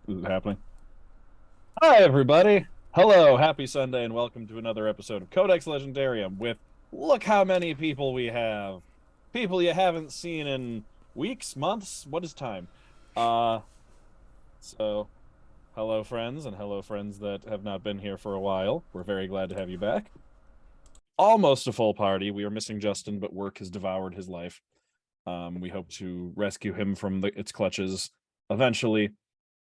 This is happening. Hi, everybody. Hello, happy Sunday, and welcome to another episode of Codex Legendarium with look how many people we have. People you haven't seen in weeks, months, what is time? Uh, so hello, friends, and hello, friends that have not been here for a while. We're very glad to have you back. Almost a full party. We are missing Justin, but work has devoured his life. We hope to rescue him from its clutches eventually.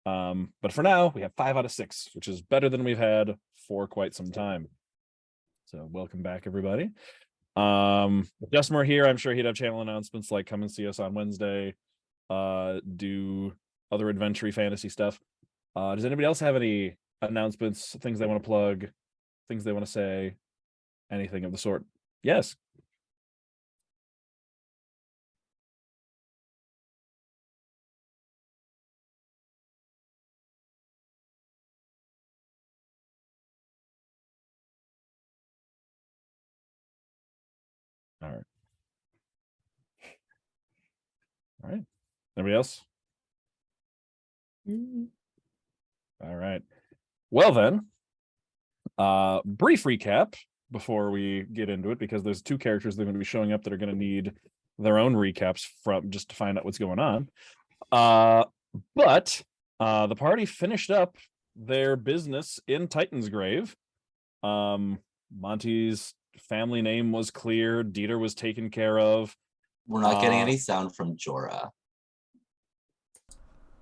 But for now, we have 5 out of 6, which is better than we've had for quite some time. So welcome back, everybody. If Justin were here, I'm sure he'd have channel announcements like come and see us on Wednesday, do other adventure fantasy stuff. Does anybody else have any announcements, things they want to plug, things they want to say, anything of the sort? Yes. All right. All right. Anybody else? All right. Well then, brief recap before we get into it, because there's 2 characters that are going to be showing up that are going to need their own recaps from just to find out what's going on. But the party finished up their business in Titan's Grave. Monty's family name was cleared. Dieter was taken care of. We're not getting any sound from Jora.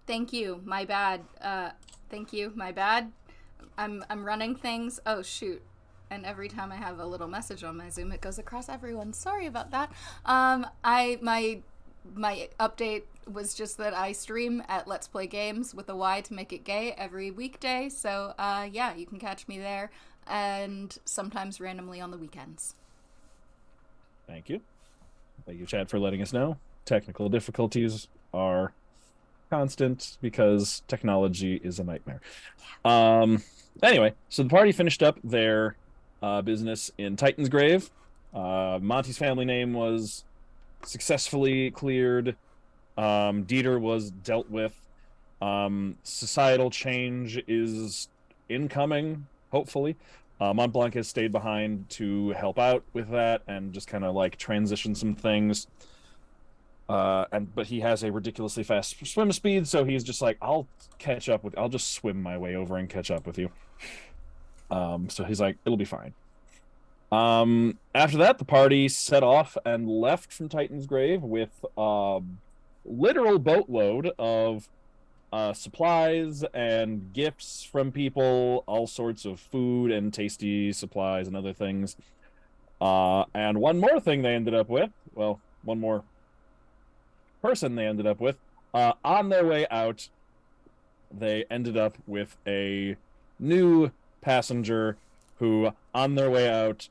Thank you. My bad. Thank you. My bad. I'm running things. Oh shoot. And every time I have a little message on my Zoom, it goes across everyone. Sorry about that. My update was just that I stream at Let's Play Games with a Y to make it gay every weekday. So yeah, you can catch me there, and sometimes randomly on the weekends. Thank you. Thank you, Chad, for letting us know. Technical difficulties are constant because technology is a nightmare. Anyway, so the party finished up their business in Titan's Grave. Monty's family name was successfully cleared. Dieter was dealt with. Societal change is incoming, hopefully. Montblanc has stayed behind to help out with that and just kind of like transition some things. But he has a ridiculously fast swim speed, so he's just like, I'll just swim my way over and catch up with you. So he's like, it'll be fine. After that, the party set off and left from Titan's Grave with a literal boatload of supplies and gifts from people, all sorts of food and tasty supplies and other things. And one more thing they ended up with, well, one more person they ended up with, on their way out, they ended up with a new passenger who, on their way out,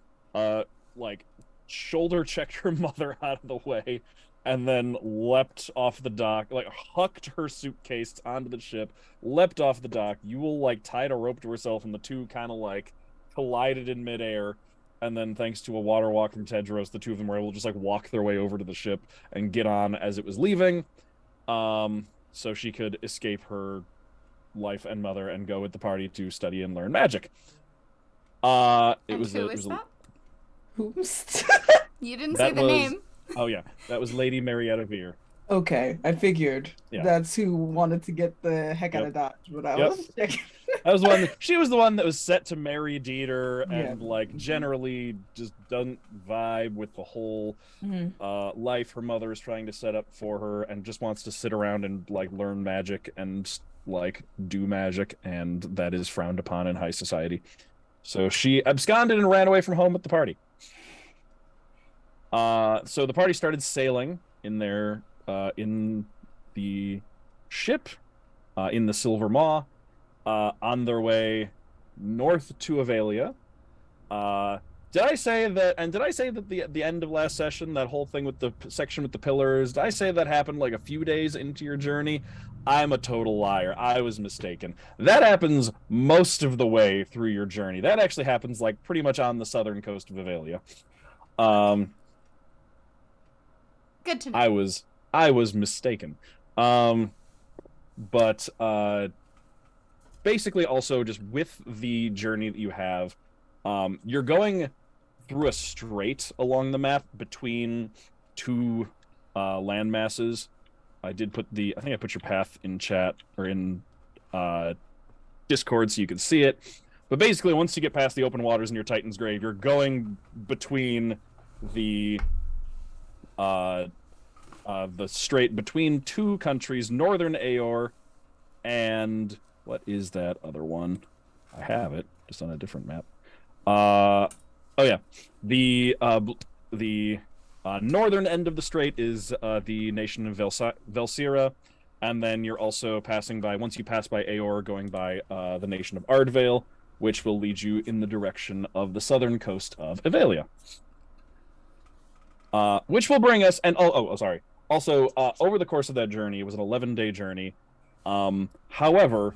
like shoulder checked her mother out of the way and then leapt off the dock, like hucked her suitcase onto the ship, leapt off the dock. Yule like tied a rope to herself, and the two kind of like collided in midair. And then, thanks to a water walk from Tedros, the two of them were able to just like walk their way over to the ship and get on as it was leaving, so she could escape her life and mother and go with the party to study and learn magic. Who is that? Oops. You didn't say the name. Oh yeah, that was Lady Marietta Veer. Okay, I figured Yeah. that's who wanted to get the heck out of Dodge, but I was checking. She was the one that was set to marry Dieter and Yeah. like generally just doesn't vibe with the whole life her mother is trying to set up for her, and just wants to sit around and like learn magic and like do magic, and that is frowned upon in high society. So she absconded and ran away from home with the party. So the party started sailing in their in the ship in the Silver Maw, on their way north to Avelia. Did I say that? And did I say that the end of last session, that whole thing with the section with the pillars, did I say that happened like a few days into your journey? I'm a total liar. I was mistaken. That happens most of the way through your journey. That actually happens like pretty much on the southern coast of Avelia. Good to know. I was mistaken. But basically also just with the journey that you have, you're going through a strait along the map between two land masses. I think I put your path in chat or in Discord so you can see it. But basically, once you get past the open waters in your Titan's Grave, you're going between the strait between two countries, Northern Aor and what is that other one? I have it just on a different map. Oh yeah, the northern end of the strait is the nation of Velsira, and then you're also passing by. Once you pass by Aor, going by the nation of Ardvale, which will lead you in the direction of the southern coast of Evalia. Which will bring us, and sorry. Also, over the course of that journey, it was an 11-day journey. However,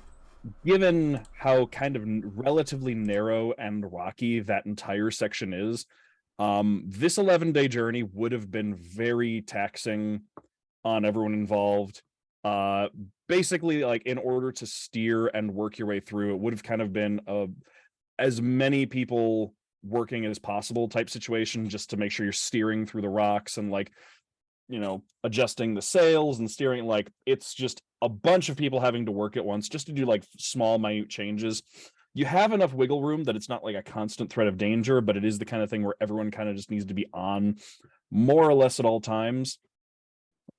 given how kind of relatively narrow and rocky that entire section is, this 11-day journey would have been very taxing on everyone involved. Basically, like, in order to steer and work your way through, it would have kind of been as many people working as possible type situation, just to make sure you're steering through the rocks and, like, you know, adjusting the sails and steering. Like, it's just a bunch of people having to work at once just to do like small minute changes. You have enough wiggle room that it's not like a constant threat of danger, but it is the kind of thing where everyone kind of just needs to be on more or less at all times.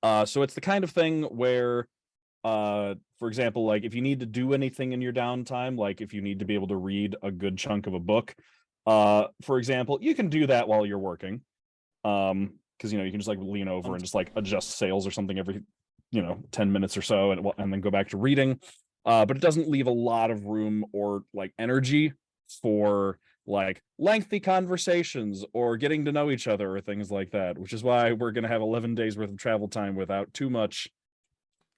So it's the kind of thing where, for example, like if you need to do anything in your downtime, like if you need to be able to read a good chunk of a book, for example, you can do that while you're working. Because, you know, you can just like lean over and just like adjust sails or something every, 10 minutes or so, and then go back to reading. But it doesn't leave a lot of room or like energy for like lengthy conversations or getting to know each other or things like that, which is why we're going to have 11 days worth of travel time without too much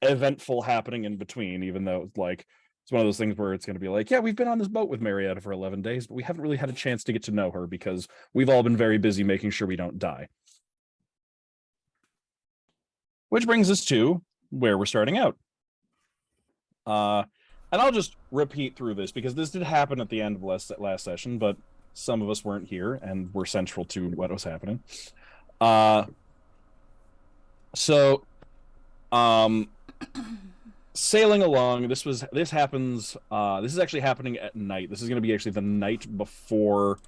eventful happening in between, even though it's like, it's one of those things where it's going to be like, yeah, we've been on this boat with Marietta for 11 days, but we haven't really had a chance to get to know her because we've all been very busy making sure we don't die. Which brings us to where we're starting out. And I'll just repeat through this because this did happen at the end of last session, but some of us weren't here and were central to what was happening. Sailing along, this is actually happening at night. This is going to be actually the night before,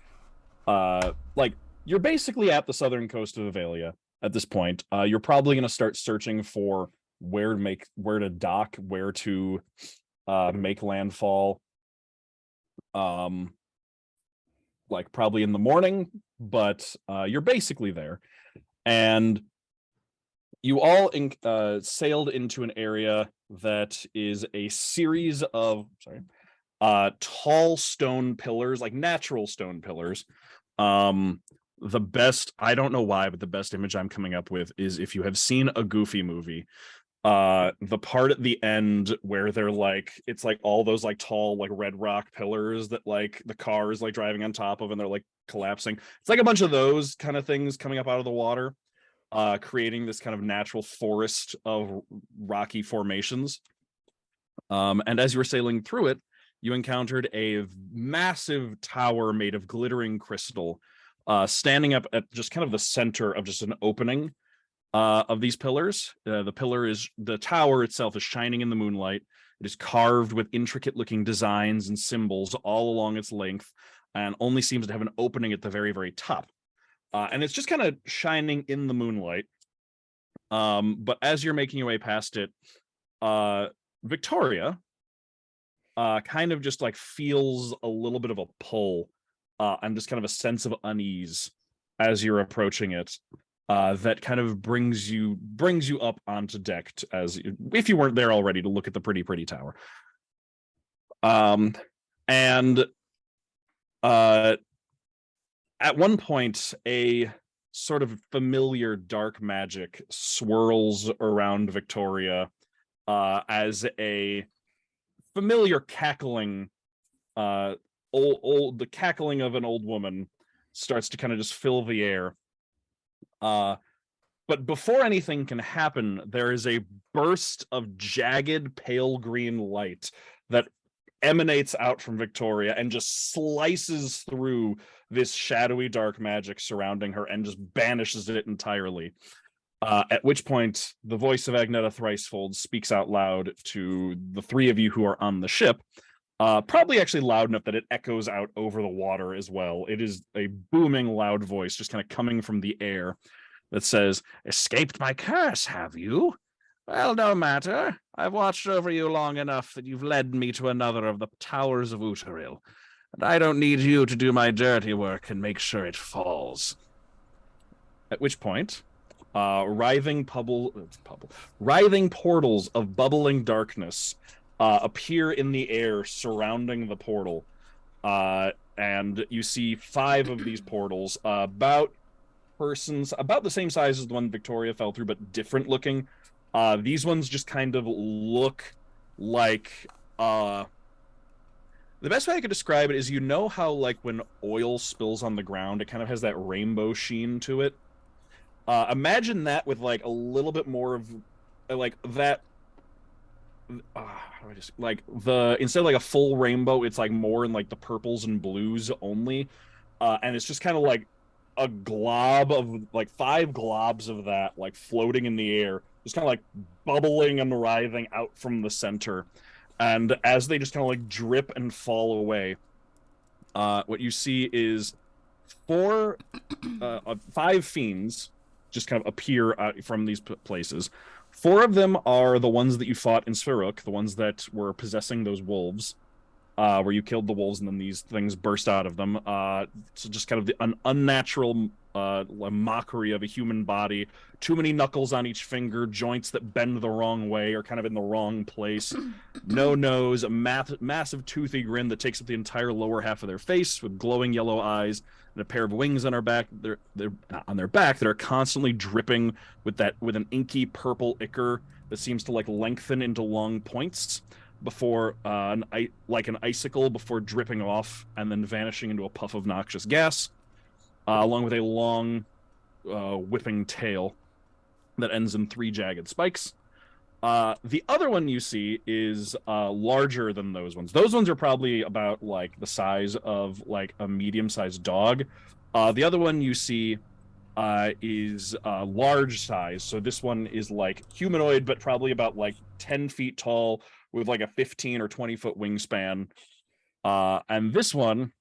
like, you're basically at the southern coast of Evalia at this point. You're probably going to start searching for where to dock, where to make landfall, like probably in the morning, but you're basically there. And you all sailed into an area that is a series of tall stone pillars, like natural stone pillars. The best, I don't know why, but the best image I'm coming up with is if you have seen a Goofy movie, the part at the end where they're like, it's like all those like tall like red rock pillars that like the car is like driving on top of and they're like collapsing. It's like a bunch of those kind of things coming up out of the water, creating this kind of natural forest of rocky formations. And as you were sailing through it, you encountered a massive tower made of glittering crystal, standing up at just kind of the center of just an opening of these pillars. The tower itself is shining in the moonlight. It is carved with intricate looking designs and symbols all along its length, and only seems to have an opening at the very, very top. And it's just kind of shining in the moonlight. But as you're making your way past it, Viktoria kind of just like feels a little bit of a pull and just kind of a sense of unease as you're approaching it. That kind of brings you up onto deck if you weren't there already, to look at the pretty tower. And at one point, a sort of familiar dark magic swirls around Viktoria as a familiar cackling, the cackling of an old woman starts to kind of just fill the air. But before anything can happen, there is a burst of jagged pale green light that emanates out from Viktoria and just slices through this shadowy dark magic surrounding her and just banishes it entirely. At which point, the voice of Agneta Thricefold speaks out loud to the three of you who are on the ship, probably actually loud enough that it echoes out over the water as well. It is a booming, loud voice just kind of coming from the air that says, "Escaped my curse, have you? Well, no matter. I've watched over you long enough that you've led me to another of the towers of Uteril, and I don't need you to do my dirty work and make sure it falls." At which point, writhing portals of bubbling darkness appear in the air surrounding the portal, and you see 5 of these portals, about the same size as the one Viktoria fell through, but different looking. These ones just kind of look like the best way I could describe it is, you know how like when oil spills on the ground, it kind of has that rainbow sheen to it. Imagine that with like a little bit more of like that. Instead of like a full rainbow, it's like more in like the purples and blues only, and it's just kind of like a glob of like 5 globs of that like floating in the air, just kind of like bubbling and writhing out from the center. And as they just kind of like drip and fall away, what you see is 5 fiends just kind of appear from these places. 4 of them are the ones that you fought in Sviruk, the ones that were possessing those wolves, where you killed the wolves and then these things burst out of them. So just kind of an unnatural mockery of a human body. Too many knuckles on each finger, joints that bend the wrong way or kind of in the wrong place. No nose, a massive toothy grin that takes up the entire lower half of their face with glowing yellow eyes, and a pair of wings on their back. They're on their back that are constantly dripping with an inky purple ichor that seems to like lengthen into long points before like an icicle before dripping off and then vanishing into a puff of noxious gas, along with a long whipping tail that ends in 3 jagged spikes. The other one you see is larger than those ones. Those ones are probably about like the size of like a medium-sized dog. The other one you see is large size. So this one is like humanoid, but probably about like 10 feet tall with like a 15 or 20 foot wingspan. And this one,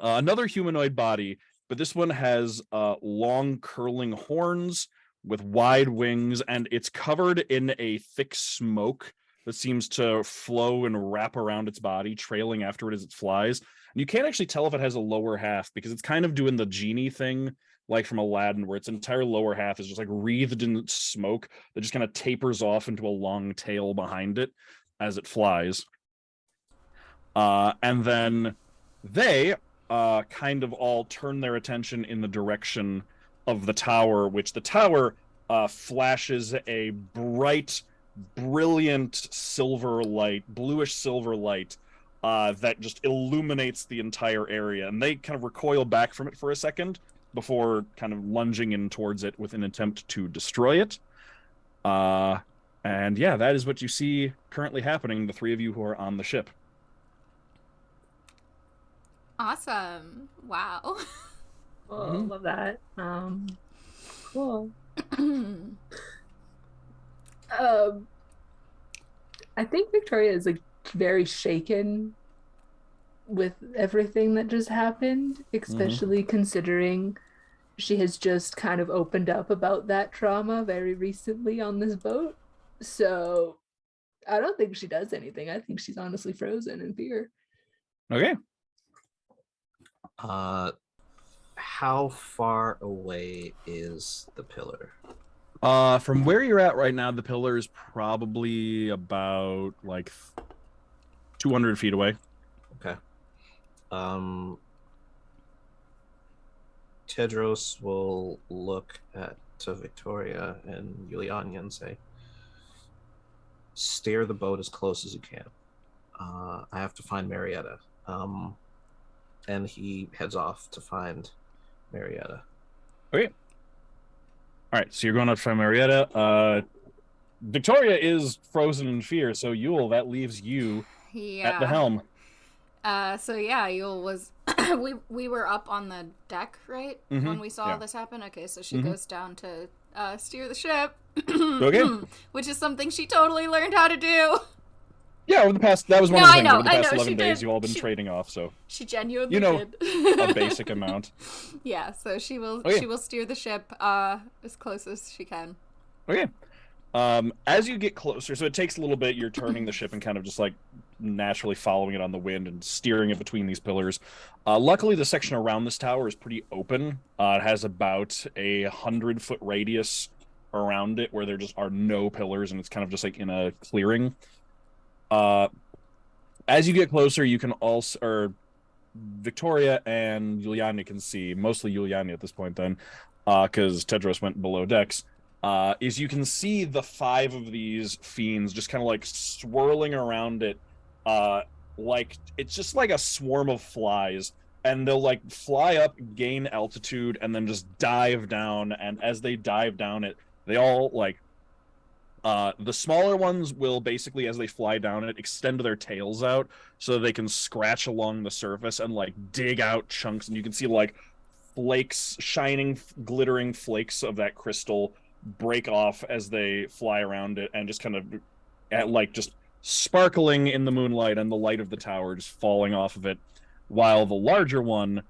another humanoid body, but this one has long curling horns with wide wings, and it's covered in a thick smoke that seems to flow and wrap around its body, trailing after it as it flies. And you can't actually tell if it has a lower half because it's kind of doing the genie thing, like from Aladdin, where its entire lower half is just like wreathed in smoke that just kind of tapers off into a long tail behind it as it flies. And then they kind of all turn their attention in the direction of the tower, which the tower flashes a bright, brilliant silver light, bluish silver light, that just illuminates the entire area. And they kind of recoil back from it for a second before kind of lunging in towards it with an attempt to destroy it. And yeah, that is what you see currently happening, the 3 of you who are on the ship. Awesome. Wow. Oh, love that. Cool. I think Viktoria is like very shaken with everything that just happened, especially considering she has just kind of opened up about that trauma very recently on this boat. So I don't think she does anything. I think she's honestly frozen in fear. Okay. How far away is the pillar? From where you're at right now, the pillar is probably about like 200 feet away. Okay. Tedros will look to Viktoria and Yulyanya and say, steer the boat as close as you can. I have to find Marietta. And he heads off to find Marietta. Okay. All right, so you're going up to find Marietta. Viktoria is frozen in fear, so Yule, that leaves you Yeah. at the helm. So yeah, Yule was we were up on the deck, right? When we saw this happen. Okay, so she goes down to steer the ship. Okay. Which is something she totally learned how to do. Yeah, over the past over the past 11 days, you've all been trading off, so she genuinely did a basic amount. Yeah, so she will steer the ship as close as she can. Okay. As you get closer, so it takes a little bit, you're turning the ship and kind of just like naturally following it on the wind and steering it between these pillars. Luckily, the section around this tower is pretty open. It has about 100-foot radius around it where there just are no pillars, and it's kind of just like in a clearing. As you get closer, you can also, or Viktoria and Yulyanya can see, mostly Yulyanya at this point then, because Tedros went below decks. Is you can see the 5 of these fiends just kind of like swirling around it, like it's just like a swarm of flies, and they'll like fly up, gain altitude, and then just dive down. And as they dive down it, they all like the smaller ones will basically, as they fly down it, extend their tails out so they can scratch along the surface and like dig out chunks, and you can see like flakes, shining, glittering flakes of that crystal break off as they fly around it, and just kind of like just sparkling in the moonlight and the light of the tower just falling off of it, while the larger one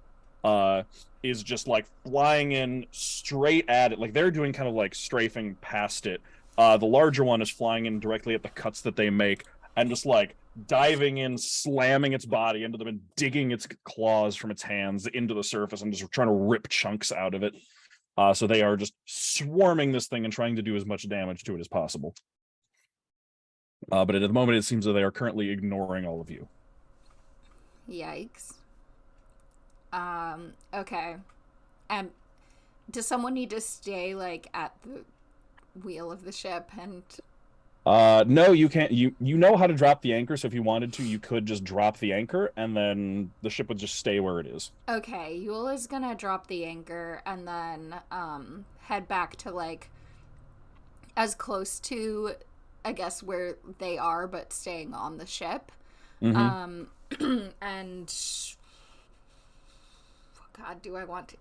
is just like flying in straight at it, like they're doing kind of like strafing past it. The larger one is flying in directly at the cuts that they make, and just like diving in, slamming its body into them and digging its claws from its hands into the surface and just trying to rip chunks out of it. So they are just swarming this thing and trying to do as much damage to it as possible. But at the moment, it seems that they are currently ignoring all of you. Yikes. Okay. Does someone need to stay, like, at the wheel of the ship and... No, you can't. You know how to drop the anchor, so if you wanted to, you could just drop the anchor, and then the ship would just stay where it is. Okay, Yule is gonna drop the anchor and then head back to, like, as close to, I guess, where they are, but staying on the ship. And God, do I want to?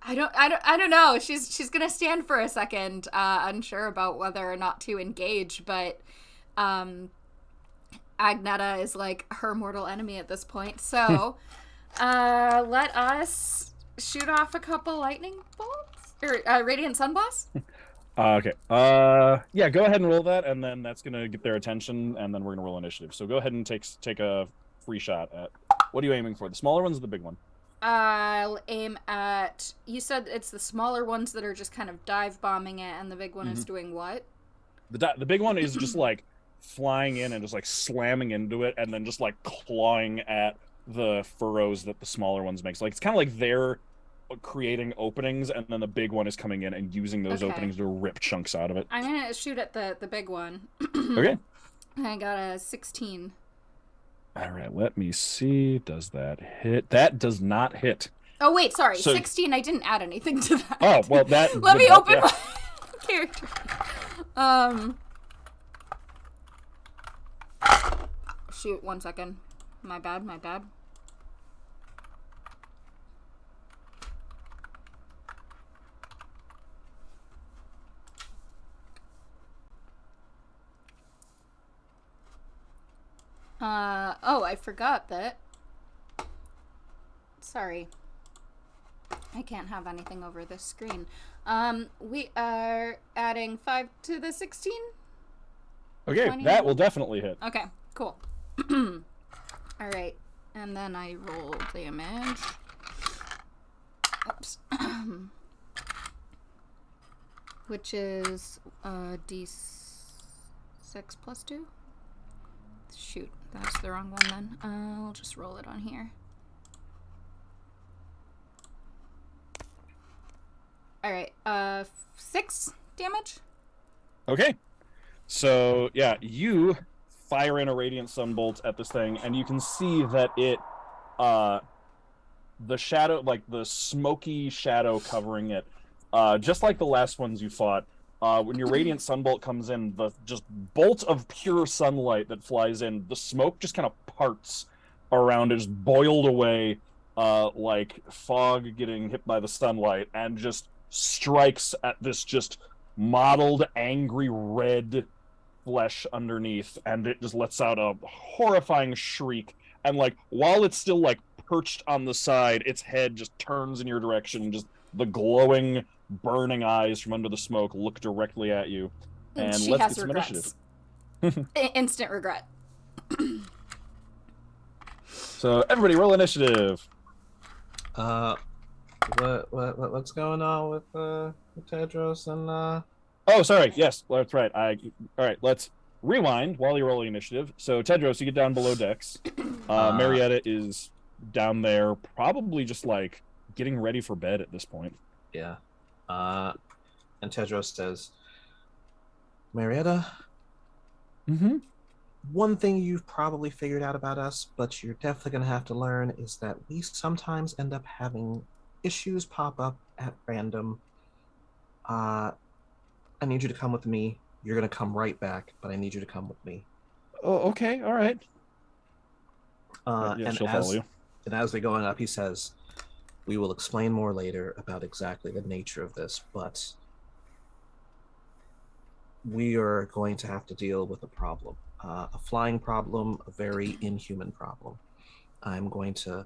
I don't know. She's gonna stand for a second, unsure about whether or not to engage, but Agneta is like her mortal enemy at this point. So let us shoot off a couple lightning bolts or radiant sunblast. Okay. Yeah, go ahead and roll that, and then that's gonna get their attention, and then we're gonna roll initiative. So go ahead and take a free shot at. What are you aiming for? The smaller ones or the big one? I'll aim at... You said it's the smaller ones that are just kind of dive bombing it, and the big one is doing what? The big one is just like flying in and just like slamming into it, and then just like clawing at the furrows that the smaller ones make. So, like, it's kind of like they're creating openings, and then the big one is coming in and using those openings to rip chunks out of it. I'm gonna shoot at the big one. Okay. I got a 16. All right, let me see. Does that hit? That does not hit. Oh, wait, sorry. So, 16, I didn't add anything to that. Oh, well, that... Let me open my character. Shoot, 1 second. My bad. Oh, I forgot that. Sorry. I can't have anything over this screen. We are adding 5 to the 16. Okay, 20. That will definitely hit. Okay, cool. All right, and then I roll damage. Oops. Which is D6 plus 2. Shoot, that's the wrong one then. I'll just roll it on here. Alright, 6 damage? Okay. So, yeah, you fire in a Radiant Sunbolt at this thing, and you can see that it, the shadow, like the smoky shadow covering it, just like the last ones you fought, when your radiant sunbolt comes in, the just bolt of pure sunlight that flies in, the smoke just kind of parts around it, just boiled away like fog getting hit by the sunlight, and just strikes at this just mottled, angry red flesh underneath, and it just lets out a horrifying shriek. And like while it's still like perched on the side, its head just turns in your direction, just the glowing, burning eyes from under the smoke look directly at you. And she let's has get some regrets. initiative. Instant regret. So everybody roll initiative. What's going on with Tedros and Oh, sorry. Yes, that's right. All right, let's rewind while you're rolling initiative. So Tedros, you get down below decks. Marietta is down there, probably just like getting ready for bed at this point. Yeah. And Tedros says, Marietta, Mm-hmm. one thing you've probably figured out about us, but you're definitely going to have to learn, is that we sometimes end up having issues pop up at random. I need you to come with me. You're going to come right back, but I need you to come with me. Oh, okay. All right. And she'll follow you. And as they're going up, he says, we will explain more later about exactly the nature of this, but we are going to have to deal with a problem. A flying problem, a very inhuman problem. I'm going to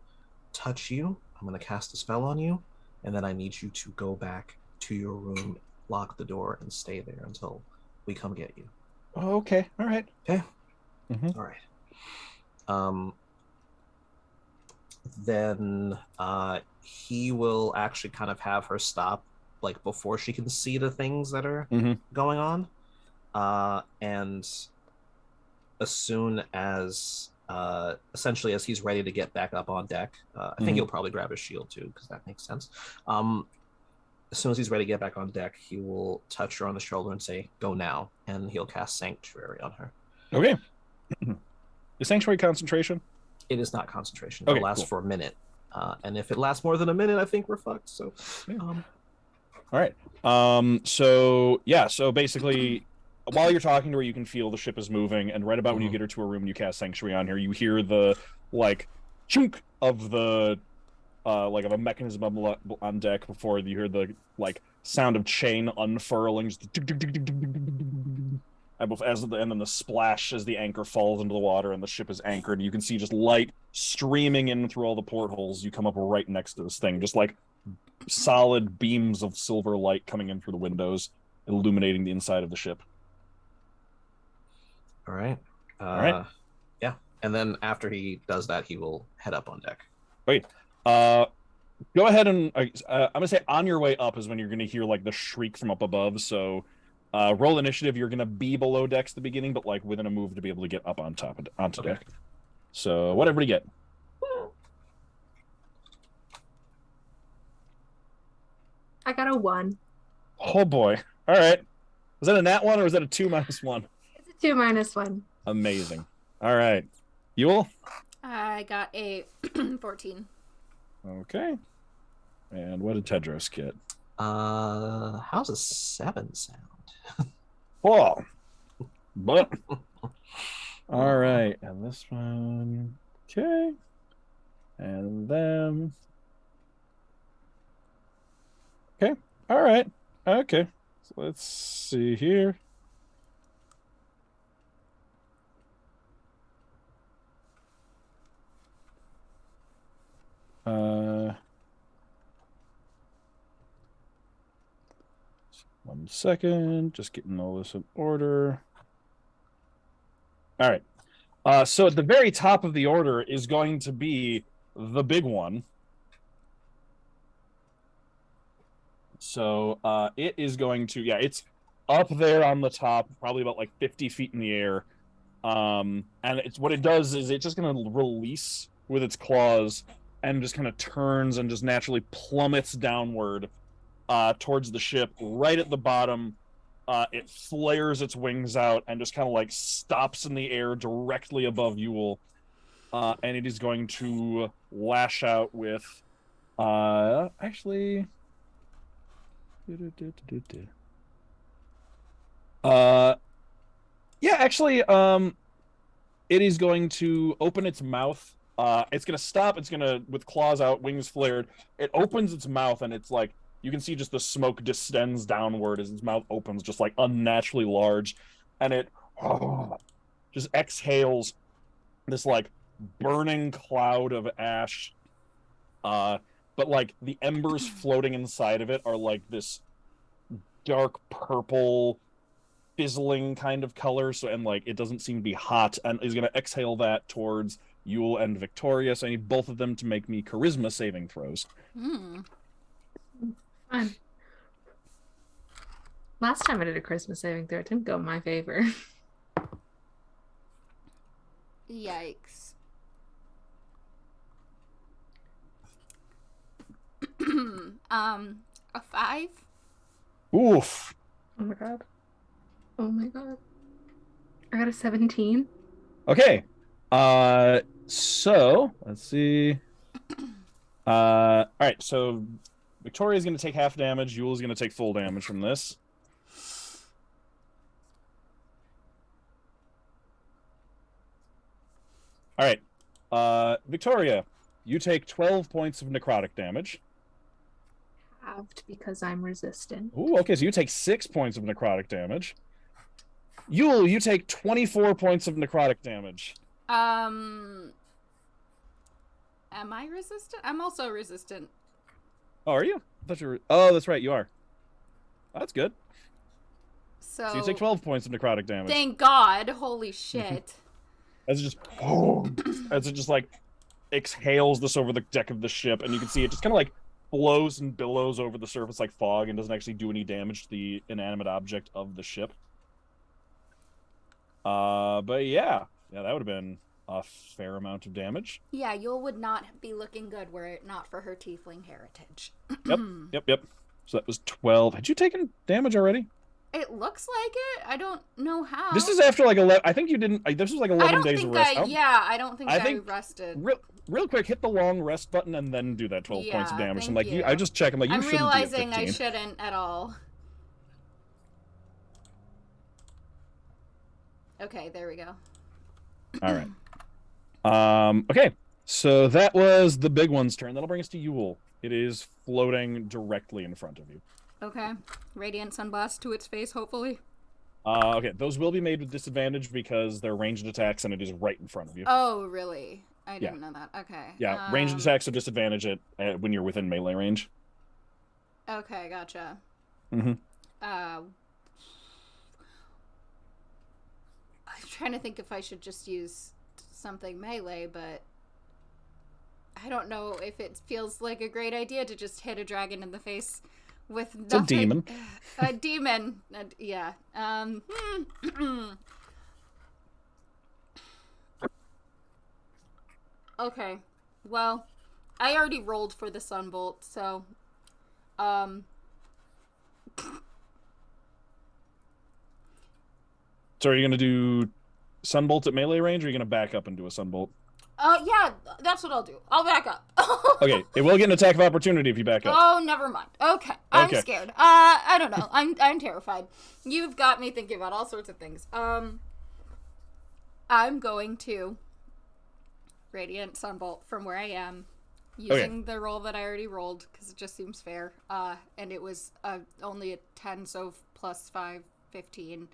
touch you. I'm going to cast a spell on you, and then I need you to go back to your room, lock the door, and stay there until we come get you. Oh, okay. All right. Okay? Mm-hmm. All right. Then he will actually kind of have her stop, like, before she can see the things that are going on. And as soon as, essentially, as he's ready to get back up on deck, I think he'll probably grab his shield too, because that makes sense. As soon as he's ready to get back on deck, he will touch her on the shoulder and say, go now, and he'll cast Sanctuary on her. Okay. Is Sanctuary concentration? It is not concentration. Okay, It'll last for a minute. And if it lasts more than a minute, I think we're fucked. So, all right. So basically, while you're talking to her, you can feel the ship is moving, and right about when you get her to a room and you cast Sanctuary on her, you hear the like chunk of the like of a mechanism on deck before you hear the like sound of chain unfurling, just and then the splash as the anchor falls into the water and the ship is anchored. You can see just light streaming in through all the portholes. You come up right next to this thing, just like solid beams of silver light coming in through the windows, illuminating the inside of the ship. all right. All right. Yeah. And then after he does that, he will head up on deck. Wait. Go ahead and I'm gonna say on your way up is when you're gonna hear like the shriek from up above. So roll initiative. You're gonna be below decks at the beginning, but like within a move to be able to get up on top of onto deck. So what everybody get? I got a 1. Oh boy! All right. Was that a nat 1 or was that a 2 minus 1? It's a 2 minus 1. Amazing. All right. Yule? I got a 14. Okay. And what did Tedros get? How's a 7 sound? Oh. But. All right. And this one. Okay. And then. Okay. All right. Okay. So let's see here. One second, just getting all this in order. All right. So at the very top of the order is going to be the big one. So it is going to, it's up there on the top, probably about like 50 feet in the air. And it's what it does is it's just going to release with its claws and just kind of turns and just naturally plummets downward towards the ship. Right at the bottom, it flares its wings out and just kind of like stops in the air directly above Yule. And it is going to lash out with actually Yeah, actually, it is going to open its mouth. It's gonna stop. It's gonna, with claws out, wings flared. It opens its mouth, and it's like you can see just the smoke distends downward as its mouth opens, just like unnaturally large, and it just exhales this like burning cloud of ash. But like the embers floating inside of it are like this dark purple fizzling kind of color, so, and like it doesn't seem to be hot, and is going to exhale that towards Yule and Viktoria. So I need both of them to make me charisma saving throws. Fine. Last time I did a Christmas saving throw, it didn't go in my favor. Yikes. A 5? Oof. Oh my god. Oh my god. I got a 17. Okay. So let's see. All right. So Victoria's going to take half damage. Yule's going to take full damage from this. All right. Victoria, you take 12 points of necrotic damage. Halved because I'm resistant. Ooh, okay, so you take 6 points of necrotic damage. Yule, you take 24 points of necrotic damage. Am I resistant? I'm also resistant. Oh, are you? I thought you were... Oh, that's right, you are. That's good. So you take 12 points of necrotic damage. Thank God. Holy shit. As it just like exhales this over the deck of the ship, and you can see it just kind of like blows and billows over the surface like fog and doesn't actually do any damage to the inanimate object of the ship. But yeah, that would have been a fair amount of damage. Yeah, Yule would not be looking good were it not for her tiefling heritage. Yep. So that was 12. Had you taken damage already? It looks like it. I don't know how. This is after like 11. I think you didn't. This was like 11 days of rest. I don't think I rested. Real quick, hit the long rest button and then do that 12 points of damage. I'm like, you. I just check. I'm like, you shouldn't be at 15. I'm realizing I shouldn't at all. Okay, there we go. All right. Okay. So that was the big one's turn. That'll bring us to Yule. It is floating directly in front of you. Okay. Radiant Sunblast to its face, hopefully. Okay. Those will be made with disadvantage because they're ranged attacks and it is right in front of you. Oh, really? I didn't know that. Okay. Yeah, ranged attacks are disadvantage when you're within melee range. Okay, gotcha. Mm-hmm. I'm trying to think if I should just use something melee, but I don't know if it feels like a great idea to just hit a dragon in the face with nothing. It's a demon. A demon. Yeah. Okay. Well, I already rolled for the Sunbolt, so So are you going to do Sunbolt at melee range, or are you going to back up and do a Sunbolt? Yeah, that's what I'll do. I'll back up. Okay, it will get an attack of opportunity if you back up. Oh, never mind. Okay, I'm scared. I don't know. I'm terrified. You've got me thinking about all sorts of things. I'm going to Radiant Sunbolt from where I am, using the roll that I already rolled, because it just seems fair. And it was only a 10, so plus 5, 15.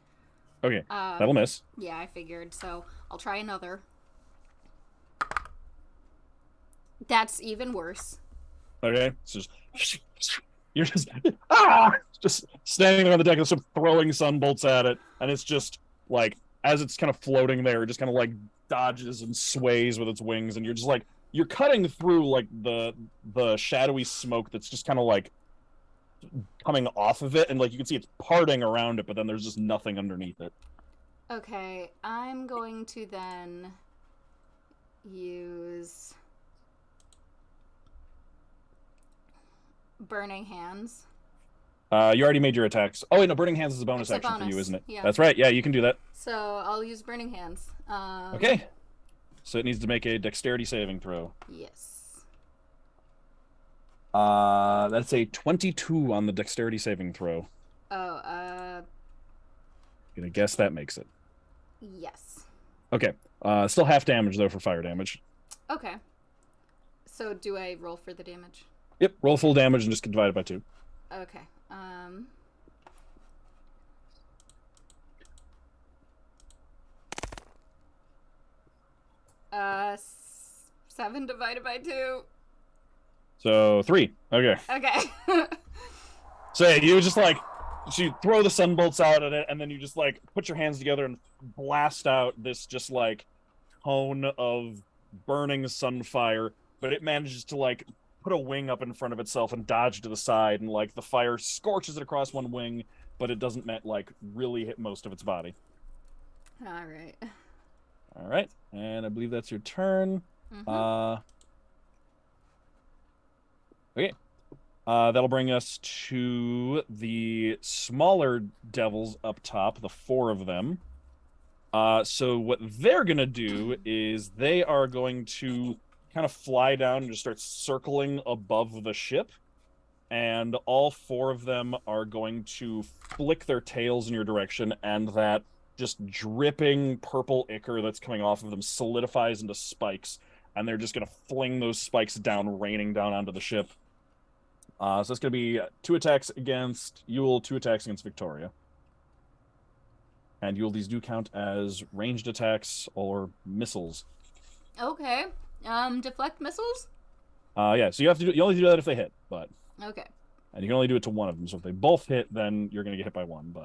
Okay, that'll miss. Yeah, I figured. So I'll try another. That's even worse. Okay, so you're just just standing there on the deck and throwing sunbolts at it, and it's just like as it's kind of floating there, it just kind of like dodges and sways with its wings, and you're just like you're cutting through like the shadowy smoke that's just kind of like coming off of it, and like you can see it's parting around it, but then there's just nothing underneath it. Okay, I'm going to then use Burning Hands. You already made your attacks. Oh wait, no, Burning Hands is a bonus action for you, isn't it? Yeah. That's right. Yeah, you can do that. So I'll use Burning Hands. Okay. So it needs to make a dexterity saving throw. Yes. That's a 22 on the dexterity saving throw. Oh, Gonna guess that makes it. Yes. Okay. Still half damage though for fire damage. Okay. So do I roll for the damage? Yep. Roll full damage and just get divided by 2. Okay. 7 divided by 2. So 3. Okay. Okay. So yeah, you just like you throw the sunbolts out at it, and then you just like put your hands together and blast out this just like cone of burning sunfire, but it manages to like put a wing up in front of itself and dodge to the side, and like the fire scorches it across one wing, but it doesn't like really hit most of its body. All right, and I believe that's your turn. Mm-hmm. Okay. That'll bring us to the smaller devils up top, the 4 of them. So what they're going to do is they are going to kind of fly down and just start circling above the ship. And all 4 of them are going to flick their tails in your direction, and that just dripping purple ichor that's coming off of them solidifies into spikes. And they're just going to fling those spikes down, raining down onto the ship. So it's going to be 2 attacks against Yule, 2 attacks against Viktoria. And Yule, these do count as ranged attacks or missiles. Okay. Deflect missiles? Yeah, so you only do that if they hit, but... Okay. And you can only do it to one of them, so if they both hit, then you're going to get hit by 1,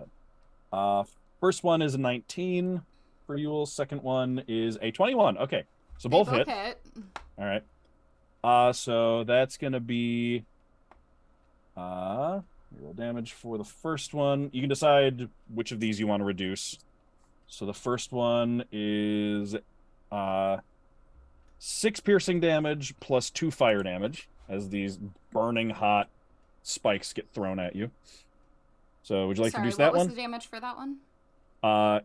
but... first one is a 19 for Yule, second one is a 21. Okay, so both hit. All right. So that's going to be... roll damage for the first one. You can decide which of these you want to reduce. So the first one is 6 piercing damage plus 2 fire damage as these burning hot spikes get thrown at you. So would you like to reduce that one? What was the damage for that one?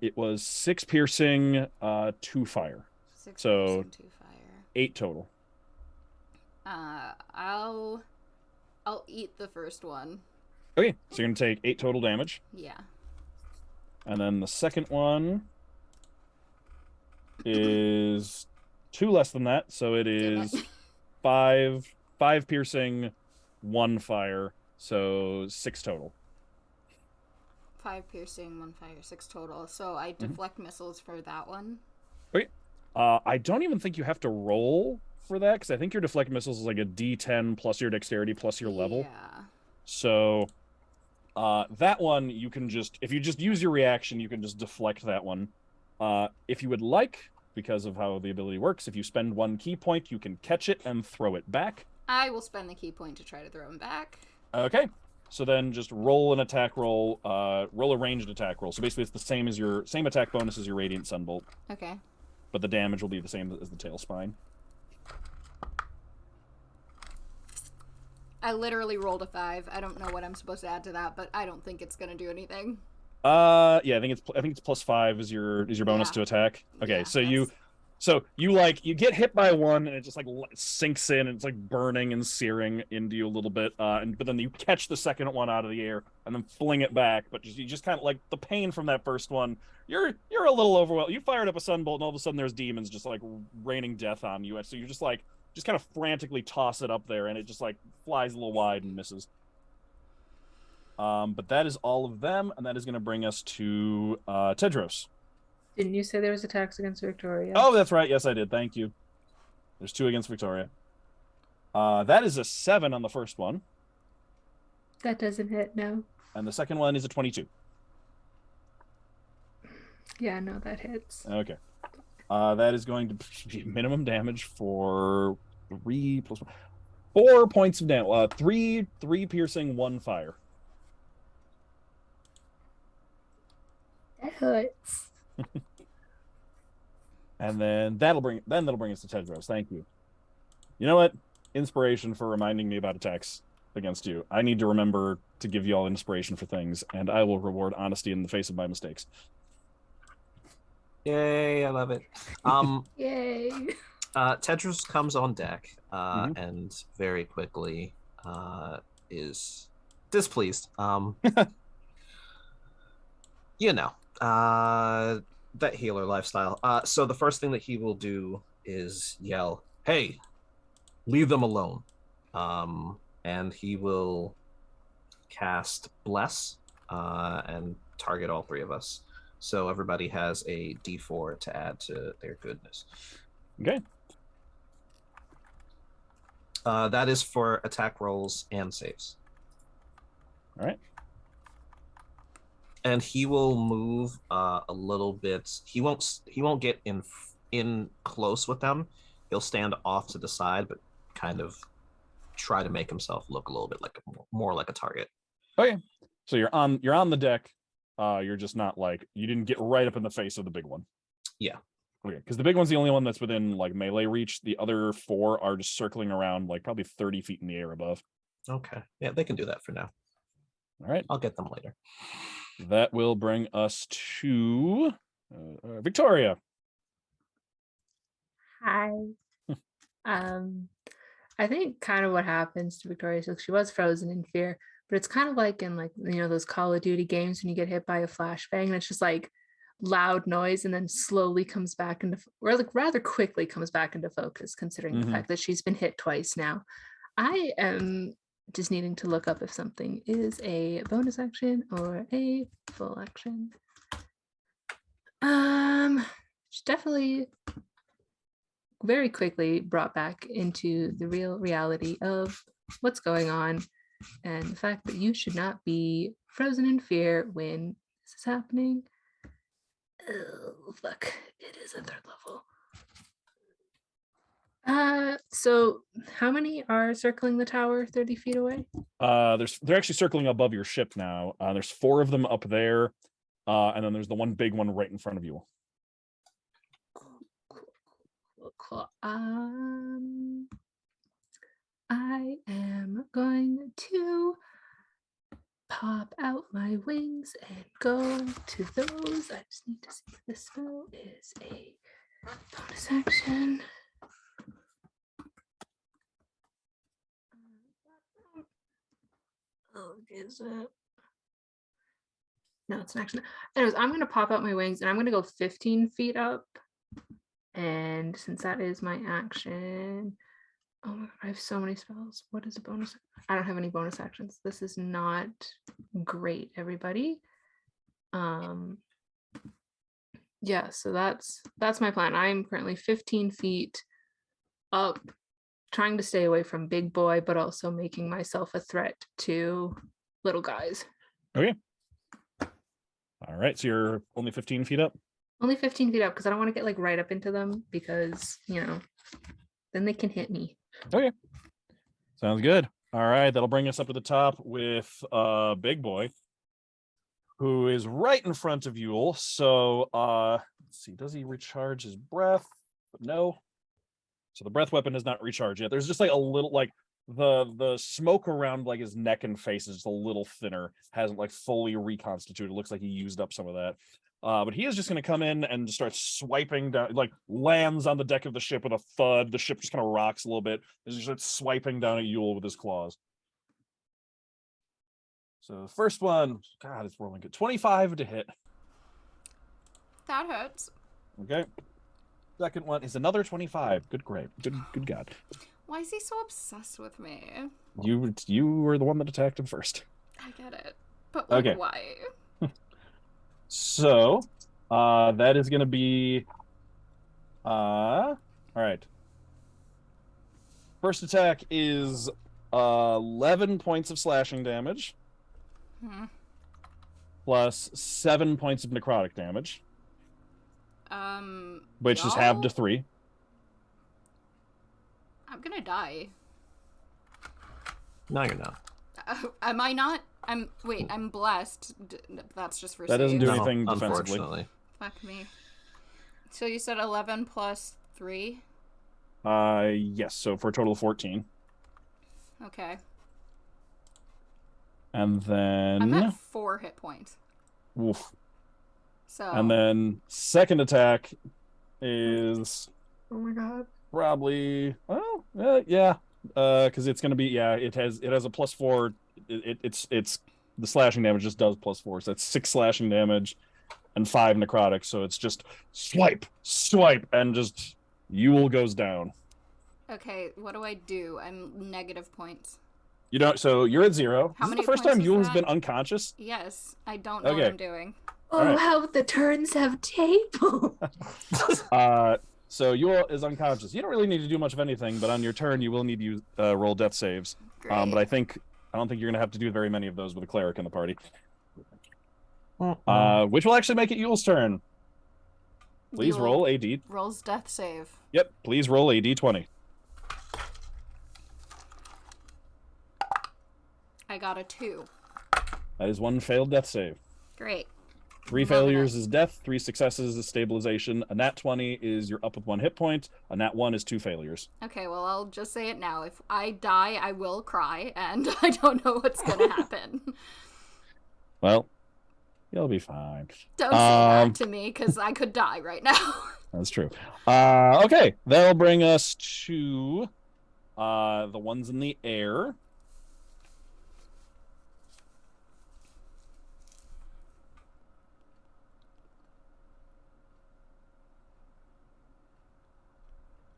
It was 6 piercing, 2 fire. 6 so piercing, 2 fire. 8 total. I'll eat the first one. Okay, so you're going to take 8 total damage. Yeah. And then the second one is 2 less than that, so it is 5 piercing, 1 fire, so 6 total. 5 piercing, 1 fire, 6 total. So I deflect missiles for that one. Okay. I don't even think you have to roll for that, because I think your deflect missiles is like a D10 plus your dexterity plus your level. Yeah. So that one you can just, if you just use your reaction, you can just deflect that one. If you would like, because of how the ability works, if you spend 1 key point, you can catch it and throw it back. I will spend the key point to try to throw him back. Okay. So then just roll an attack roll, roll a ranged attack roll. So basically it's the same as your same attack bonus as your Radiant Sunbolt. Okay. But the damage will be the same as the tail spine. I literally rolled a 5. I don't know what I'm supposed to add to that, but I don't think it's gonna do anything. Yeah, I think it's +5 is your bonus to attack. Okay, Yeah, so you get hit by 1 and it just like sinks in and it's like burning and searing into you a little bit, but then you catch the second one out of the air and then fling it back, but you just kind of like the pain from that first one. You're a little overwhelmed. You fired up a sunbolt and all of a sudden there's demons just like raining death on you, and so you're just like kind of frantically toss it up there and it just like flies a little wide and misses. But that is all of them, and that is going to bring us to Tedros. Didn't you say there was attacks against Viktoria? Oh, that's right. Yes, I did. Thank you. There's 2 against Viktoria. That is a 7 on the first one. That doesn't hit, no. And the second one is a 22. Yeah, no, that hits. Okay. That is going to be minimum damage for 3 plus 1. 4 points of damage. 3 piercing, 1 fire. That hurts. And then that'll bring us to Tedros. Thank you. You know what? Inspiration for reminding me about attacks against you. I need to remember to give you all inspiration for things, and I will reward honesty in the face of my mistakes. Yay, I love it. Yay. Tedros comes on deck and very quickly is displeased. You know, That healer lifestyle. So the first thing that he will do is yell, "Hey, leave them alone." And he will cast Bless and target all three of us. So everybody has a D4 to add to their goodness. Okay. That is for attack rolls and saves. All right. And he will move a little bit. He won't get in close with them. He'll stand off to the side, but kind of try to make himself look a little bit like more like a target. Okay. So you're on the deck. You're just not like, you didn't get right up in the face of the big one. Yeah. Okay, because the big one's the only one that's within like melee reach. The other 4 are just circling around like probably 30 feet in the air above. Okay. Yeah, they can do that for now. All right. I'll get them later. That will bring us to Viktoria. Hi. I think kind of what happens to Victoria, so she was frozen in fear, but it's kind of like in like, you know, those Call of Duty games when you get hit by a flashbang and it's just like loud noise and then slowly comes back into, or like rather quickly comes back into focus, considering the fact that she's been hit twice now. I am just needing to look up if something is a bonus action or a full action. She's definitely very quickly brought back into the real reality of what's going on and the fact that you should not be frozen in fear when this is happening. Oh, fuck. It is a 3rd level. So how many are circling the tower 30 feet away? They're actually circling above your ship now. There's 4 of them up there, and then there's the one big one right in front of you. Cool. I am going to pop out my wings and go to those. I just need to see if this spell is a bonus action. Oh, is it? No, it's an action. Anyways, I'm going to pop out my wings and I'm going to go 15 feet up. And since that is my action, oh my god, I have so many spells. What is a bonus? I don't have any bonus actions. This is not great, everybody. Yeah, so that's my plan. I'm currently 15 feet up, trying to stay away from big boy, but also making myself a threat to little guys. Okay. All right, so you're only 15 feet up? Only 15 feet up because I don't want to get like right up into them because, you know, then they can hit me. Okay. Sounds good. All right, that'll bring us up to the top with Big Boy, who is right in front of Yule. So let's see, does he recharge his breath? No. So the breath weapon is not recharged yet. There's just like a little, like the smoke around like his neck and face is just a little thinner, hasn't like fully reconstituted. It looks like he used up some of that. But he is just going to come in and start swiping down, like lands on the deck of the ship with a thud. The ship just kind of rocks a little bit. He just starts swiping down at Yule with his claws. So the first one, God, it's rolling good. 25 to hit. That hurts. Okay. Second one is another 25. Good, great. Good God. Why is he so obsessed with me? You were the one that attacked him first. I get it. But like, Okay. why? So, that is going to be, all right. First attack is 11 points of slashing damage, plus 7 points of necrotic damage, which is halved to 3. I'm gonna die. No, you're not. Am I not? I'm blessed. That's just for that doesn't do saves. anything No, defensively. unfortunately. Fuck me. So you said 11 plus 3? Yes, so for a total of 14. Okay. And then I'm at 4 hit points. oof. So And then second attack is Oh my god. probably yeah, because it's gonna be it has a +4. It's the slashing damage just does +4, so that's 6 slashing damage, and 5 necrotic. So it's just swipe, and just Yule goes down. Okay, what do I do? I'm negative points. You don't. So you're at 0. How This is many the first points time was Yule's that? been unconscious. Yes, I don't know what Okay. I'm doing. Oh, Alright. how the turns have tables. So Yule is unconscious. You don't really need to do much of anything, but on your turn you will need to roll death saves. Great. But I don't think you're gonna have to do very many of those with a cleric in the party. Which will actually make it Yule's turn. Please Yule roll a d. rolls death save. Yep, please roll a d20. I got a 2. That is 1 failed death save. Great. 3 Loving failures it. is death, 3 successes is stabilization. A nat 20 is you're up with 1 hit point. A nat 1 is 2 failures. Okay, well, I'll just say it now. If I die, I will cry, and I don't know what's gonna happen. Well, you'll be fine. Don't say that to me, because I could die right now. That's true. Okay, that'll bring us to the ones in the air.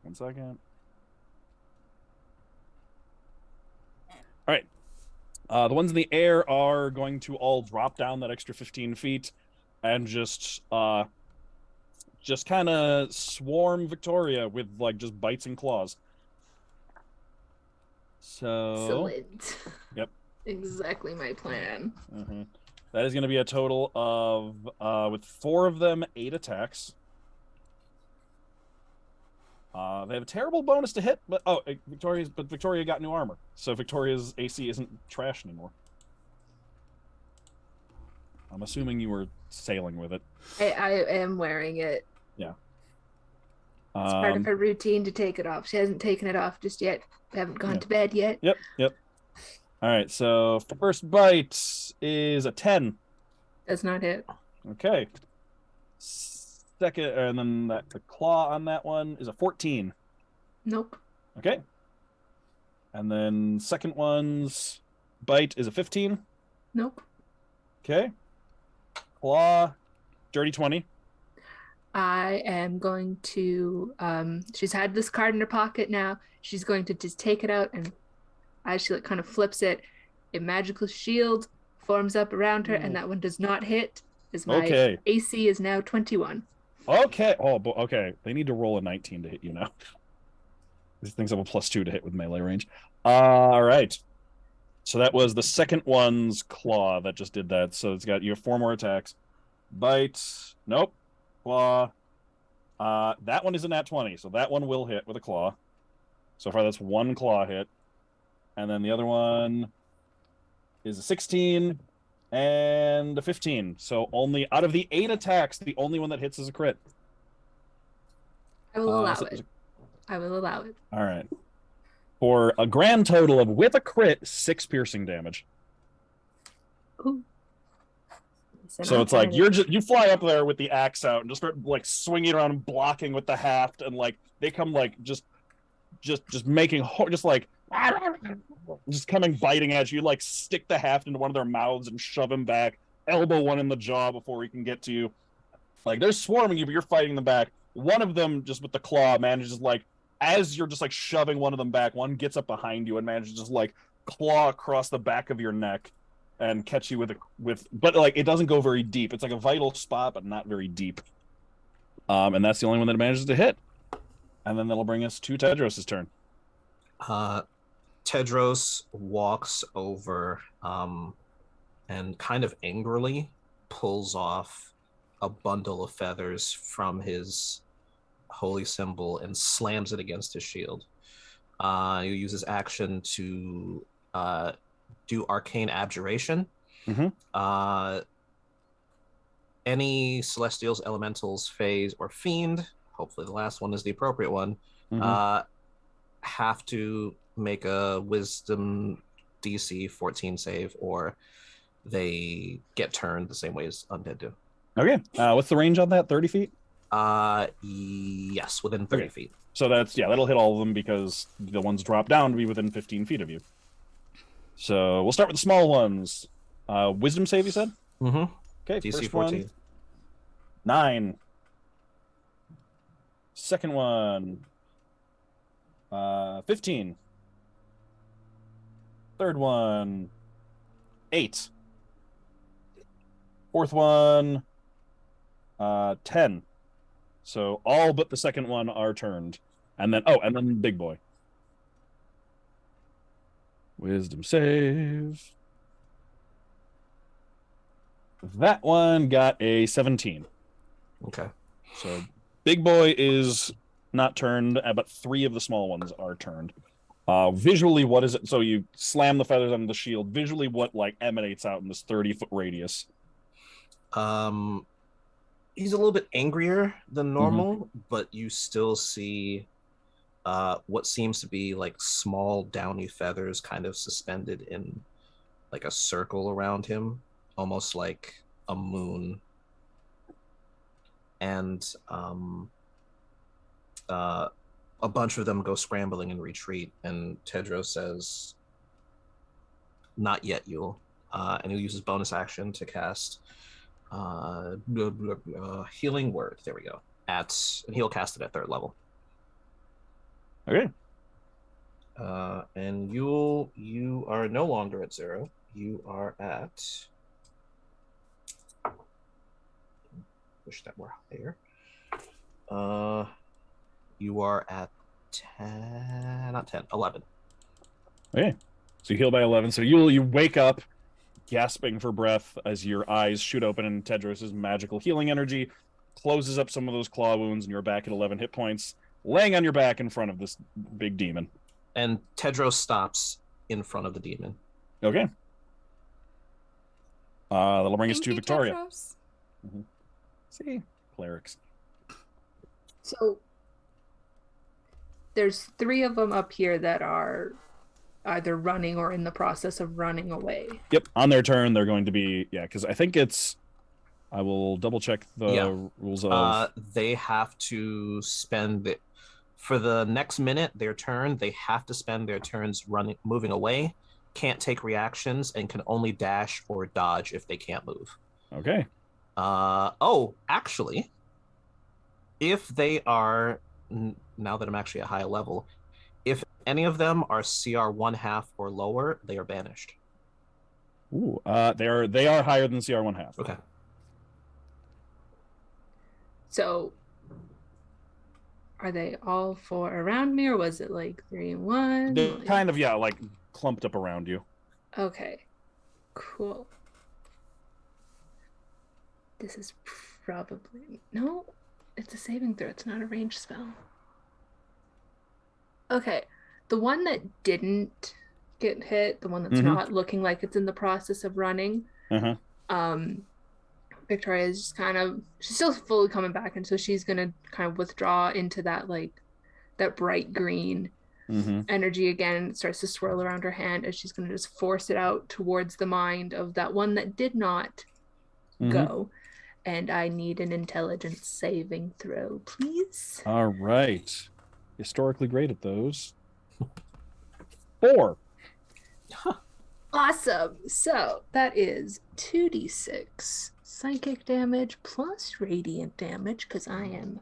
One second. All right. The ones in the air are going to all drop down that extra 15 feet and just kind of swarm Viktoria with like just bites and claws. So Excellent. Yep. Exactly my plan. That is going to be a total of with 4 of them 8 attacks. They have a terrible bonus to hit, but Viktoria got new armor, so Victoria's AC isn't trash anymore. I'm assuming you were sailing with it. I am wearing it. Yeah. It's part of her routine to take it off. She hasn't taken it off just yet. We haven't gone to bed yet. Yep. All right, so first bite is a 10. Does not hit. Okay. Second, and then the claw on that one is a 14. Nope. Okay. And then second one's bite is a 15. Nope. Okay. Claw, dirty 20. I am going to, she's had this card in her pocket now. She's going to just take it out, and as she kind of flips it, a magical shield forms up around her, and that one does not hit. My AC is now 21. Okay. Okay. They need to roll a 19 to hit you now. These things have a +2 to hit with melee range. All right. So that was the second one's claw that just did that. So you have 4 more attacks. Bite. Nope. Claw. That one is a nat 20, so that one will hit with a claw. So far, that's 1 claw hit. And then the other one is a 16 and a 15. So only out of the 8 attacks, the only one that hits is a crit. I will allow it. I will allow it. All right. For a grand total of, with a crit, 6 piercing damage. Ooh. So it's like you fly up there with the axe out and just start like swinging around and blocking with the haft, and like they come like just making just coming biting at you. You like stick the haft into one of their mouths and shove him back, elbow one in the jaw before he can get to you. Like they're swarming you, but you're fighting them back. One of them just with the claw manages like as you're just like shoving one of them back, one gets up behind you and manages to just like claw across the back of your neck and catch you but like it doesn't go very deep. It's like a vital spot, but not very deep. And that's the only one that manages to hit. And then that'll bring us to Tedros' turn. Tedros walks over and kind of angrily pulls off a bundle of feathers from his holy symbol and slams it against his shield. He uses action to do arcane abjuration. Any celestials, elementals, fays, or fiend, hopefully the last one is the appropriate one, have to make a wisdom DC 14 save, or they get turned the same way as undead do. Okay. What's the range on that? 30 feet? Yes, within 30 feet. So that'll hit all of them because the ones drop down to be within 15 feet of you. So we'll start with the small ones. Wisdom save, you said? Mm-hmm. Okay, DC first 14. one 9. Second one. 15. Third one. 8. Fourth one. 10. So all but the second one are turned. And then big boy. Wisdom save. That one got a 17. Okay. So big boy is not turned, but 3 of the small ones are turned. Visually, what is it? So you slam the feathers on the shield. Visually, what like emanates out in this 30-foot radius? He's a little bit angrier than normal, but you still see what seems to be like small downy feathers kind of suspended in like a circle around him, almost like a moon. And a bunch of them go scrambling and retreat, and Tedros says, "Not yet, Yule." And he'll use his bonus action to cast healing word. There we go. And he'll cast it at 3rd level. Okay. And Yule, you are no longer at 0. You are at. Wish that were higher. You are at 10, not 10, 11. Okay. So you heal by 11. So you wake up gasping for breath as your eyes shoot open and Tedros' magical healing energy closes up some of those claw wounds and you're back at 11 hit points, laying on your back in front of this big demon. And Tedros stops in front of the demon. Okay. That'll bring us Thank to you, Viktoria. Tedros. See? Clerics. So there's 3 of them up here that are either running or in the process of running away. Yep. On their turn, they're going to be, because I think it's, I will double check the rules of. They have to spend, for the next minute, their turn, they have to spend their turns moving away, can't take reactions, and can only dash or dodge if they can't move. Okay. Actually, if they are, now that I'm actually at high level, if any of them are CR 1/2 or lower, they are banished. Ooh, they are higher than CR 1/2. Okay. So are they all 4 around me, or was it like 3 and 1? They're Like... kind of, like clumped up around you. Okay, cool. This is probably... No, it's a saving throw. It's not a ranged spell. Okay, the one that didn't get hit, the one that's not looking like it's in the process of running, Victoria is just kind of... She's still fully coming back, and so she's going to kind of withdraw into that, like, that bright green energy again. It starts to swirl around her hand, and she's going to just force it out towards the mind of that one that did not go. And I need an intelligence saving throw, please. All right. Historically great at those. 4. Awesome. So that is 2d6 psychic damage plus radiant damage, because I am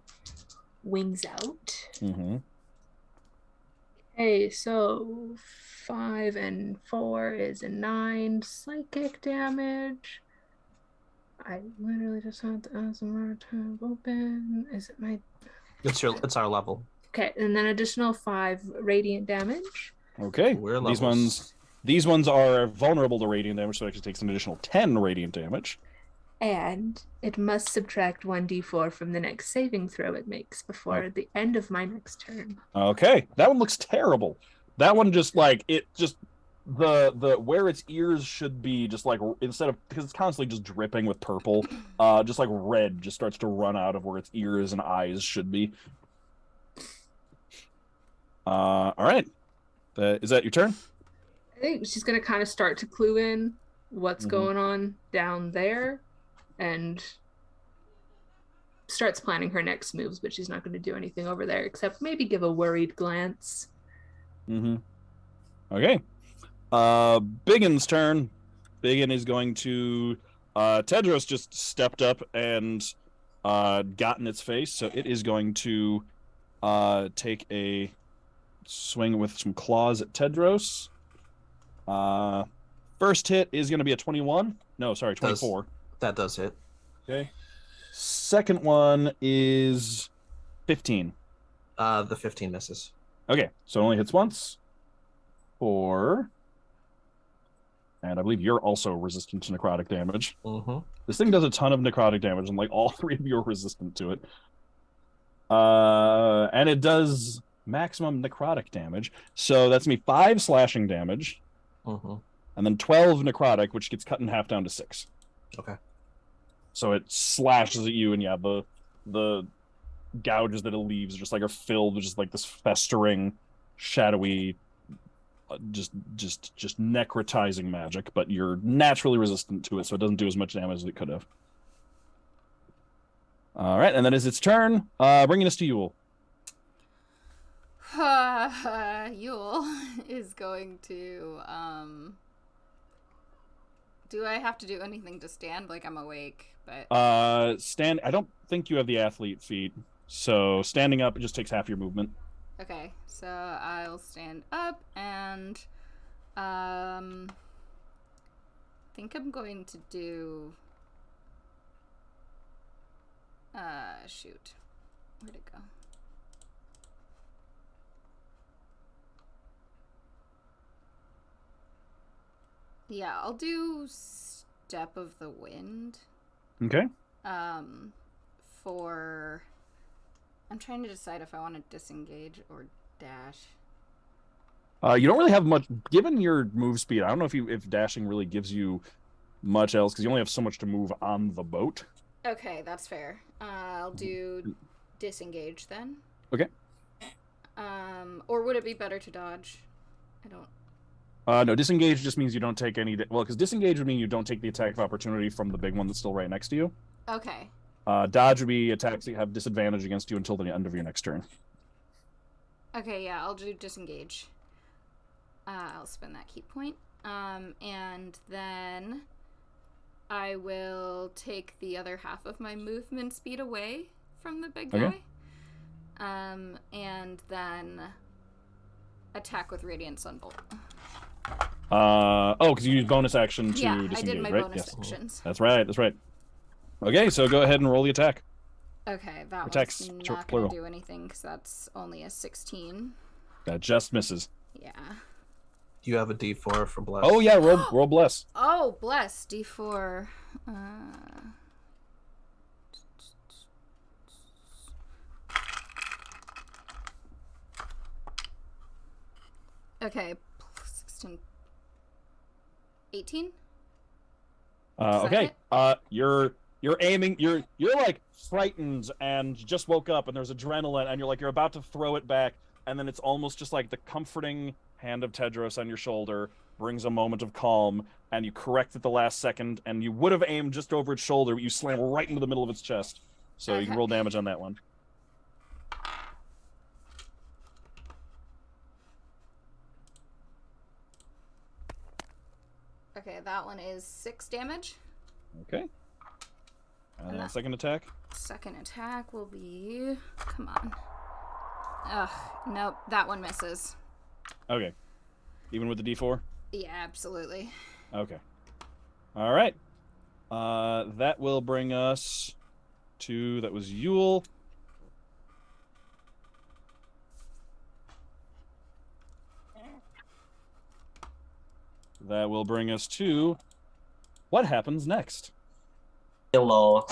wings out. Okay, so 5 and 4 is a 9 psychic damage. I literally just had to ask more time open. Is it my... It's our level. Okay, and then additional 5 radiant damage. Okay. We're These ones are vulnerable to radiant damage, so it actually takes an additional 10 radiant damage. And it must subtract 1d4 from the next saving throw it makes before the end of my next turn. Okay. That one looks terrible. That one just like the where its ears should be, just like, instead of, because it's constantly just dripping with purple, just like red just starts to run out of where its ears and eyes should be. All right. Is that your turn? I think she's going to kind of start to clue in what's going on down there and starts planning her next moves, but she's not going to do anything over there except maybe give a worried glance. Okay. Biggin's turn. Biggin is going to... Tedros just stepped up and got in its face, so it is going to take a swing with some claws at Tedros. First hit is going to be a 21. No, sorry, 24. That does hit. Okay. Second one is 15. The 15 misses. Okay, so it only hits once. 4. And I believe you're also resistant to necrotic damage. Mm-hmm. This thing does a ton of necrotic damage, and like all 3 of you are resistant to it. And it does maximum necrotic damage. So that's me 5 slashing damage. Mm-hmm. And then 12 necrotic, which gets cut in half down to 6. Okay. So it slashes at you, and yeah, the gouges that it leaves just like are filled with just like this festering, shadowy, just necrotizing magic. But you're naturally resistant to it, so it doesn't do as much damage as it could have. All right, and then it's its turn, bringing us to Yule. Yule is going to do I have to do anything to stand? Like, I'm awake, but Stand. I don't think you have the athlete feat, so standing up, it just takes half your movement. okay, so I'll stand up and think I'm going to do shoot. Where'd it go? Yeah, I'll do Step of the Wind. Okay. For I'm trying to decide if I want to disengage or dash. You don't really have much, given your move speed. I don't know if dashing really gives you much else, because you only have so much to move on the boat. Okay, that's fair. I'll do disengage then. Okay. Or would it be better to dodge? I don't. No, disengage just means you don't take any. Well, because disengage would mean you don't take the attack of opportunity from the big one that's still right next to you. Okay. Dodge would be attacks that have disadvantage against you until the end of your next turn. Okay, yeah, I'll do disengage. I'll spend that key point. And then I will take the other half of my movement speed away from the big guy. Okay. And then attack with Radiant Sunbolt. Because you use bonus action to disengage, I did my right? bonus Yes. actions. That's right. That's right. Okay, so go ahead and roll the attack. Okay, that Attacks, one's not plural. going to do anything because that's only a 16. That just misses. Yeah. Do you have a D4 for bless? Oh yeah, roll bless. Oh, bless. D4. Okay, 16. 18? Okay. You're aiming. You're like frightened and just woke up, and there's adrenaline, and you're about to throw it back, and then it's almost just like the comforting hand of Tedros on your shoulder brings a moment of calm, and you correct at the last second, and you would have aimed just over its shoulder, but you slam right into the middle of its chest. So you can roll damage on that one. Okay, that one is 6 damage. Okay. And then second attack. Second attack will be... Come on. Ugh, nope, that one misses. Okay. Even with the D4? Yeah, absolutely. Okay. All right. That will bring us to... That was Yule. That will bring us to... What happens next? Hello.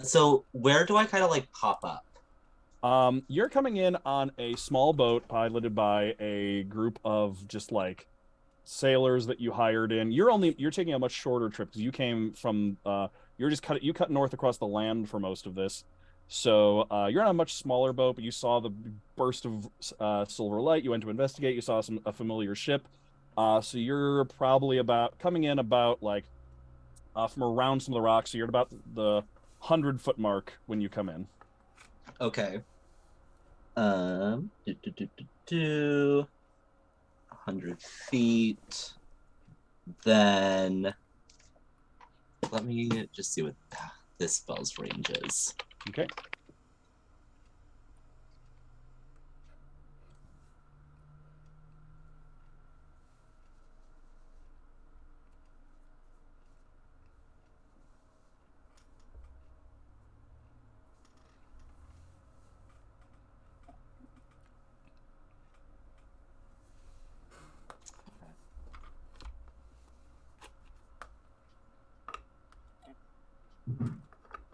So where do I kind of like pop up? You're coming in on a small boat piloted by a group of just like sailors that you hired in. You're taking a much shorter trip because you came from you cut north across the land for most of this. So you're on a much smaller boat, but you saw the burst of silver light. You went to investigate. You saw a familiar ship. So you're probably coming in about like from around some of the rocks. So you're at about the 100-foot mark when you come in. Okay. 100 feet. Then let me just see what this spell's range is. Okay.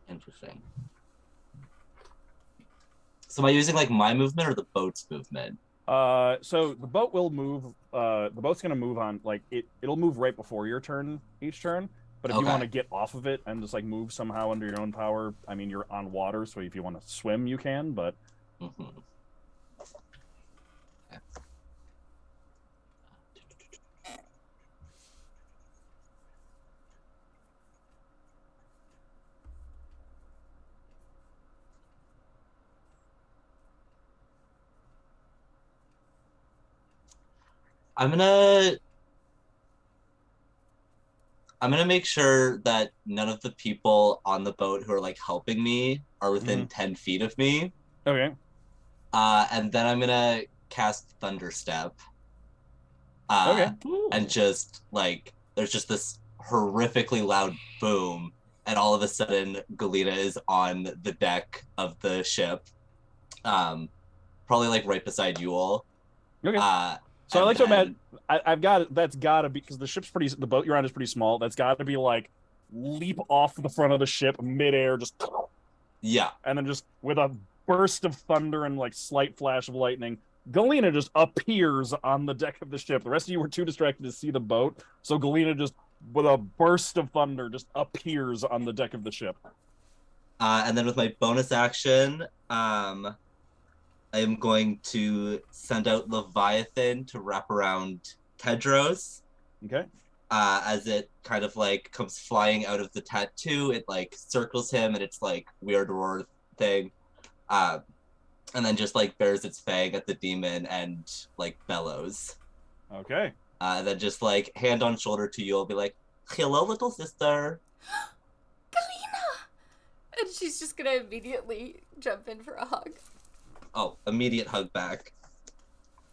Interesting. So am I using like my movement or the boat's movement? So the boat will move. The boat's gonna move on. Like it'll move right before your turn each turn. But if you Okay. want to get off of it and just like move somehow under your own power, I mean you're on water, so if you want to swim, you can. But Mm-hmm. Okay. I'm gonna make sure that none of the people on the boat who are like helping me are within 10 feet of me. okay. And then I'm gonna cast Thunderstep. Okay. And just like there's just this horrifically loud boom, and all of a sudden Galina is on the deck of the ship. Probably like right beside you all. Okay. So I and like to imagine then- I've got it. That's got to be because the boat you're on is pretty small. That's got to be like leap off the front of the ship midair, just Yeah. and then just with a burst of thunder and like slight flash of lightning, Galina just appears on the deck of the ship. The rest of you were too distracted to see the boat, so Galina just with a burst of thunder just appears on the deck of the ship. And then with my bonus action, I am going to send out Leviathan to wrap around Tedros. Okay. As it kind of like comes flying out of the tattoo, it like circles him and it's like weird roar thing. And then just like bears its fang at the demon and like bellows. Okay. And then just like hand on shoulder to you, I'll be like, "Hello, little sister." Galina! And she's just gonna immediately jump in for a hug. Oh, immediate hug back.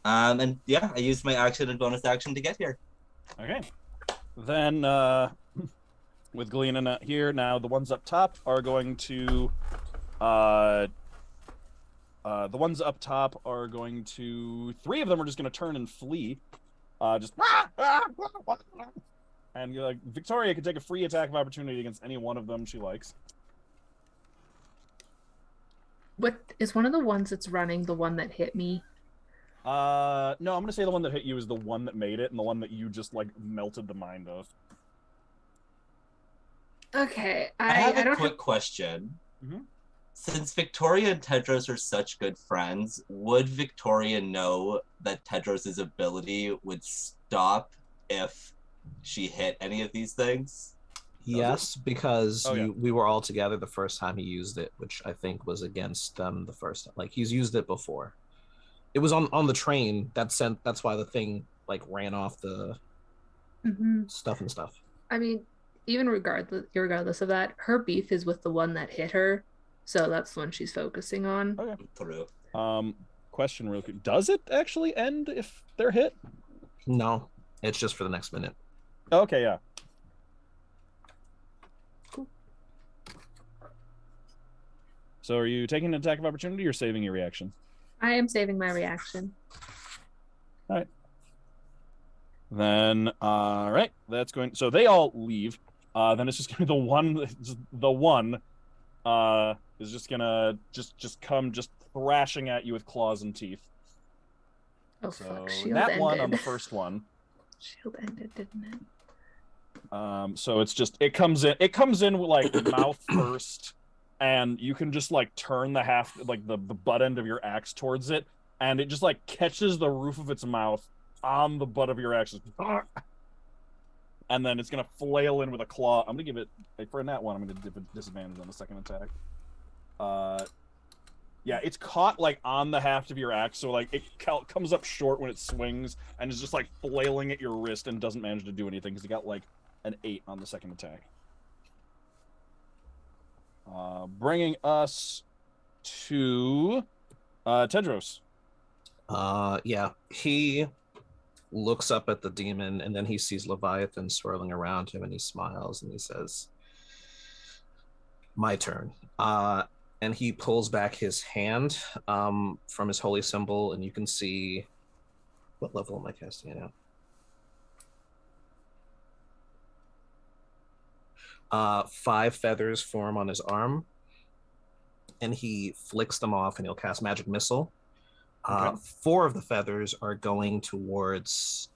And yeah, I used my action and bonus action to get here. Okay. Then with Galina not here now, the ones up top are going to three of them are just going to turn and flee. And you're like, Victoria can take a free attack of opportunity against any one of them she likes. What is one of the ones that's running the one that hit me? No, I'm gonna say the one that hit you is the one that made it, and the one that you just like melted the mind of. Okay, I have a don't quick question. Mhm. Since Victoria and Tedros are such good friends, would Victoria know that Tedros' ability would stop if she hit any of these things? Yes, because Oh, yeah. we were all together the first time he used it, which I think was against them the first time. Like he's used it before. It was on the train that's why the thing like ran off the stuff and stuff. I mean, even regardless of that, her beef is with the one that hit her, so that's the one she's focusing on. Okay. Through. Question real quick. Does it actually end if they're hit? No, it's just for the next minute. Okay, yeah. Cool. So are you taking an attack of opportunity or saving your reaction? I am saving my reaction. All right. Then, all right, that's going. So they all leave. Then it's just gonna be the one is just gonna just come thrashing at you with claws and teeth. Oh So fuck! Shield that ended. one on the first one. Shield ended, didn't it? So it's just it comes in with like mouth first, and you can just like turn the butt end of your axe towards it, and it just like catches the roof of its mouth on the butt of your axe, and then it's gonna flail in with a claw. I'm gonna give it for that one. I'm gonna give it disadvantage on the second attack. Yeah, it's caught like on the haft of your axe, so like it comes up short when it swings, and is just like flailing at your wrist and doesn't manage to do anything because it got like an 8 on the second attack. Bringing us to Tedros. Yeah, he looks up at the demon and then he sees Leviathan swirling around him and he smiles and he says, my turn. And he pulls back his hand from his holy symbol, and you can see, what level am I casting it at? 5 feathers form on his arm, and he flicks them off and he'll cast Magic Missile. Okay. 4 of the feathers are going towards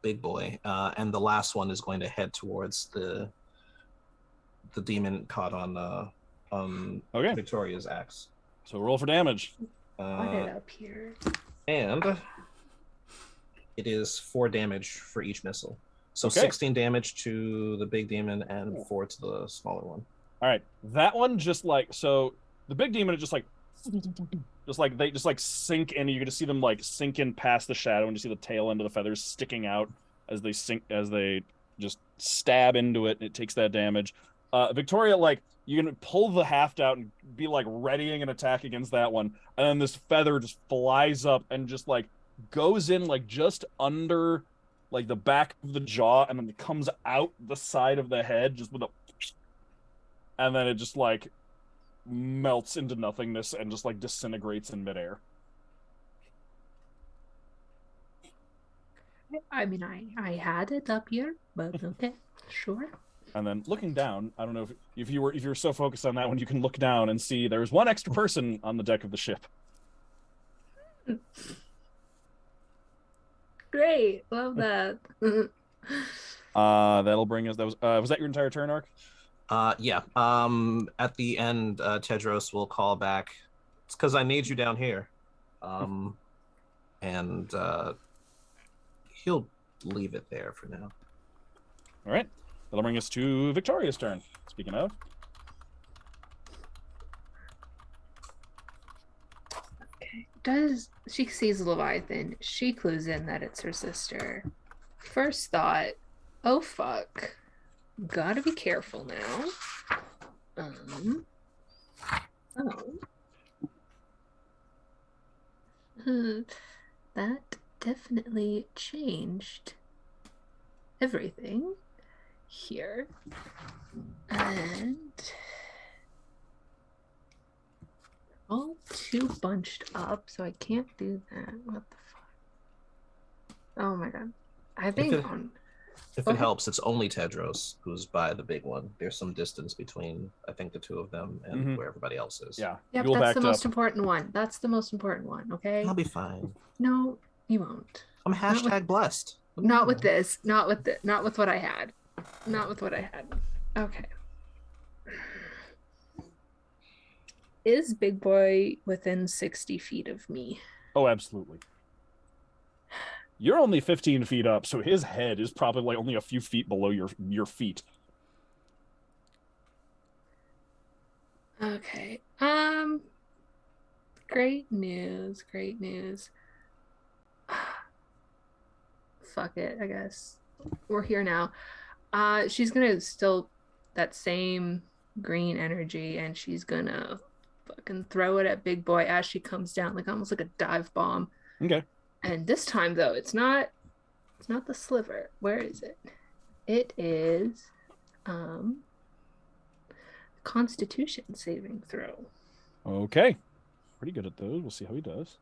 Big Boy, and the last one is going to head towards the demon caught on Viktoria's axe. So roll for damage. Put it up here. And it is 4 damage for each missile. So 16 damage to the big demon and 4 to the smaller one. All right, that one just like, so the big demon is just like they just like sink in. You can just see them like sink in past the shadow, and you see the tail end of the feathers sticking out as they sink, as they just stab into it. And it takes that damage. Viktoria, like, you can pull the haft out and be like readying an attack against that one, and then this feather just flies up and just like goes in like just under like the back of the jaw, and then it comes out the side of the head just with a, and then it just like melts into nothingness and just like disintegrates in midair. I mean, I had it up here, but okay, sure. And then looking down, I don't know if you're so focused on that one, you can look down and see there's one extra person on the deck of the ship. Great, love that. That'll bring us. That was that your entire turn, Arc? Yeah. At the end, Tedros will call back. It's because I need you down here. And he'll leave it there for now. All right. That'll bring us to Viktoria's turn. Speaking of. Okay. She sees Leviathan. She clues in that it's her sister. First thought, oh fuck. Gotta be careful now. That definitely changed everything here. And all 2 bunched up, so I can't do that. What the fuck? Oh my god. I think if it helps, it's only Tedros who's by the big one. There's some distance between, I think, the 2 of them and where everybody else is. Yeah. Yep, that's the most important one. That's the most important one, okay? I'll be fine. No, you won't. I'm blessed. Not with this. Not with what I had. Not with what I had. Okay. Is Big Boy within 60 feet of me? Oh, absolutely. You're only 15 feet up, so his head is probably like only a few feet below your feet. Okay. Great news. Great news. Fuck it, I guess. We're here now. She's gonna still that same green energy, and she's gonna fucking throw it at Big Boy as she comes down, like almost like a dive bomb. Okay. And this time though, it's not the sliver. Where is it? It is Constitution saving throw. Okay. Pretty good at those. We'll see how he does.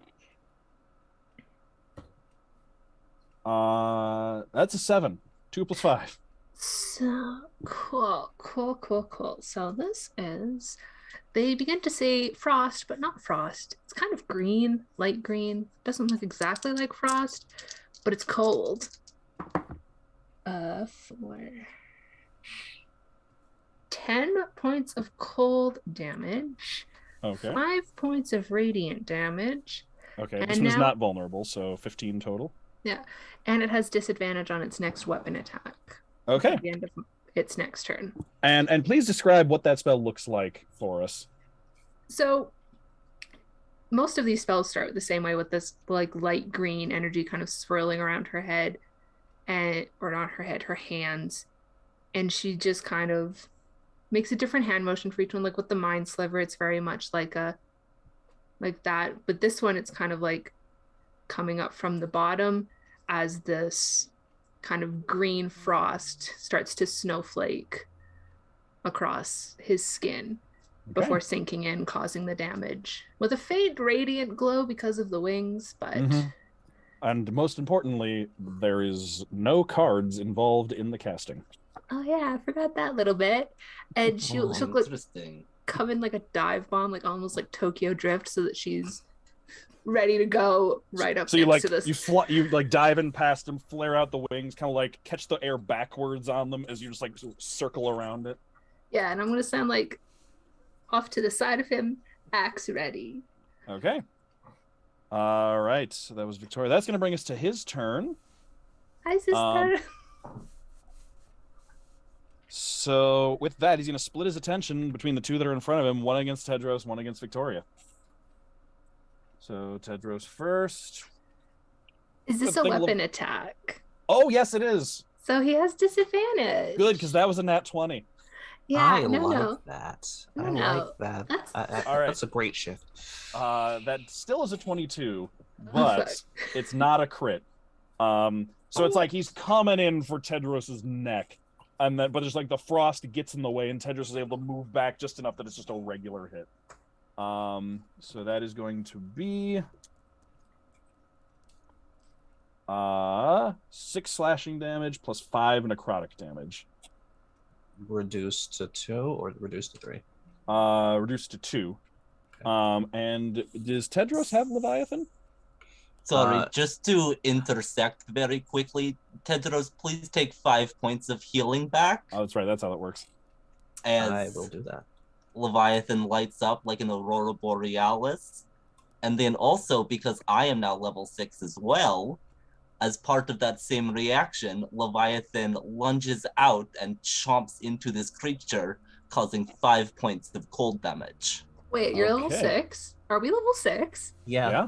That's a 7. 2 + 5. So cool. So this is, they begin to say frost, but not frost. It's kind of green, light green. Doesn't look exactly like frost, but it's cold. For 10 points of cold damage. Okay. 5 points of radiant damage. Okay. And This one is now- not vulnerable, so 15 total. Yeah, and it has disadvantage on its next weapon attack. Okay. At the end of its next turn. And please describe what that spell looks like for us. So most of these spells start the same way, with this like light green energy kind of swirling around her head, and or not her head, her hands, and she just kind of makes a different hand motion for each one. Like with the Mind Sliver, it's very much like that. But this one, it's kind of like coming up from the bottom as this kind of green frost starts to snowflake across his skin before sinking in, causing the damage with a faint radiant glow because of the wings. But and most importantly, there is no cards involved in the casting. Oh yeah, I forgot that little bit. And she'll like Interesting. come in like a dive bomb, like almost like Tokyo Drift, so that she's ready to go right up. So next to this. you like dive in past them, flare out the wings, kind of like catch the air backwards on them as you just like circle around it. Yeah, and I'm gonna sound like off to the side of him, axe ready. Okay. All right. So that was Viktoria. That's gonna bring us to his turn. Hi, sister. So with that, he's going to split his attention between the two that are in front of him, one against Tedros, one against Viktoria. So Tedros first. Is this a weapon attack? Oh, yes, it is. So he has disadvantage. Good, because that was a nat 20. Yeah, I like that. I like that. All right. That's a great shift. That still is a 22, but it's not a crit. So it's like he's coming in for Tedros's neck. And then, but there's like the frost gets in the way, and Tedros is able to move back just enough that it's just a regular hit. So that is going to be 6 slashing damage plus 5 necrotic damage. Reduced to 2 or reduced to 3? Reduced to 2. Okay. And does Tedros have Leviathan? Sorry, just to intersect very quickly, Tedros, please take 5 points of healing back. Oh, that's right. That's how that works. As I will do that. Leviathan lights up like an Aurora Borealis. And then also, because I am now level 6 as well, as part of that same reaction, Leviathan lunges out and chomps into this creature, causing 5 points of cold damage. Wait, you're level 6? Are we level 6? Yeah.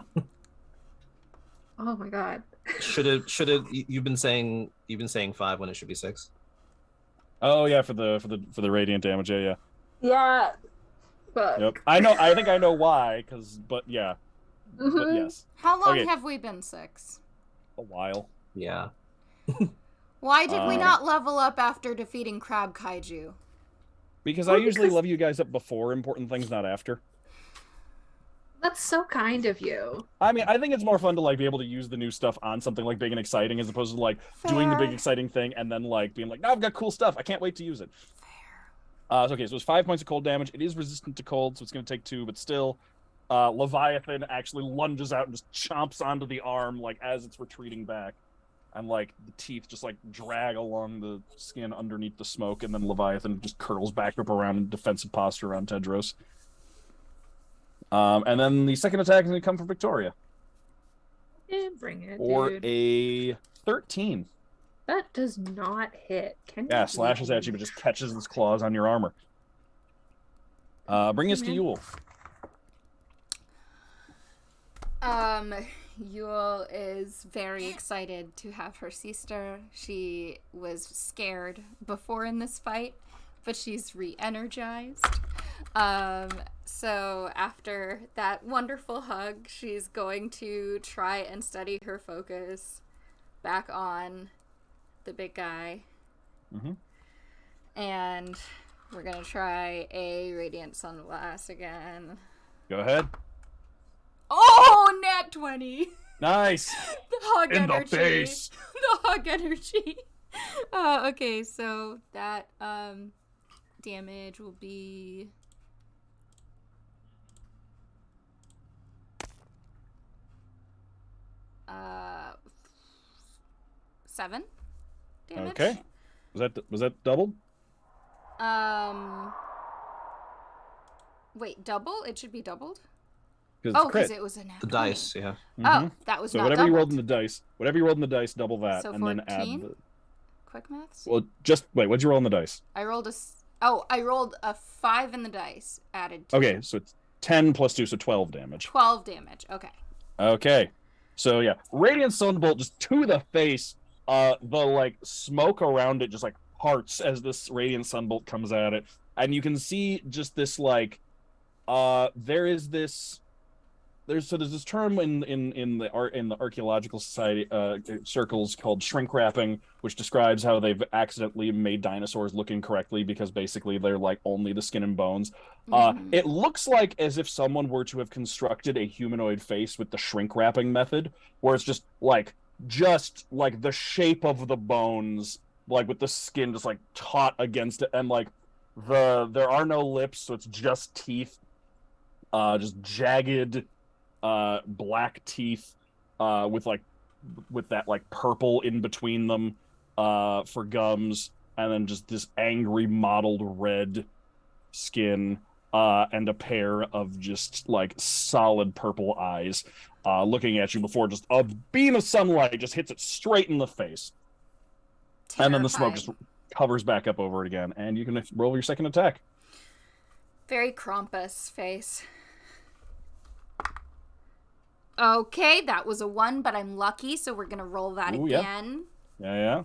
Oh my god. Should it you've been saying 5 when it should be 6? Oh yeah, for the radiant damage, yeah. Yeah. But Yep. I think I know why, but yeah. But yes. How long have we been 6? A while. Yeah. Why did we not level up after defeating Crab Kaiju? Because I usually love you guys up before important things, not after. That's so kind of you. I mean, I think it's more fun to like be able to use the new stuff on something like big and exciting as opposed to like doing the big exciting thing and then like being like, no, I've got cool stuff. I can't wait to use it. Okay, so it's 5 points of cold damage. It is resistant to cold, so it's going to take 2, but still, Leviathan actually lunges out and just chomps onto the arm like as it's retreating back, and like the teeth just like drag along the skin underneath the smoke, and then Leviathan just curls back up around in defensive posture around Tedros. And then the second attack is going to come from Viktoria. Yeah, bring it, or dude. A 13. That does not hit. Can Yeah, you slashes at you, but just catches its claws on your armor. Bring us to Yule. Yule is very excited to have her sister. She was scared before in this fight, but she's re-energized. So after that wonderful hug, she's going to try and steady her focus back on the big guy. Mm-hmm. And we're going to try a Radiant Sunblast again. Go ahead. Oh, nat 20! Nice! The hug In energy. the face! The hug energy. Okay, so that damage will be 7 damage. Okay. Was that doubled? Wait, double? It should be doubled? Because because it was a nat The 20. dice, yeah. Oh, that was so not whatever doubled. you rolled in the dice, double that, So and then 14? add the. Quick maths? Well, just wait. What'd you roll in the dice? I rolled a 5 in the dice, added 2. Okay, so it's 10 plus 2, so 12 damage. 12 damage, okay. Okay, so yeah, Radiant Sunbolt just to the face. The like smoke around it just like parts as this Radiant Sunbolt comes at it. and you can see just this like there's this term in the archaeological society circles called shrink wrapping, which describes how they've accidentally made dinosaurs look incorrectly because basically they're like only the skin and bones. It looks like as if someone were to have constructed a humanoid face with the shrink wrapping method, where it's just like the shape of the bones, like with the skin just like taut against it, and like there are no lips, so it's just teeth, just jagged black teeth with that like purple in between them for gums, and then just this angry mottled red skin and a pair of just like solid purple eyes looking at you before just a beam of sunlight just hits it straight in the face. Terrifying. And then the smoke just covers back up over it again, and you can roll your second attack. Very Krampus face. Okay, that was a 1, but I'm lucky, so we're going to roll that again. Yeah.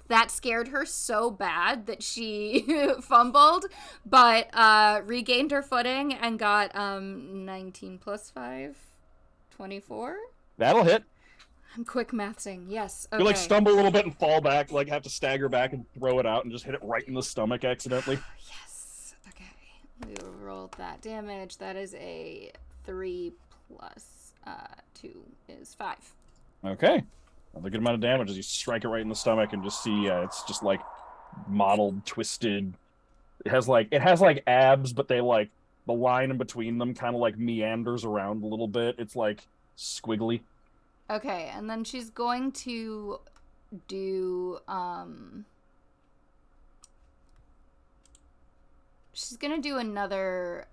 That scared her so bad that she fumbled, but regained her footing and got 19 plus 5, 24. That'll hit. I'm quick mathsing. Yes. Okay. You like stumble a little bit and fall back, like have to stagger back and throw it out and just hit it right in the stomach accidentally. Yes. Okay. We rolled that damage. That is a 3 plus 2 is 5. Okay. Another good amount of damage as you strike it right in the stomach and just see it's just like mottled, twisted. It has like abs, but they like the line in between them kind of like meanders around a little bit. It's like squiggly. Okay, and then she's going to do she's gonna do another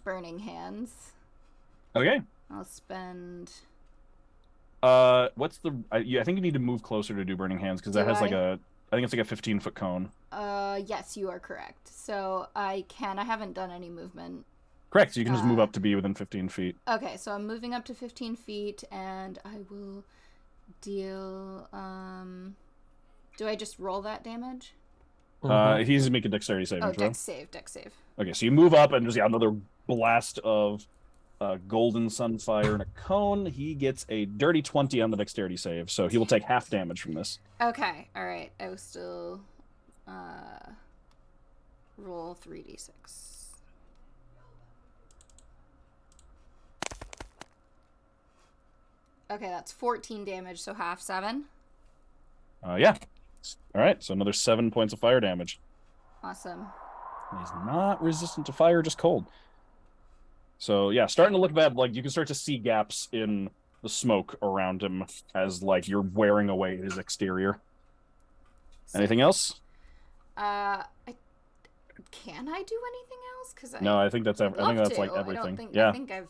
burning hands. Okay. I'll spend what's the I think you need to move closer to do burning hands because that has like I think it's like a 15-foot cone. Yes, you are correct. So I haven't done any movement. Correct. So you can just move up to be within 15 feet. Okay, so I'm moving up to 15 feet, and I will deal. Do I just roll that damage? He needs to make a dexterity saving throw. Dex save. Okay, so you move up and just another blast of golden sunfire in a cone. He gets a dirty 20 on the dexterity save, so he will take half damage from this. Okay, all right. I will still roll 3d6. Okay, that's 14 damage, so half 7. Yeah. All right, so another 7 points of fire damage. Awesome. He's not resistant to fire, just cold. So yeah, starting to look bad. Like you can start to see gaps in the smoke around him as like you're wearing away his exterior. Anything else? Can I do anything else? No, I think that's everything. I think that's like everything. Yeah. I think I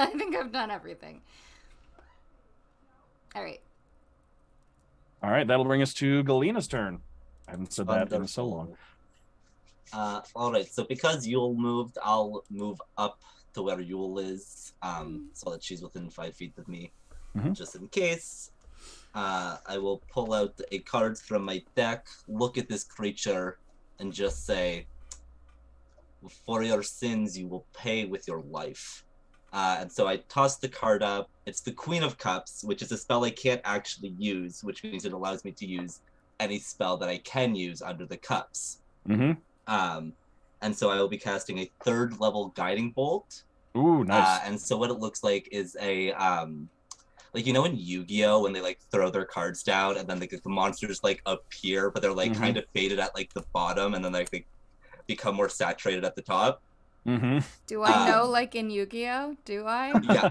think I've done everything. All right, that'll bring us to Galina's turn. I haven't said that in so long. All right, so because Yule moved, I'll move up to where Yule is, so that she's within 5 feet of me, just in case. I will pull out a card from my deck, look at this creature, and just say, "For your sins, you will pay with your life." And so I toss the card up. It's the Queen of Cups, which is a spell I can't actually use, which means it allows me to use any spell that I can use under the cups. And so I will be casting a 3rd level Guiding Bolt. Ooh, nice. And so what it looks like is a, like, you know in Yu-Gi-Oh! When they, like, throw their cards down and then the monsters, like, appear, but they're, like, kind of faded at, like, the bottom and then, like, they become more saturated at the top. Do I know, like in Yu-Gi-Oh? Do I? Yeah.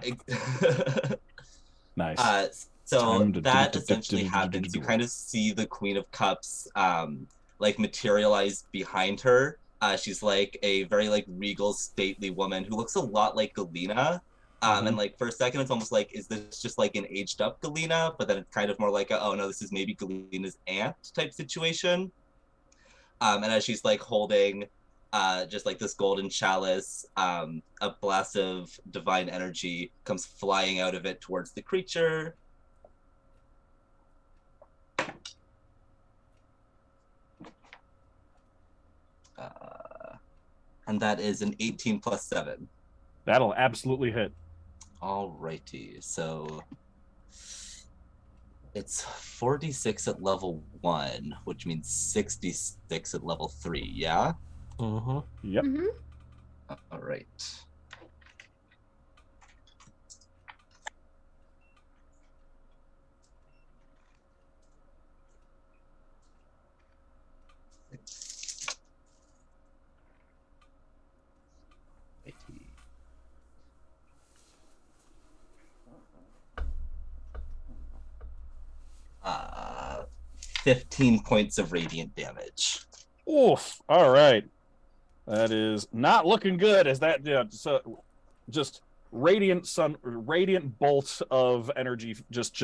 Nice. So that essentially happens. You kind of see the Queen of Cups, like materialize behind her. She's like a very like regal, stately woman who looks a lot like Galina. And like for a second, it's almost like, is this just like an aged up Galina? But then it's kind of more like, oh no, this is maybe Galina's aunt type situation. And as she's like holding just like this golden chalice, a blast of divine energy comes flying out of it towards the creature. And that is an 18 plus 7. That'll absolutely hit. Alrighty, so it's 46 at level 1, which means 66 at level 3, yeah? Mm-hmm. Yep. Mm-hmm. Alright. Righty. 15 points of radiant damage. Oof. All right. That is not looking good. As that so just radiant bolt of energy just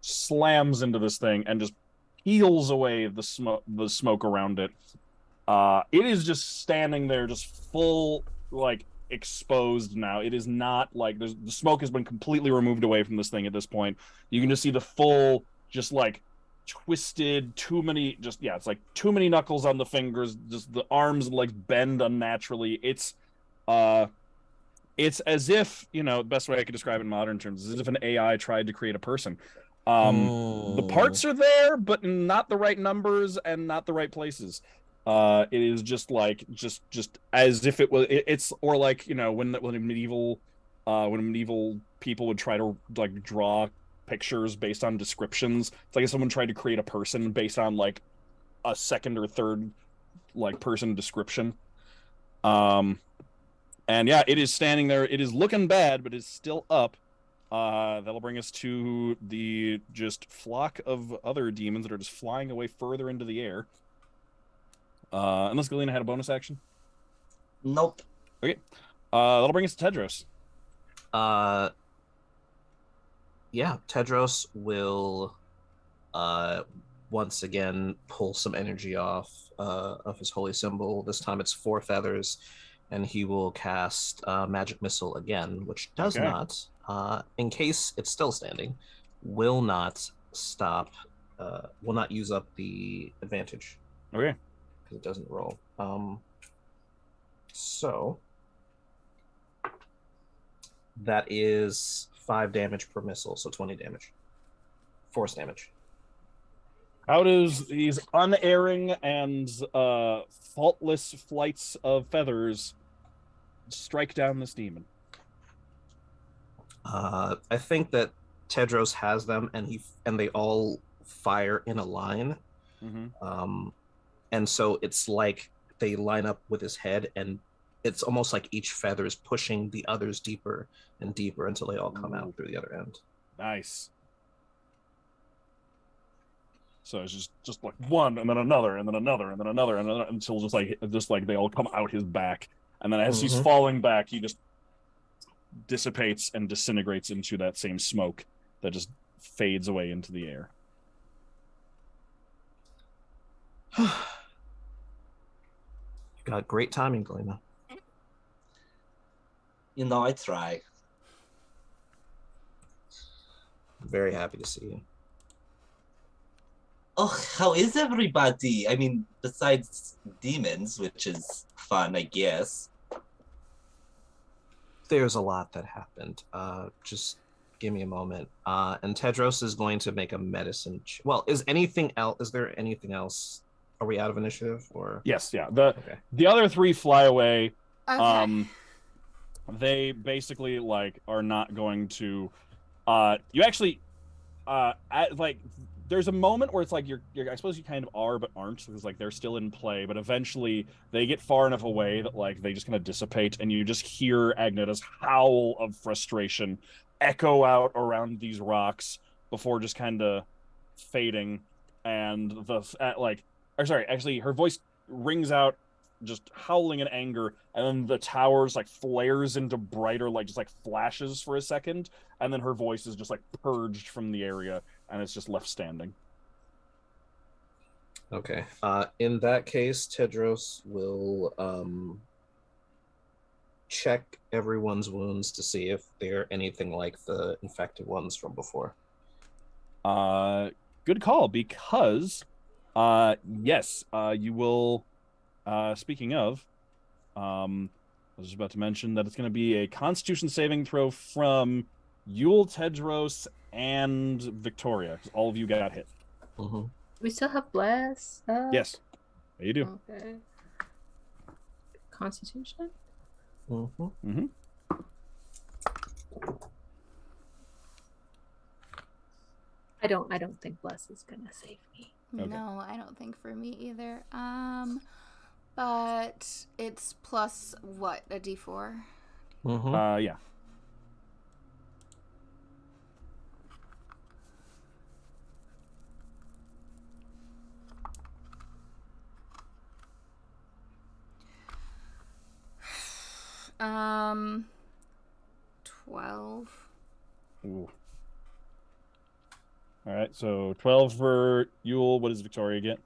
slams into this thing and just peels away the smoke around it. It is just standing there, just full, like, exposed now. It is not like the smoke has been completely removed away from this thing at this point. You can just see the full, just like twisted, it's like too many knuckles on the fingers. Just the arms and legs bend unnaturally. It's as if, the best way I could describe it in modern terms is as if an AI tried to create a person. The parts are there, but not the right numbers and not the right places. It is just like just as if it was. It's or like when medieval people would try to like draw pictures based on descriptions. It's like if someone tried to create a person based on like a second or third like person description. And yeah, it is standing there. It is looking bad, but it's still up. That'll bring us to the just flock of other demons that are just flying away further into the air. Unless Galina had a bonus action. Nope. Okay. That'll bring us to Tedros. Yeah, Tedros will once again pull some energy off of his holy symbol. This time it's 4 feathers, and he will cast Magic Missile again, which does not, in case it's still standing, will not stop, will not use up the advantage. Okay. Because it doesn't roll. So that is 5 damage per missile, so 20 damage. Force damage. How does these unerring and faultless flights of feathers strike down this demon? I think that Tedros has them, and they all fire in a line. Mm-hmm. And so it's like they line up with his head, and it's almost like each feather is pushing the others deeper and deeper until they all come out through the other end. Nice. So it's just like one, and then another, and then another, and then another, and another, until just like they all come out his back, and then as he's falling back, he just dissipates and disintegrates into that same smoke that just fades away into the air. You got great timing, Galina. I try. I'm very happy to see you. Oh, how is everybody? I mean, besides demons, which is fun, I guess. There's a lot that happened. Just give me a moment. And Tedros is going to make a medicine. Well, is there anything else? Are we out of initiative or? Yes, yeah. The other 3 fly away. Okay. They basically like are not going to. You actually, there's a moment where it's like you're I suppose you kind of are but aren't, because like they're still in play, but eventually they get far enough away that like they just kind of dissipate, and you just hear Agnetta's howl of frustration echo out around these rocks before just kind of fading, and her voice rings out just howling in anger, and then the towers like flares into brighter just like flashes for a second, and then her voice is just like purged from the area, and it's just left standing. Okay. In that case, Tedros will check everyone's wounds to see if they're anything like the infected ones from before. Good call, because yes, you will. Speaking of, I was just about to mention that it's going to be a Constitution saving throw from Yule, Tedros, and Viktoria. 'Cause all of you got hit. Mm-hmm. We still have bless. Yes, yeah, you do. Okay. Constitution. Mm-hmm. Mm-hmm. I don't think bless is gonna save me. Okay. No, I don't think for me either. But it's plus what, a D4? Mm-hmm. Yeah. Um, 12. Ooh. All right, so 12 for Yule. What does Viktoria get?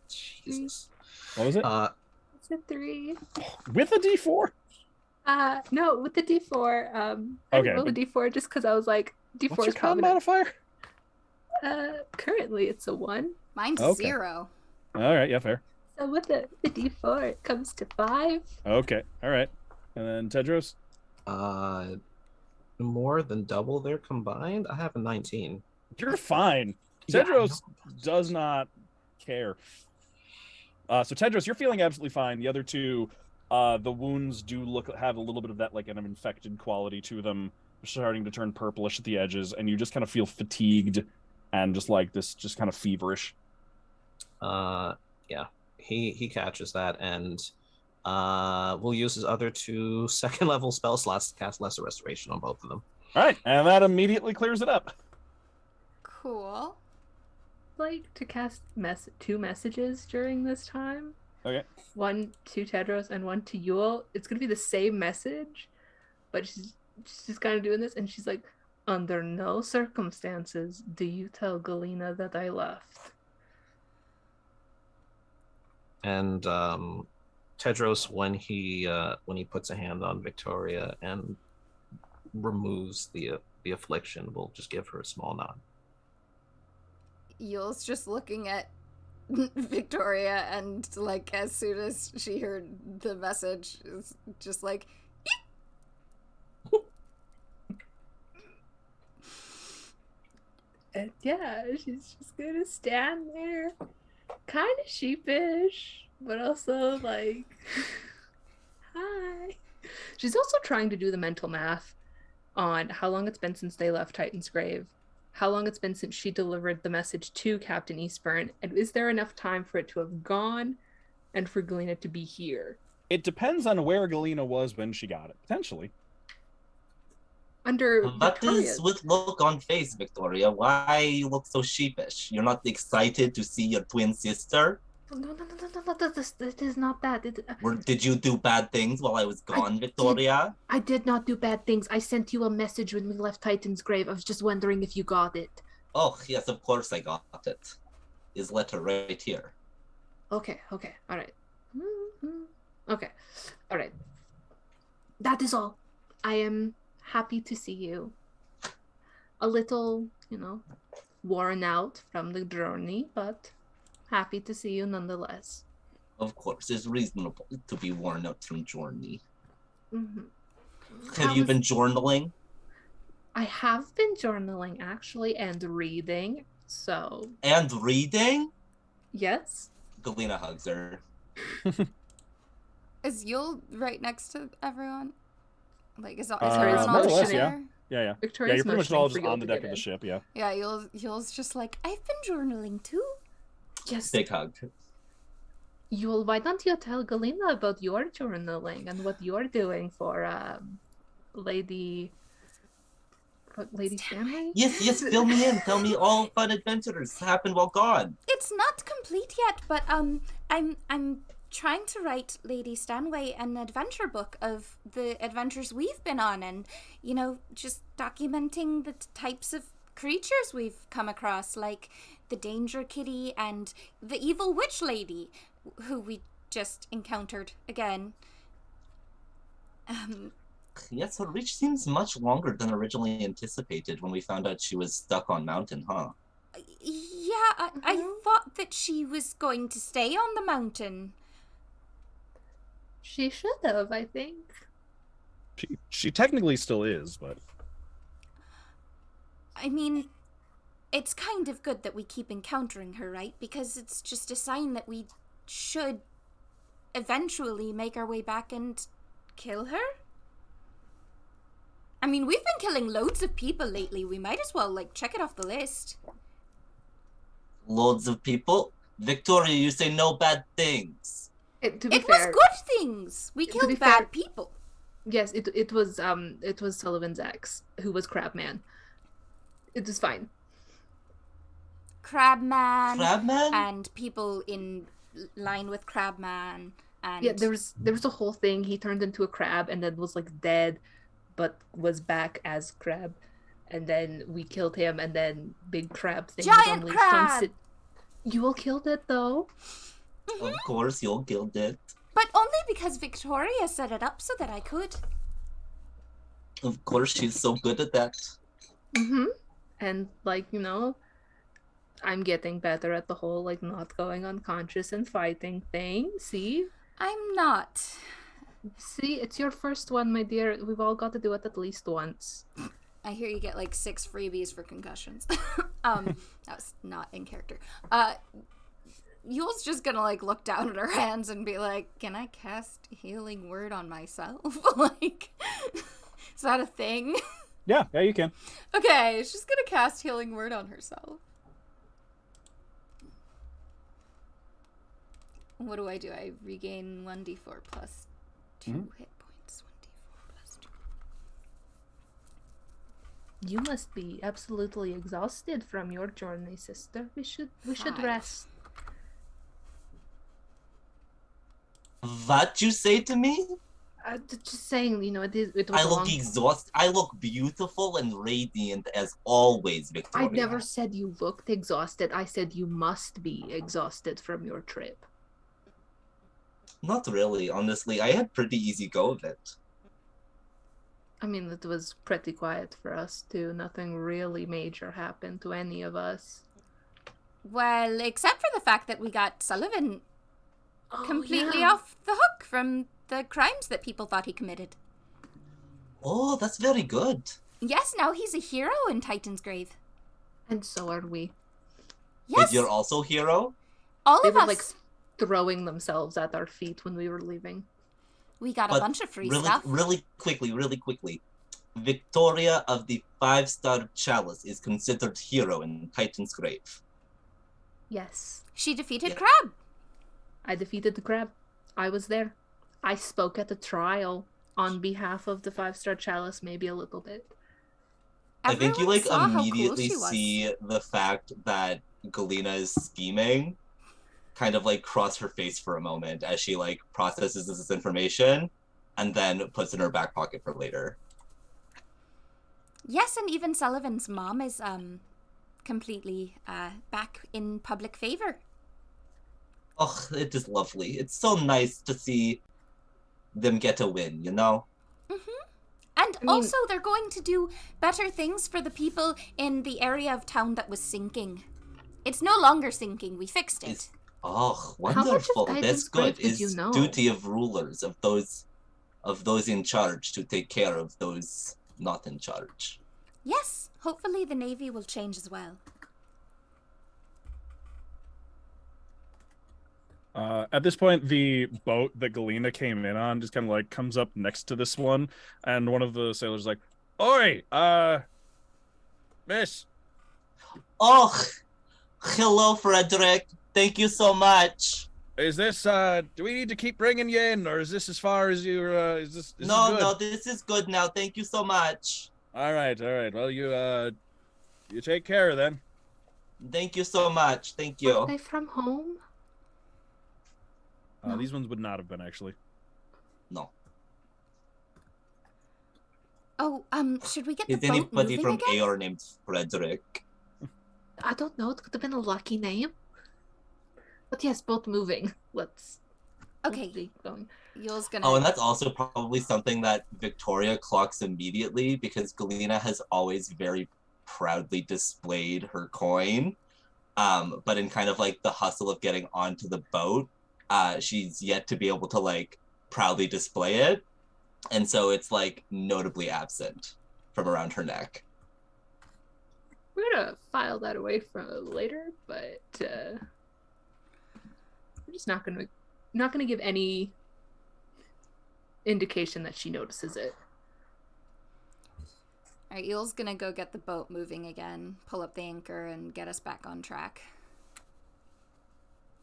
Jesus. What was it? It's a 3. With a D4? No, with the D4. I Okay, rolled a D4 just because I was like, D4 What's is your con probably not. modifier? Currently it's a 1. Mine's Okay. 0. All right, yeah, fair. So with the D4, it comes to 5. Okay, all right. And then Tedros? More than double their combined. I have a 19. You're fine. Yeah, I Tedros know. does not care. So Tedros, you're feeling absolutely fine. The other two, the wounds do have a little bit of that like kind of infected quality to them, starting to turn purplish at the edges, and you just kind of feel fatigued and just like this, just kind of feverish. Yeah. He catches that and will use his other 2 second-level spell slots to cast Lesser Restoration on both of them. All right, and that immediately clears it up. Cool. Like to cast 2 messages during this time. Okay. One to Tedros and one to Yule. It's gonna be the same message, but she's just kind of doing this, and she's like, "Under no circumstances do you tell Galina that I left." And Tedros, when he puts a hand on Viktoria and removes the affliction, will just give her a small nod. Yule's just looking at Viktoria, and like as soon as she heard the message, is just like, And yeah, she's just gonna stand there, kind of sheepish, but also like, hi. She's also trying to do the mental math on how long it's been since they left Titan's Grave, how long it's been since she delivered the message to Captain Eastburn, and is there enough time for it to have gone and for Galina to be here? It depends on where Galina was when she got it, potentially. Under What Victoria's. is with look on face, Victoria? Why you look so sheepish? You're not excited to see your twin sister? No, it is not that. Did you do bad things while I was gone, Victoria? I did not do bad things. I sent you a message when we left Titan's Grave. I was just wondering if you got it. Oh, yes, of course I got it. His letter right here. Okay, all right. Okay, all right. That is all. I am happy to see you. A little, worn out from the journey, but happy to see you nonetheless. Of course, it's reasonable to be worn out from journey. Mm-hmm. Have you been journaling? I have been journaling, actually, and reading, so... And reading? Yes? Galina hugs her. is Yule right next to everyone? Like, is Victoria's everyone all more or less, together? yeah. Yeah. Victoria's You're pretty much motioning all for just Yule on the to deck get of the in. ship, yeah. Yeah, Yule's just like, I've been journaling too. Yes. Big hug. Yule, why don't you tell Galina about your journaling and what you're doing for Lady Stanley? Yes, fill me in. Tell me all fun adventures happened while gone. It's not complete yet, but I'm trying to write Lady Stanway an adventure book of the adventures we've been on, and just documenting the types of creatures we've come across, like the Danger Kitty and the Evil Witch Lady, who we just encountered again. Yes, her reach seems much longer than originally anticipated when we found out she was stuck on mountain, huh? Yeah, I thought that she was going to stay on the mountain. She should have, I think. She technically still is, but I mean, it's kind of good that we keep encountering her, right? Because it's just a sign that we should eventually make our way back and kill her. I mean, we've been killing loads of people lately. We might as well, check it off the list. Loads of people? Victoria, you say no bad things. It was good things. We killed bad people. Yes, it was Sullivan's ex, who was Crabman. It was fine. Crabman? Crabman? And people in line with Crabman. And yeah, there was a whole thing. He turned into a crab and then was dead, but was back as crab. And then we killed him, and then big crab thing was unleashed on You all killed it though. Mm-hmm. Of course, you all killed it. But only because Viktoria set it up so that I could. Of course, she's so good at that. Mm-hmm. And I'm getting better at the whole not going unconscious and fighting thing. See? I'm not. See, it's your first one, my dear. We've all got to do it at least once. I hear you get 6 freebies for concussions. That was not in character. Yule's just gonna look down at her hands and be like, "Can I cast healing word on myself?" Is that a thing? yeah, you can. Okay, she's gonna cast healing word on herself. What do? I regain 1d4 plus 2 hit points. 1d4 plus 2. You must be absolutely exhausted from your journey, sister. We should 5. rest. What you say to me? Just saying, it was I a look long... exhausted. I look beautiful and radiant as always, Victoria. I never said you looked exhausted. I said you must be exhausted from your trip. Not really, honestly. I had pretty easy go of it. I mean, it was pretty quiet for us, too. Nothing really major happened to any of us. Well, except for the fact that we got Sullivan completely off the hook from the crimes that people thought he committed. Oh, that's very good. Yes, now he's a hero in Titan's Grave. And so are we. Yes. Wait, you're also hero? All They of were us. Throwing themselves at our feet when we were leaving. We got a bunch of free stuff. Really quickly. Victoria of the 5-star Chalice is considered hero in Titan's Grave. Yes. She defeated Crab. I defeated the crab. I was there. I spoke at the trial on behalf of the 5-star Chalice, maybe a little bit. I think you Everyone saw how cool immediately she was. see the fact that Galina is scheming kind of cross her face for a moment as she processes this information and then puts it in her back pocket for later. Yes, and even Sullivan's mom is completely back in public favor. Oh, it is lovely. It's so nice to see them get a win, you know? Mm-hmm. And also, they're going to do better things for the people in the area of town that was sinking. It's no longer sinking. We fixed it. Oh, How much of wonderful. Titan's That's Grave good. did It's you know? duty of rulers, of those in charge to take care of those not in charge. Yes, hopefully the Navy will change as well. At this point, the boat that Galina came in on just kind of comes up next to this one, and one of the sailors is like, "Oi, miss." Oh, hello, Frederick. Thank you so much. Is this, do we need to keep bringing you in, or is this as far as your, is this No, good? this is good now. Thank you so much. All right. Well, you take care then. Thank you so much. Thank you. Are they from home? No. These ones would not have been, actually. No. Oh, should we get the Is boat anybody moving from again? Aor named Frederick? I don't know. It could have been a lucky name. But yes, both moving. Let's Okay, be going. Yule's gonna... Oh, and that's also probably something that Victoria clocks immediately because Galina has always very proudly displayed her coin But in kind of like the hustle of getting onto the boat, she's yet to be able to like proudly display it. And so it's like notably absent from around her neck. We're gonna file that away from later, but we're just not gonna give any indication that she notices it. All right, Eel's gonna go get the boat moving again, pull up the anchor, and get us back on track.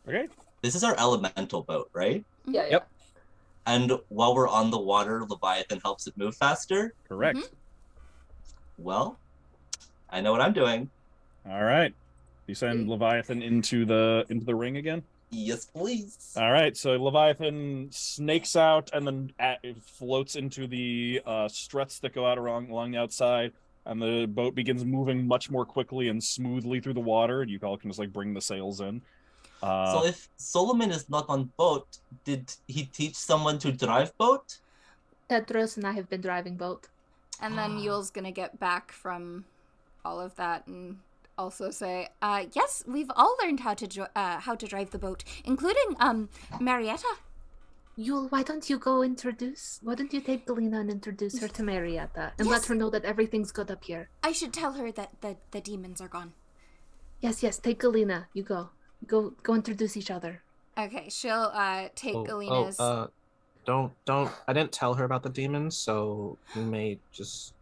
Okay. This is our elemental boat, right? Yeah. Yep. And while we're on the water, Leviathan helps it move faster. Correct. Well, I know what I'm doing. All right. You send Leviathan into the ring again? Yes, please. All right. So Leviathan snakes out and then it floats into the struts that go out along the outside, and the boat begins moving much more quickly and smoothly through the water, and you all can just like bring the sails in. So if Solomon is not on boat, did he teach someone to drive boat? Tedros and I have been driving boat. And then Yule's gonna get back from all of that and also say, yes, we've all learned how to drive the boat, including Marietta. Yule, why don't you go introduce? Why don't you take Galina and introduce her to Marietta and let Yes. her know that everything's good up here? I should tell her that the demons are gone. Yes, take Galina. You go introduce each other. Okay, she'll take Galina's. Don't. I didn't tell her about the demons, so you may just.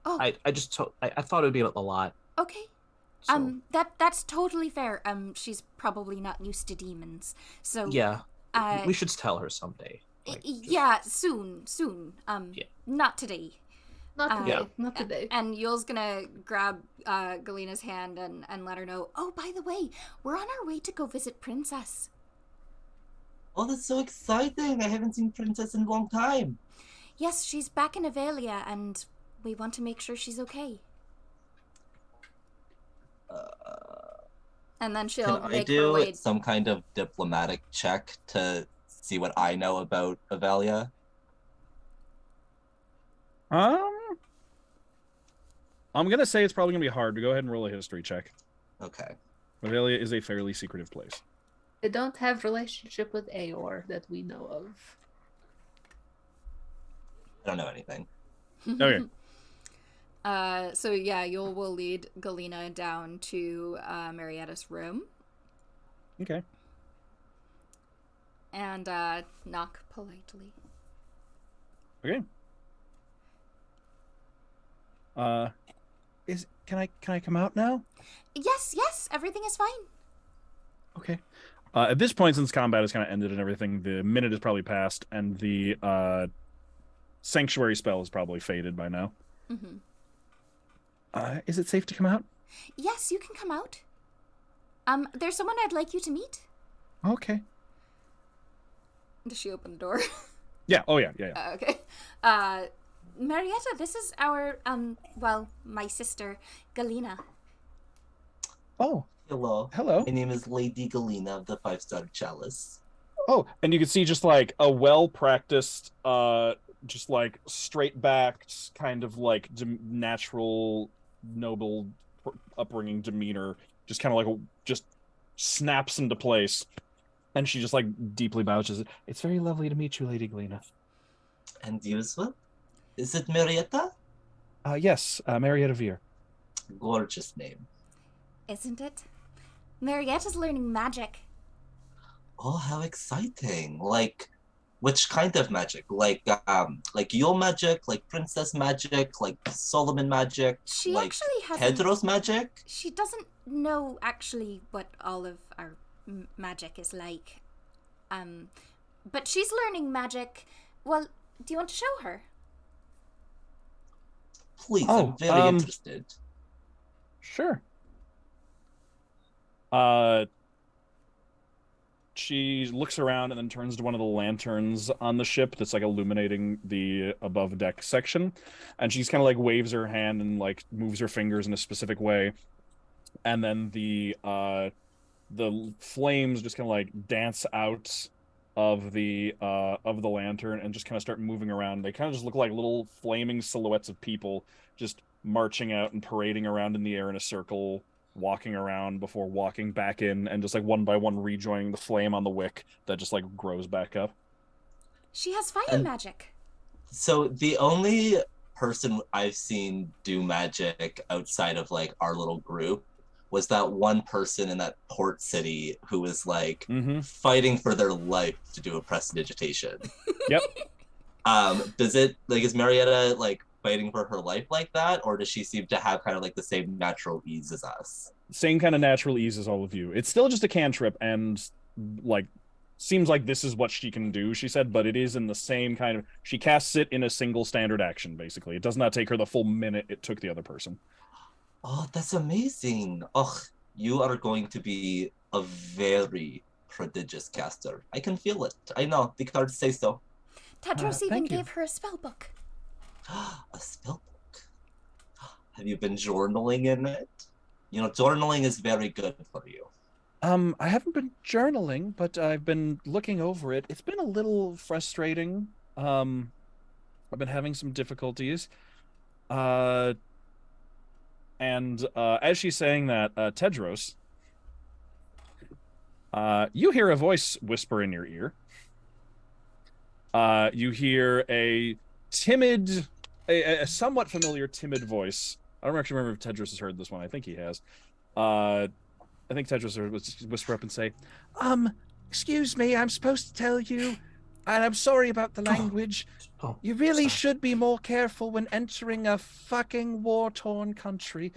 Oh. I thought it would be a lot. Okay. So. That's totally fair. She's probably not used to demons, so Yeah. Uh, We should tell her someday. yeah, soon. Yeah. Not today. Not today. Yeah. Not today. And Yule's gonna grab Galina's hand and let her know, oh, by the way, we're on our way to go visit Princess. Oh, that's so exciting. I haven't seen Princess in a long time. Yes, she's back in Avelia, and we want to make sure she's okay. And then she'll Can I make her do way. some kind of diplomatic check to see what I know about Avelia? I'm gonna say it's probably gonna be hard, but go ahead and roll a history check. Okay. Avelia is a fairly secretive place. They don't have relationship with Aor that we know of. I don't know anything. Okay. So yeah, Yule will lead Galina down to Marietta's room Okay. and knock politely. Okay. Can I come out now? Yes, everything is fine. Okay. At this point, since combat has kind of ended and everything, the minute has probably passed, and the sanctuary spell is probably faded by now. Mm-hmm. Is it safe to come out? Yes, you can come out. There's someone I'd like you to meet. Okay. Does she open the door? Yeah. Oh yeah. Okay. Marietta, this is our my sister, Galina. Oh. Hello. Hello. My name is Lady Galina of the 5-star Chalice. Oh, and you can see just like a well-practiced, just like straight-backed, kind of like natural, noble upbringing demeanor, just kind of like just snaps into place, and she just like deeply bows. It's very lovely to meet you, Lady Galina. And you as well? Is it Marietta? Yes, Marietta Veer. Gorgeous name. Isn't it? Marietta's learning magic. Oh, how exciting. Like, which kind of magic? Like Yule magic, like princess magic, like Solomon magic, She like actually hasn't. Tedros magic? She doesn't know actually what all of our magic is like. But she's learning magic. Well, do you want to show her? Please, Oh, I'm very interested. Sure. She looks around and then turns to one of the lanterns on the ship that's like illuminating the above deck section, and she's kind of like waves her hand and like moves her fingers in a specific way, and then the flames just kind of like dance out of the lantern and just kind of start moving around. They kind of just look like little flaming silhouettes of people just marching out and parading around in the air in a circle. walking around before walking back in and just like one by one rejoining the flame on the wick that just like grows back up. She has fire magic. So the only person I've seen do magic outside of like our little group was that one person in that port city who was like fighting for their life to do a prestidigitation. Yep. Does it like, is Marietta like fighting for her life like that, or does she seem to have kind of like the same natural ease as us? Same kind of natural ease as all of you. It's still just a cantrip, and like seems like this is what she can do, she said, but it is in the same kind of, she casts it in a single standard action, basically. It does not take her the full minute it took the other person. Oh, that's amazing. Oh, you are going to be a very prodigious caster. I can feel it. I know, the cards say so. Tedros even gave her a spell book. A spell book? Have you been journaling in it? You know, journaling is very good for you. I haven't been journaling, but I've been looking over it. It's been a little frustrating. I've been having some difficulties. And as she's saying that, Tedros, you hear a voice whisper in your ear. You hear a timid, a somewhat familiar timid voice. I don't actually remember if Tedros has heard this one. I think he has. I think Tedros would whisper up and say, excuse me, I'm supposed to tell you, and I'm sorry about the language. You really should be more careful when entering a fucking war-torn country.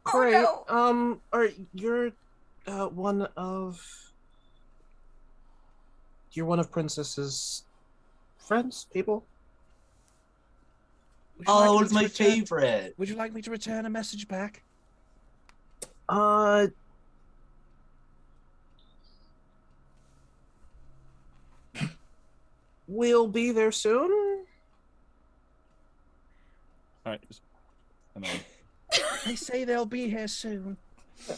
Great. Are you're one of Princess's friends, people? Oh, it's my favorite. Would you like me to return a message back? We'll be there soon. All right. And then, they say they'll be here soon.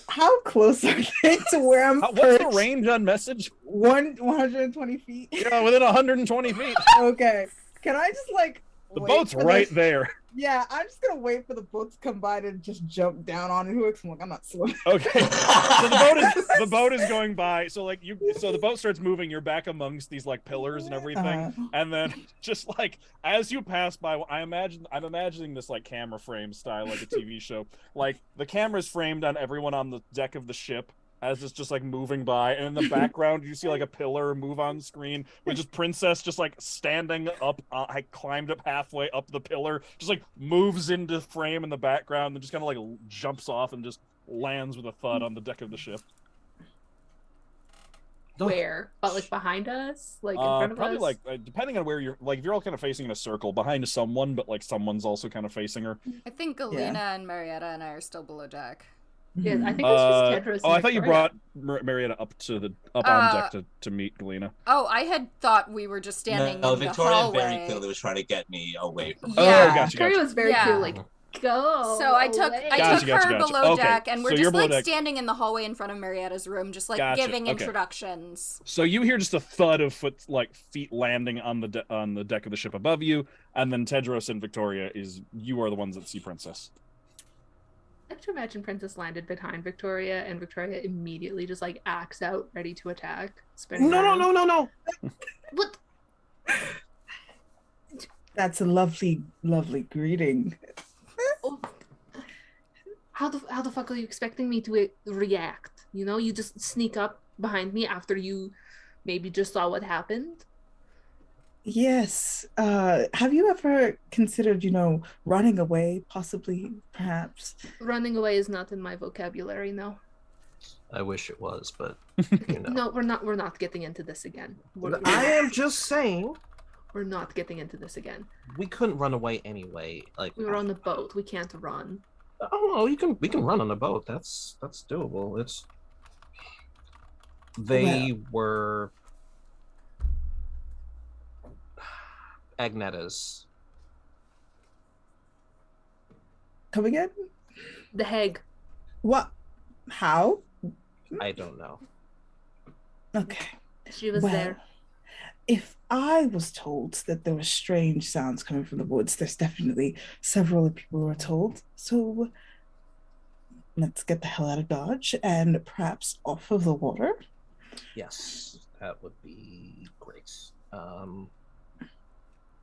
How close are they to where I'm What's perched? the range on message? 120 feet. Yeah, within 120 feet. Okay. Can I just like The wait boat's for right this? there. Yeah, I'm just gonna wait for the boat to come by to just jump down on it. Who looks like I'm not swimming. Okay. So the boat is going by. So like so the boat starts moving. You're back amongst these like pillars and everything. And then just like as you pass by, I'm imagining this like camera frame style, like a TV show. Like the camera's framed on everyone on the deck of the ship as it's just like moving by, and in the background you see like a pillar move on screen with just Princess just like standing up. I climbed up halfway up the pillar, just like moves into frame in the background, and just kind of like jumps off and just lands with a thud on the deck of the ship. Where? But like behind us? Like in front of probably us? like depending on where you're, like if you're all kind of facing in a circle behind someone, but like someone's also kind of facing her. I think Galina and Marietta and I are still below deck. Yeah, I think it's just Tedros. Oh, and I thought you Viktoria. brought Marietta up on deck to meet Galina. Oh, I had thought we were just standing No, in Victoria the hallway. very clearly was trying to get me away from her. Yeah. Oh, gotcha. Victoria was very Yeah. clear, like, go. So I took away. Gotcha, her gotcha. below Okay, deck, and we're so you're just below like deck. standing in the hallway in front of Marietta's room, just like Gotcha, giving okay. introductions. So you hear just a thud of feet landing on the deck of the ship above you, and then Tedros and Victoria you are the ones that see Princess. I like to imagine Princess landed behind Victoria, and Victoria immediately just like acts out, ready to attack. Spinning around. No. What? That's a lovely, lovely greeting. Oh. How the fuck are you expecting me to react? You know, you just sneak up behind me after you maybe just saw what happened. Yes. Have you ever considered, running away, possibly, perhaps? Running away is not in my vocabulary, no. I wish it was, but No, we're not getting into this again. I am just saying We're not getting into this again. we couldn't run away anyway. Like We were on the boat. We can't run. oh no, we can run on a boat. That's doable. They were Agnetta's. Come again? The Heg. What? How? I don't know. Okay. She was Well, there. if I was told that there were strange sounds coming from the woods, there's definitely several people who are told. So let's get the hell out of Dodge and perhaps off of the water. Yes, that would be great.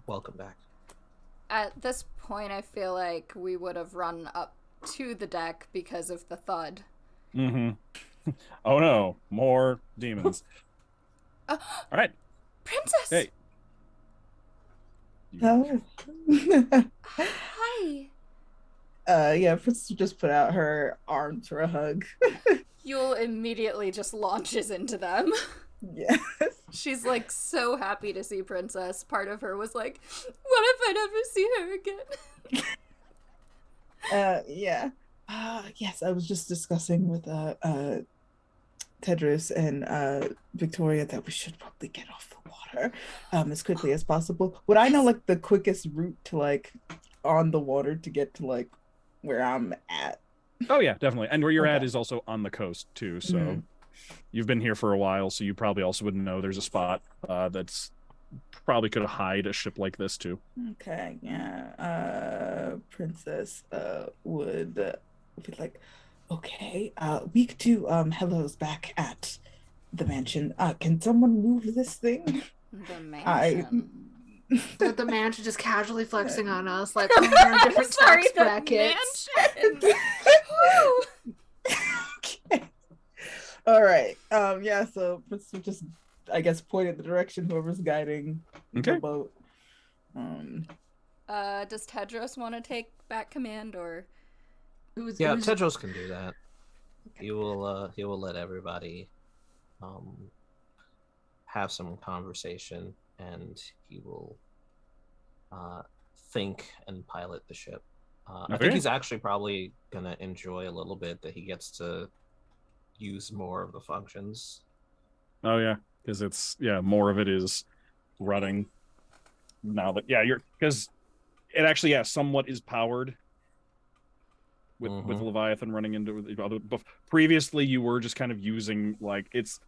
Welcome back. At this point, I feel like we would have run up to the deck because of the thud. Mm-hmm. Oh no, more demons. All right. Princess! Hey. Oh. Hi! Yeah, Princess just put out her arms for a hug. Yule immediately just launches into them. Yes. She's like so happy to see Princess. Part of her was like, what if I never see her again? Yeah. Yes, I was just discussing with Tedros and Viktoria that we should probably get off the water as quickly as possible. Would I know like the quickest route to like on the water to get to like where I'm at? Oh yeah, definitely. And where you're at Okay. is also on the coast too, so you've been here for a while, so you probably also would know there's a spot that's probably could hide a ship like this too. Okay, yeah. Princess would be like, okay, we could do hellos back at the mansion. Can someone move this thing? The mansion. The mansion just casually flexing on us, like, oh, we're in different Sorry, tax the brackets. mansion. Okay. All right. Yeah, so Princess would just, I guess, point at the direction whoever's guiding Okay. the boat. Does Tedros want to take back command, or Yeah, Tedros can do that. He will let everybody have some conversation, and he will think and pilot the ship. I think he's actually probably gonna enjoy a little bit that he gets to use more of the functions. Oh yeah, because it's more of it is running now that you're because it actually somewhat is powered with Leviathan running into the other. Previously, you were just kind of using like it's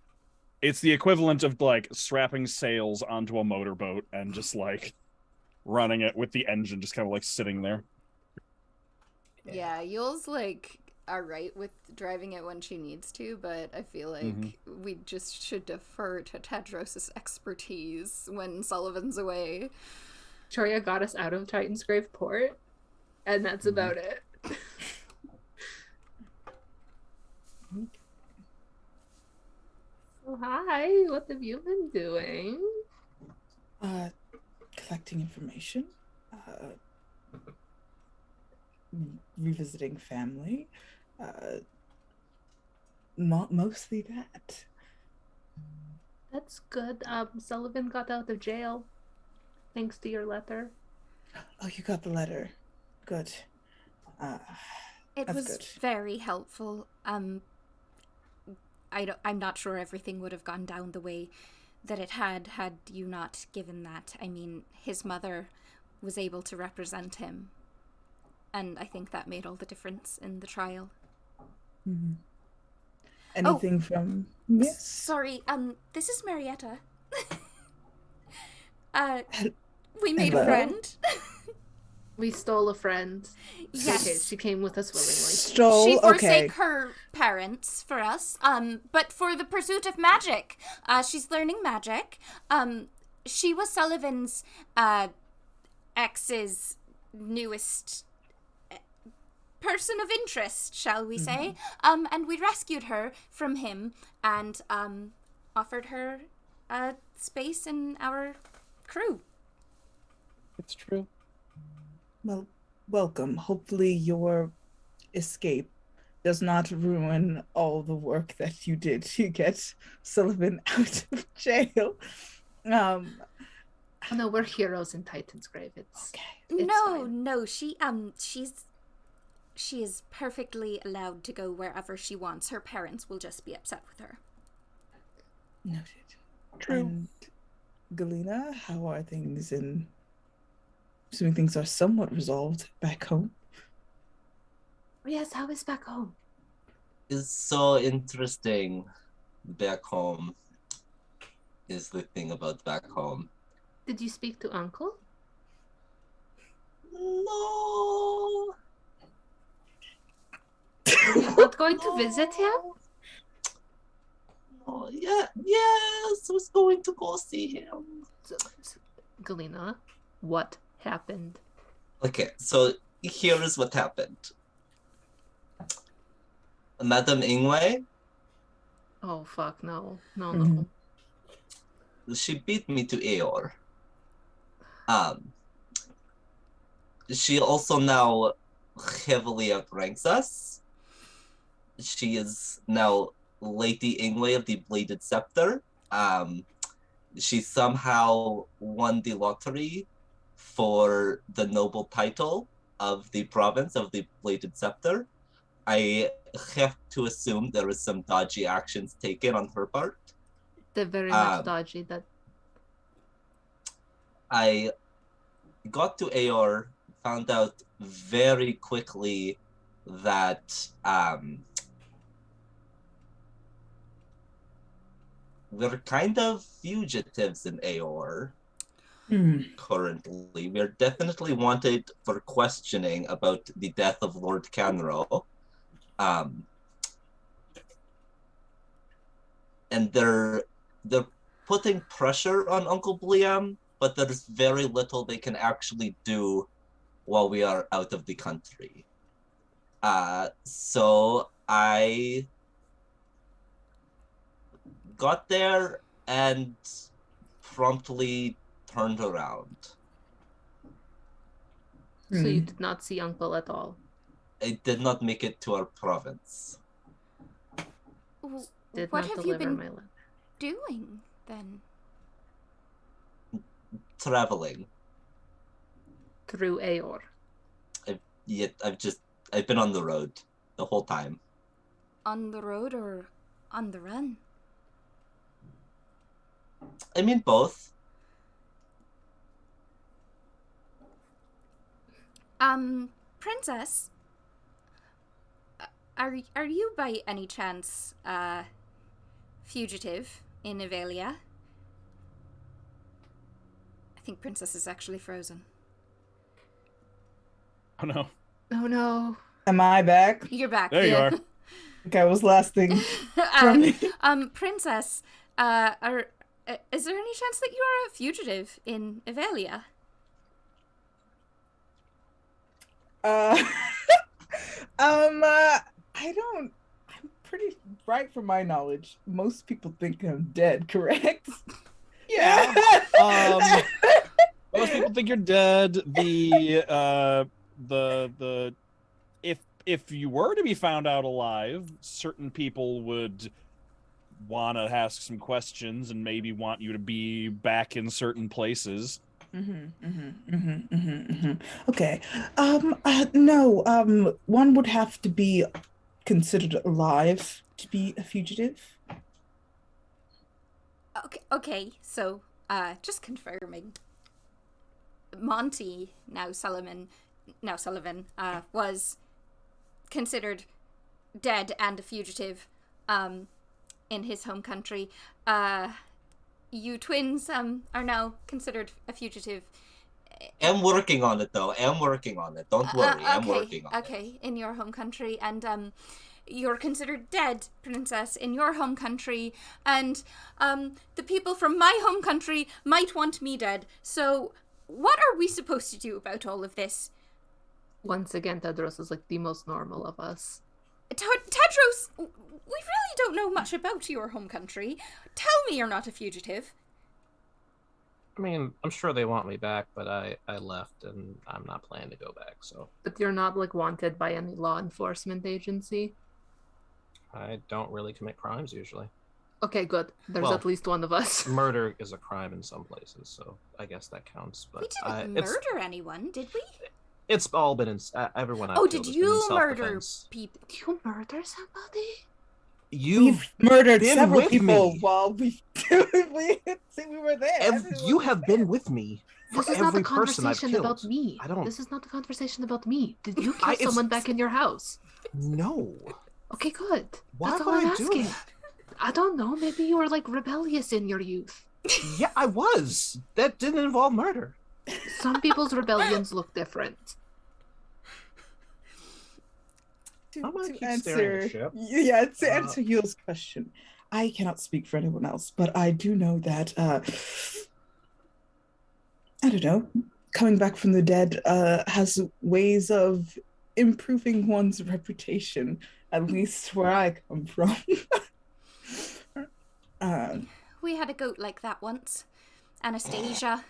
the equivalent of like strapping sails onto a motorboat and just like running it with the engine just kind of like sitting there. yeah, Yule's like alright with driving it when she needs to, but I feel like we just should defer to Tedros' expertise when Sullivan's away. Victoria got us out of Titan's Grave Port, and that's about it. So hi, what have you been doing? Collecting information. Revisiting family. Mostly that. That's good. Sullivan got out of jail, thanks to your letter. Oh, you got the letter. Good. It That's was good. very helpful. I'm not sure everything would have gone down the way that it had you not given that. I mean, his mother was able to represent him, and I think that made all the difference in the trial. Anything from yes? Sorry, this is Marietta. We made Hello? a friend. We stole a friend. Yes. Okay, she came with us willingly. Stole. She Okay. forsake her parents for us, but for the pursuit of magic. She's learning magic. She was Sullivan's ex's newest person of interest, shall we say. And we rescued her from him and offered her space in our crew. It's true. Well, welcome. Hopefully your escape does not ruin all the work that you did to get Sullivan out of jail. Oh, no, we're heroes in Titan's Grave. It's fine. No, she is perfectly allowed to go wherever she wants. Her parents will just be upset with her. Noted. True. And Galina, how are things in... Assuming things are somewhat resolved back home. Yes, how is back home? It's so interesting back home. is the thing about back home. Did you speak to Uncle? No. Are you not going to visit him? Oh, yeah, yes, I was going to go see him. Galina, what happened? Okay, so here is what happened. Madame Ingwe, Oh, fuck, no. No, Mhm. no. she beat me to Aeor. She also now heavily outranks us. She is now Lady Ingwe of the Bladed Scepter. She somehow won the lottery for the noble title of the province of the Bladed Scepter. I have to assume there is some dodgy actions taken on her part. They're very much dodgy. That I got to Aeor, found out very quickly that we're kind of fugitives in Aeor currently. We're definitely wanted for questioning about the death of Lord Canro. And they're putting pressure on Uncle Bliam, but there's very little they can actually do while we are out of the country. So I got there and promptly turned around. so you did not see Uncle at all. I did not make it to our province. Did What not have you deliver been my letter. doing then? Traveling. Through Aeor. I've been on the road the whole time. On the road or on the run? I mean both. Princess, are you by any chance fugitive in Avelia? I think Princess is actually frozen. Oh no. Oh no. Am I back? You're back. There you are. Okay, I was last thing from me. Princess, is there any chance that you are a fugitive in Avelia? I don't. I'm pretty right from my knowledge. Most people think I'm dead, correct? Yeah. Most people think you're dead. If you were to be found out alive, certain people would want to ask some questions and maybe want you to be back in certain places. Okay. No. One would have to be considered alive to be a fugitive. Okay. So, just confirming. Monty, now Sullivan, was considered dead and a fugitive, in his home country. You twins, are now considered a fugitive. I'm working on it though. I'm working on it. Don't worry. I'm working on it. Okay, in your home country, and you're considered dead, Princess, in your home country, and the people from my home country might want me dead. So, what are we supposed to do about all of this? Once again, Tedros is like the most normal of us. Tedros, we really don't know much about your home country. Tell me you're not a fugitive. I mean, I'm sure they want me back, but I left and I'm not planning to go back, so. But you're not like wanted by any law enforcement agency? I don't really commit crimes usually. Okay, good. There's Well, at least one of us. Murder is a crime in some places, so I guess that counts. But We didn't murder anyone, did we? It's all been in everyone. Oh, did you murder people? Did you murder somebody? We've murdered been several with people me. while we were there. You have been with me. This is not a conversation about me. I don't. This is not a conversation about me. Did you kill it's- someone back in your house? No. Okay, good. Why That's would all I'm I do asking. that? I don't know. Maybe you were like rebellious in your youth. Yeah, I was. That didn't involve murder. Some people's rebellions look different. I'm gonna To keep staring at the answer, ship. yeah, to answer Yule's question, I cannot speak for anyone else, but I do know that I don't know, coming back from the dead has ways of improving one's reputation, at least where I come from. We had a goat like that once. Anastasia.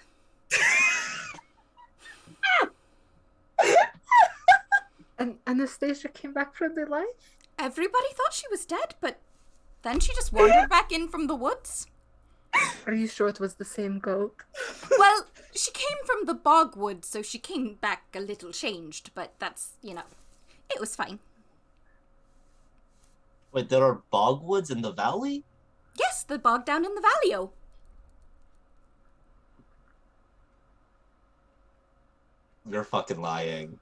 And Anastasia came back from the life? Everybody thought she was dead, but then she just wandered back in from the woods. Are you sure it was the same goat? Well, she came from the bogwood, so she came back a little changed, but that's, it was fine. Wait, there are bogwoods in the valley? Yes, the bog down in the valley. You're fucking lying.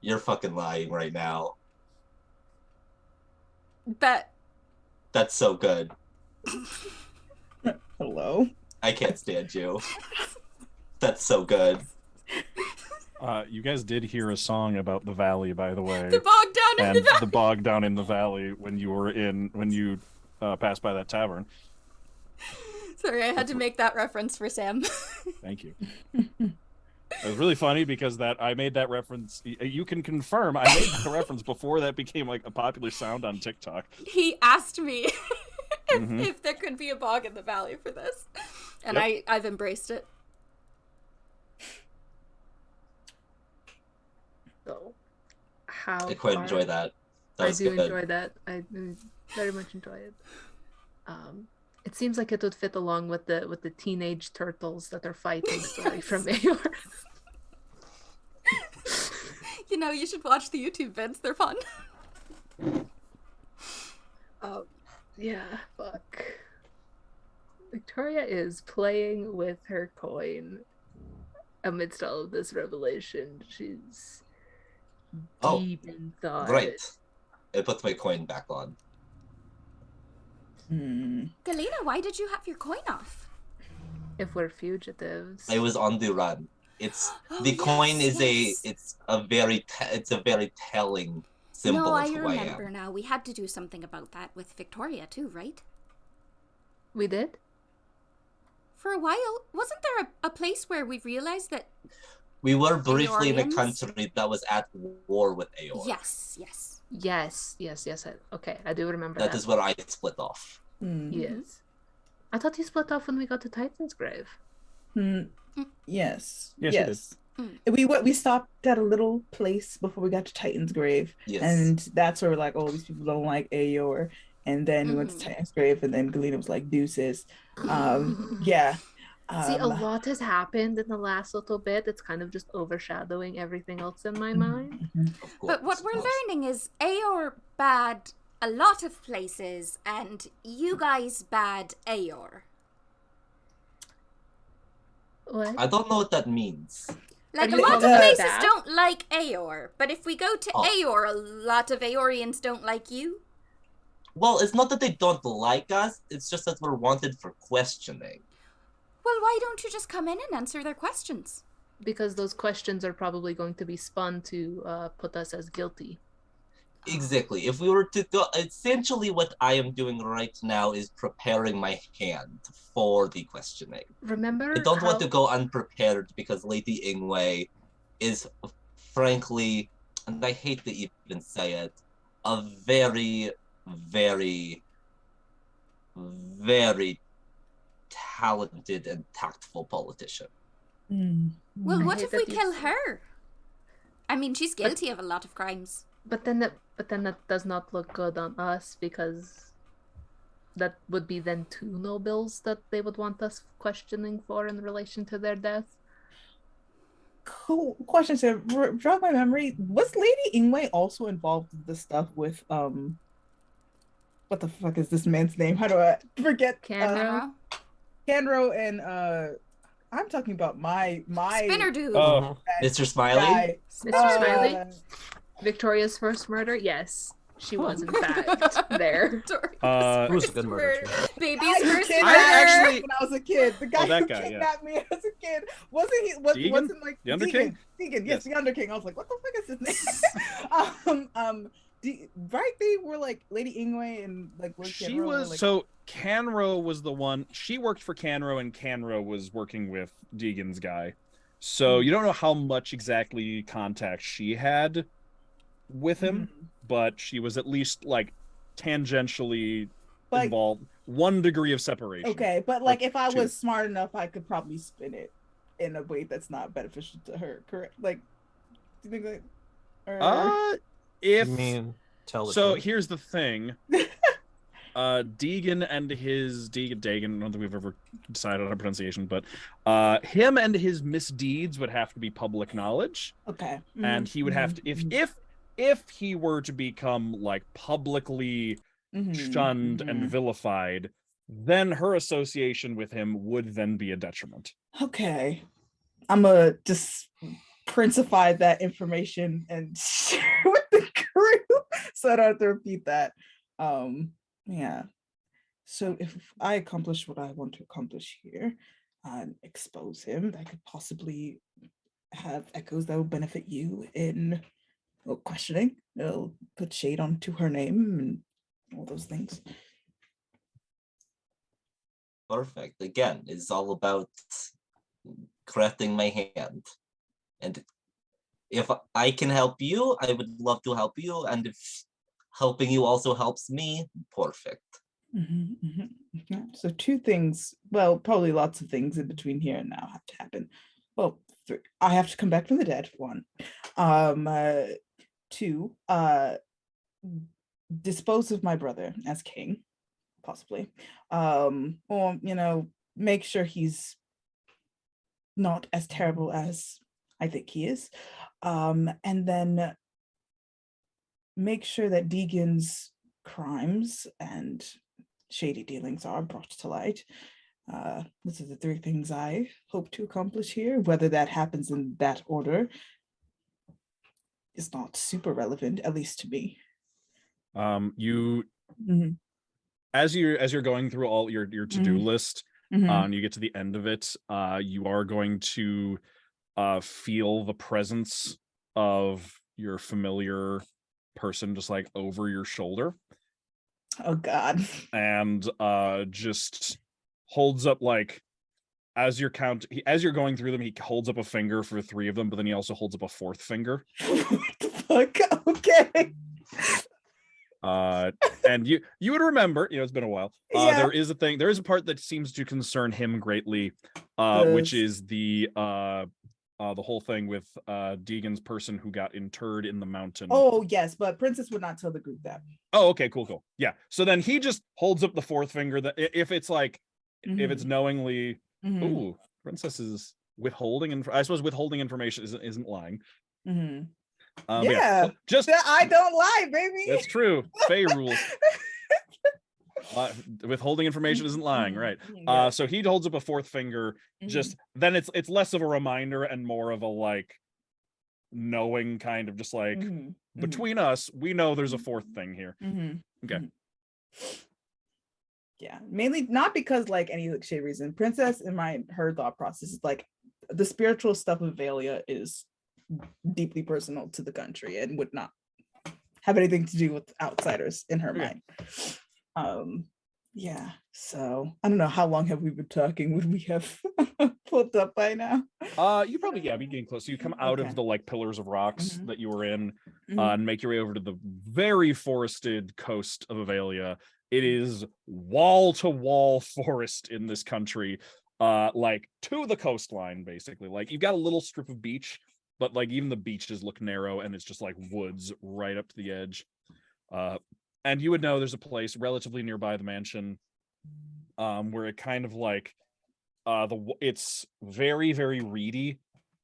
You're fucking lying right now. But That's so good. Hello. I can't stand you. That's so good. You guys did hear a song about the valley, by the way. the bog down in and the valley. the bog down in the valley when you passed by that tavern. Sorry, I had to make that reference for Sam. Thank you. It was really funny because I made that reference. You can confirm I made that reference before that became like a popular sound on TikTok. He asked me if there could be a bog in the valley for this, and Yep. I've embraced it. So, how I quite far- enjoy that. That I was do good. enjoy that. I very much enjoy it. It seems like it would fit along with the teenage turtles that are fighting story from Ayor. You should watch the YouTube vids. They're fun. Yeah, fuck. Victoria is playing with her coin amidst all of this revelation. She's Oh, deep in thought. Right. I put my coin back on. Galina, why did you have your coin off? If we're fugitives. I was on the run. It's Oh, the coin yes, is yes. it's a very telling symbol No, I of who I remember am. now. We had to do something about that with Victoria too, right? We did? For a while, wasn't there a place where we realized that? We were briefly in a Aorians? country that was at war with Aor. Yes. Yes. Okay, I do remember That that. is where I split off. Yes. I thought you split off when we got to Titan's Grave. Yes. Yes, We stopped at a little place before we got to Titan's Grave, Yes. and that's where we're like, oh, these people don't like Ayor. And then we went to Mhm. Titan's Grave, and then Galina was like, deuces. Yeah. See, a lot has happened in the last little bit. It's kind of just overshadowing everything else in my mind. Of But what course, we're of course. learning is Aor bad a lot of places, and you guys bad Aor. What? I don't know what that means. Like, Are a you lot of calling us places bad? don't like Aor, but if we go to Oh. Aor, a lot of Aorians don't like you. Well, it's not that they don't like us, it's just that we're wanted for questioning. Well, why don't you just come in and answer their questions? Because those questions are probably going to be spun to put us as guilty. Exactly. If we were to go, essentially what I am doing right now is preparing my hand for the questioning. Remember I don't want how- to go unprepared because Lady Ingwe is, frankly, and I hate to even say it, a very, very, very talented and tactful politician. Well, I what hate if we that you kill say- her? I mean, she's guilty of a lot of crimes. But then that does not look good on us, because that would be then two nobles that they would want us questioning for in relation to their death. Cool question. So, jog my memory. Was Lady Ingwe also involved in the stuff with what the fuck is this man's name? How do I forget? Canro? Canro and I'm talking about my Spinner dude. Oh, Mr. Smiley? guy. Mr. Smiley? Victoria's first murder? Yes. she was in fact there. It was a good murder too. Baby's first murder. I actually- when I was a kid, the guy that who guy, kidnapped me as a kid wasn't he? Deegan? Wasn't like The Under King? Deegan, Yes. yes, the Under King. I was like, what the fuck is his name? Right? They were like Lady Ingwe and like Lord She Canro, was like, so Canro was the one. She worked for Canro, and Canro was working with Deegan's guy. So you don't know how much exactly contact she had with him, but she was at least like tangentially Like- involved. 1 degree of separation. Okay, but like if I two. was smart enough, I could probably spin it in a way that's not beneficial to her. Correct? Like, do you think like? Or... If You mean tell the so, truth? here's the thing. Deegan and his Dagan, I don't think we've ever decided on a pronunciation, but him and his misdeeds would have to be public knowledge, Okay. and he would have to if he were to become like publicly shunned and vilified, then her association with him would then be a detriment. Okay, I'm gonna just princify that information and share with the crew, so I don't have to repeat that. Yeah. So if I accomplish what I want to accomplish here and expose him, that could possibly have echoes that will benefit you in questioning. It'll put shade onto her name and all those things. Perfect. Again, it's all about crafting my hand. And if I can help you, I would love to help you. And if helping you also helps me, perfect. Yeah. So 2 things, well, probably lots of things in between here and now have to happen. Well, 3. I have to come back from the dead, 1. 2, dispose of my brother as king, possibly. Or, make sure he's not as terrible as I think he is. And then make sure that Deegan's crimes and shady dealings are brought to light. Those are the 3 things I hope to accomplish here. Whether that happens in that order is not super relevant, at least to me. You as you're going through all your to-do list, and you get to the end of it, you are going to feel the presence of your familiar person just like over your shoulder. Oh God. And just holds up, like, as you're going through them, he holds up a finger for 3 of them, but then he also holds up a 4th finger. What the fuck? Okay. And you would remember, it's been a while. There is a part that seems to concern him greatly, which is the whole thing with Deegan's person who got interred in the mountain. Oh yes, but Princess would not tell the group that. Oh, okay, cool. Yeah. So then he just holds up the 4th finger, that if it's like, if it's knowingly, ooh, Princess is withholding, and I suppose withholding information isn't lying. Yeah, just I don't lie, baby. That's true. Faye rules. Withholding information isn't lying, right? So he holds up a 4th finger. Just then it's less of a reminder and more of a like knowing kind of just like between us, we know there's a 4th thing here. Okay. Yeah, mainly not because like any like shade reason. Princess, in her thought process is like the spiritual stuff of Valia is deeply personal to the country and would not have anything to do with outsiders in her mind. Yeah, so I don't know, how long have we been talking? Would we have pulled up by now? You probably, be getting close. So you come out of the like pillars of rocks that you were in, and make your way over to the very forested coast of Avalia. It is wall to wall forest in this country, like to the coastline, basically. Like you've got a little strip of beach, but like even the beaches look narrow, and it's just like woods right up to the edge. And you would know there's a place relatively nearby the mansion, where it kind of like, it's very, very reedy,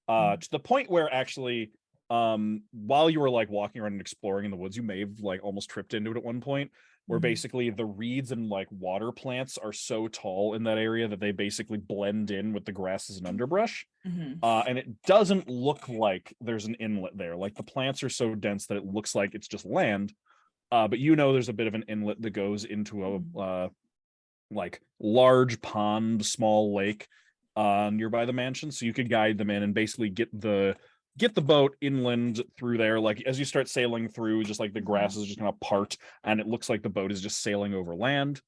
to the point where actually, while you were like walking around and exploring in the woods, you may have like almost tripped into it at one point, where basically the reeds and like water plants are so tall in that area that they basically blend in with the grasses and underbrush. And it doesn't look like there's an inlet there. Like the plants are so dense that it looks like it's just land. But you know there's a bit of an inlet that goes into a like large pond, small lake nearby the mansion, so you could guide them in and basically get the boat inland through there. Like as you start sailing through, just like the grass is just gonna part and it looks like the boat is just sailing over land.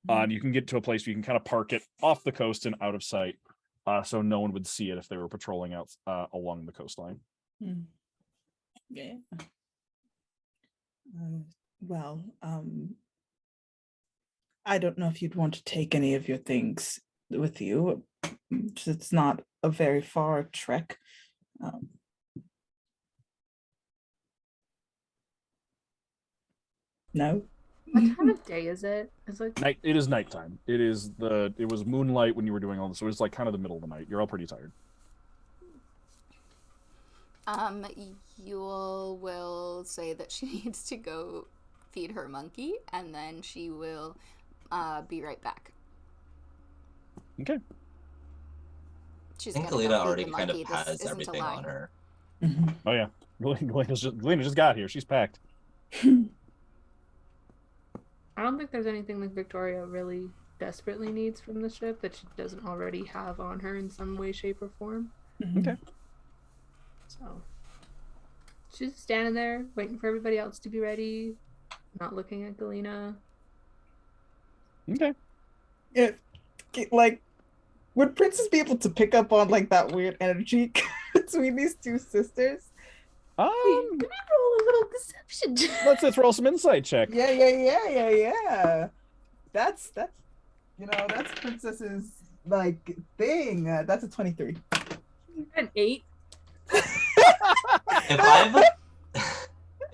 And you can get to a place where you can kind of park it off the coast and out of sight, so no one would see it if they were patrolling out along the coastline. Yeah. Well, I don't know if you'd want to take any of your things with you. It's not a very far trek. No. What time of day is it? It's like Night. It is nighttime. It was moonlight when you were doing all this, so it was like kind of the middle of the night. You're all pretty tired. Yule will say that she needs to go feed her monkey, and then she will be right back. Okay. I think Galina already kind of has everything on her. Oh yeah, Galina just got here. She's packed. I don't think there's anything like Viktoria really desperately needs from the ship that she doesn't already have on her in some way, shape, or form. Okay. So she's standing there waiting for everybody else to be ready, not looking at Galina. Okay. Yeah, like, would Princess be able to pick up on like that weird energy between these two sisters? Let me roll a little deception. Let's roll some insight check. Yeah. That's that's Princess's like thing. That's a 23. An 8. If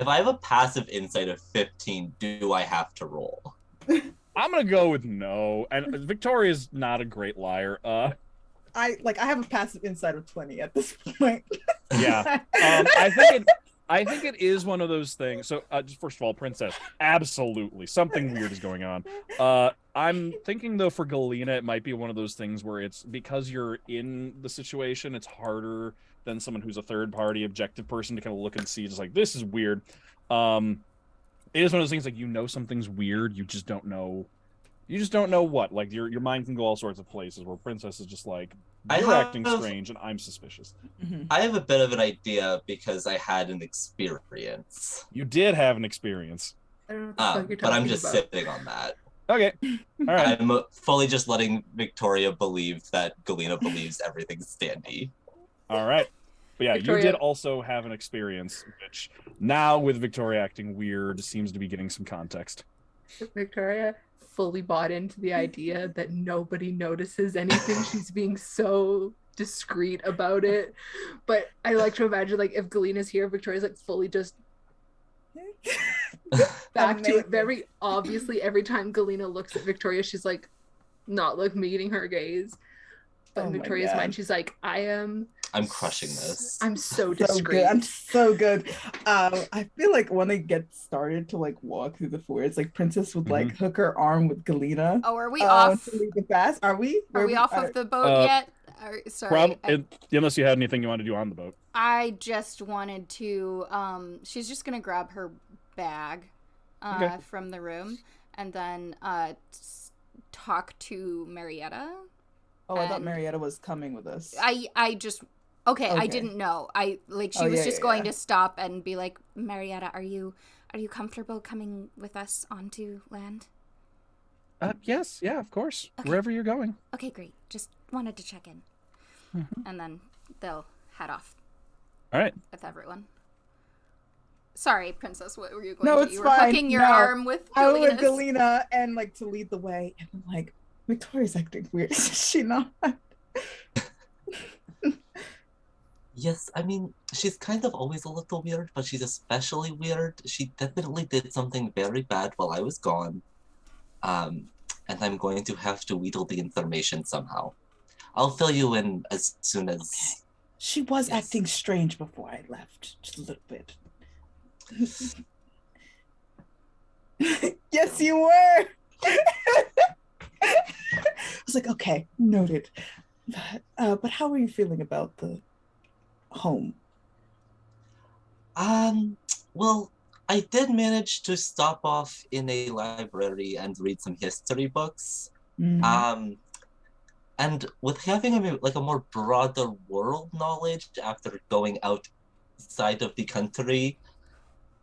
I have a passive insight of 15, do I have to roll? I'm gonna go with no. And Victoria's not a great liar. I have a passive insight of 20 at this point. Yeah. I think it is one of those things. So, just first of all, Princess, absolutely something weird is going on. I'm thinking though for Galina, it might be one of those things where it's because you're in the situation, it's harder than someone who's a third party objective person to kind of look and see just like this is weird. It is one of those things like something's weird, you just don't know what. Like your mind can go all sorts of places where Princess is just like you're acting strange and I'm suspicious. I have a bit of an idea because I had an experience. You did have an experience. I don't know what the fuck you're but I'm talking just about. sitting on that. Okay. All right. I'm fully just letting Viktoria believe that Galina believes everything's standy. All right. But yeah, Viktoria. You did also have an experience, which now with Victoria acting weird seems to be getting some context. Viktoria fully bought into the idea that nobody notices anything. She's being so discreet about it. But I like to imagine like if Galina's here, Victoria's like fully just back to it. Very obviously, every time Galina looks at Viktoria, she's like not like meeting her gaze. But in Victoria's mind, she's like, I'm crushing this. I'm so So discreet. good. I'm so good. I feel like when they get started to like walk through the forest, like Princess would like hook her arm with Galina. Oh, are we off? To lead the fast? Are we? Are we off of the boat yet? Sorry. Unless you had anything you want to do on the boat. I just wanted to. She's just gonna grab her bag from the room and then talk to Marietta. Oh, I thought Marietta was coming with us. I just I didn't know. She was just going to stop and be like, Marietta, are you comfortable coming with us onto land? Yes, yeah, of course. Okay. Wherever you're going. Okay, great. Just wanted to check in. And then they'll head off. All right. With everyone. Sorry, Princess, what were you going No, to it's do? You fine. were hooking your arm with I was with Galina's. Galina and like to lead the way. And I'm like, Victoria's acting weird. Is she not? Yes, I mean, she's kind of always a little weird, but she's especially weird. She definitely did something very bad while I was gone. And I'm going to have to wheedle the information somehow. I'll fill you in as soon as... Okay. She was acting strange before I left, just a little bit. Yes, you were! I was like, okay, noted. But how are you feeling about the home? Well, I did manage to stop off in a library and read some history books. Mhm. And with having a more broader world knowledge after going outside of the country,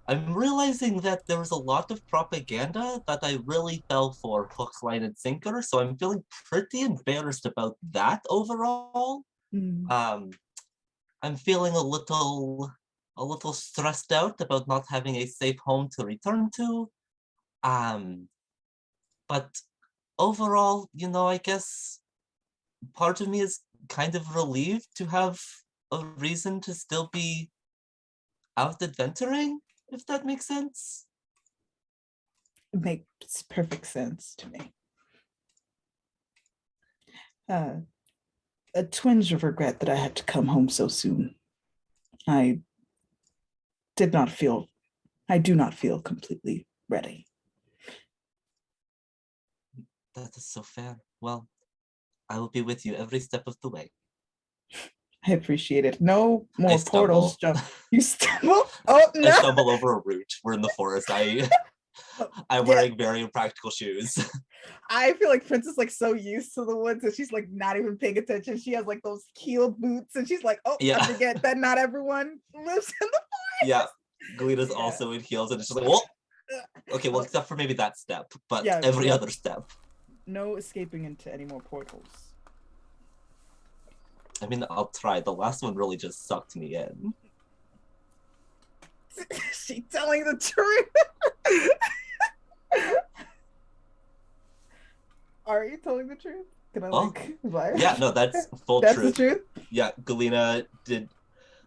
I'm realizing that there was a lot of propaganda that I really fell for hook, line, and sinker. So I'm feeling pretty embarrassed about that overall. Mm. I'm feeling a little stressed out about not having a safe home to return to. But overall, I guess part of me is kind of relieved to have a reason to still be out adventuring, if that makes sense. It makes perfect sense to me. A twinge of regret that I had to come home so soon. I do not feel completely ready. That is so fair. Well, I will be with you every step of the way. I appreciate it. No more I stumble. portals, Joe. You stumble? Oh no! I stumble over a root. We're in the forest. I'm wearing very impractical shoes. I feel like Princess like so used to the woods that she's like not even paying attention. She has like those heel boots and she's like, oh, yeah. I forget that not everyone lives in the forest. Yeah. Galina's also in heels and it's just like, well, okay, well, except for maybe that step, but every other step. No escaping into any more portals. I mean, I'll try. The last one really just sucked me in. She telling the truth. Are you telling the truth? Can I like yeah, no, that's full that's truth. The truth? Yeah, Galina did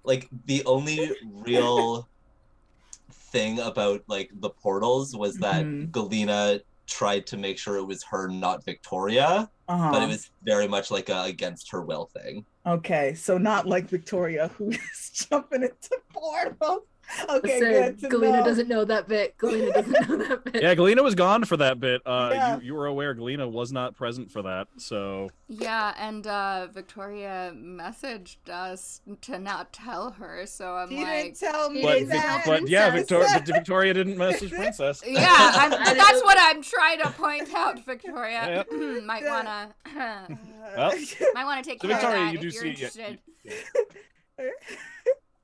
like the only real thing about like the portals was that Galina tried to make sure it was her, not Viktoria. But it was very much like a against her will thing. Okay, so not like Viktoria who's jumping into portals. Okay, good. Galina know. doesn't know that bit. Galina doesn't know that bit. Yeah, Galina was gone for that bit. You were aware Galina was not present for that, so... Yeah, and Viktoria messaged us to not tell her, so I'm she like... didn't tell me but yeah, Viktoria didn't message Princess. Yeah, that's what I'm trying to point out, Viktoria. Might wanna... might wanna take care of that if you're interested.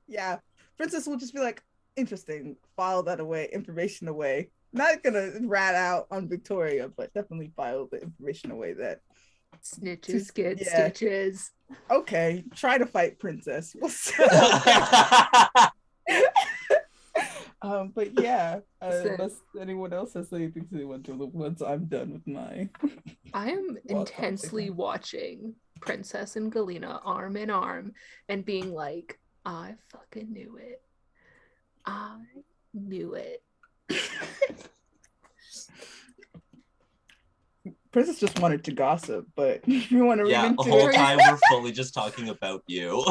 Yeah. Princess will just be like, interesting, file that away, information away. Not gonna rat out on Viktoria, but definitely file the information away that snitches get stitches. Okay, try to fight Princess. But yeah, unless anyone else has anything to want to the woods, I'm done with my. I am intensely watching Princess and Galina arm in arm and being like, I fucking knew it. I knew it. Princess just wanted to gossip, but if you want to read into the whole time we're fully just talking about you.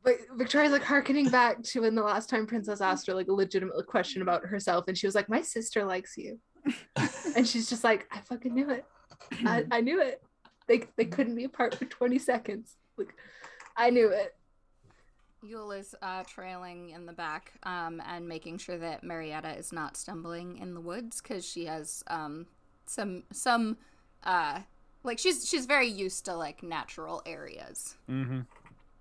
But Victoria's like hearkening back to when the last time Princess asked her like a legitimate question about herself, and she was like, my sister likes you. And she's just like, I fucking knew it. I knew it. They couldn't be apart for 20 seconds. Like, I knew it. Yule is trailing in the back and making sure that Marietta is not stumbling in the woods because she has some like she's very used to like natural areas. Mm-hmm.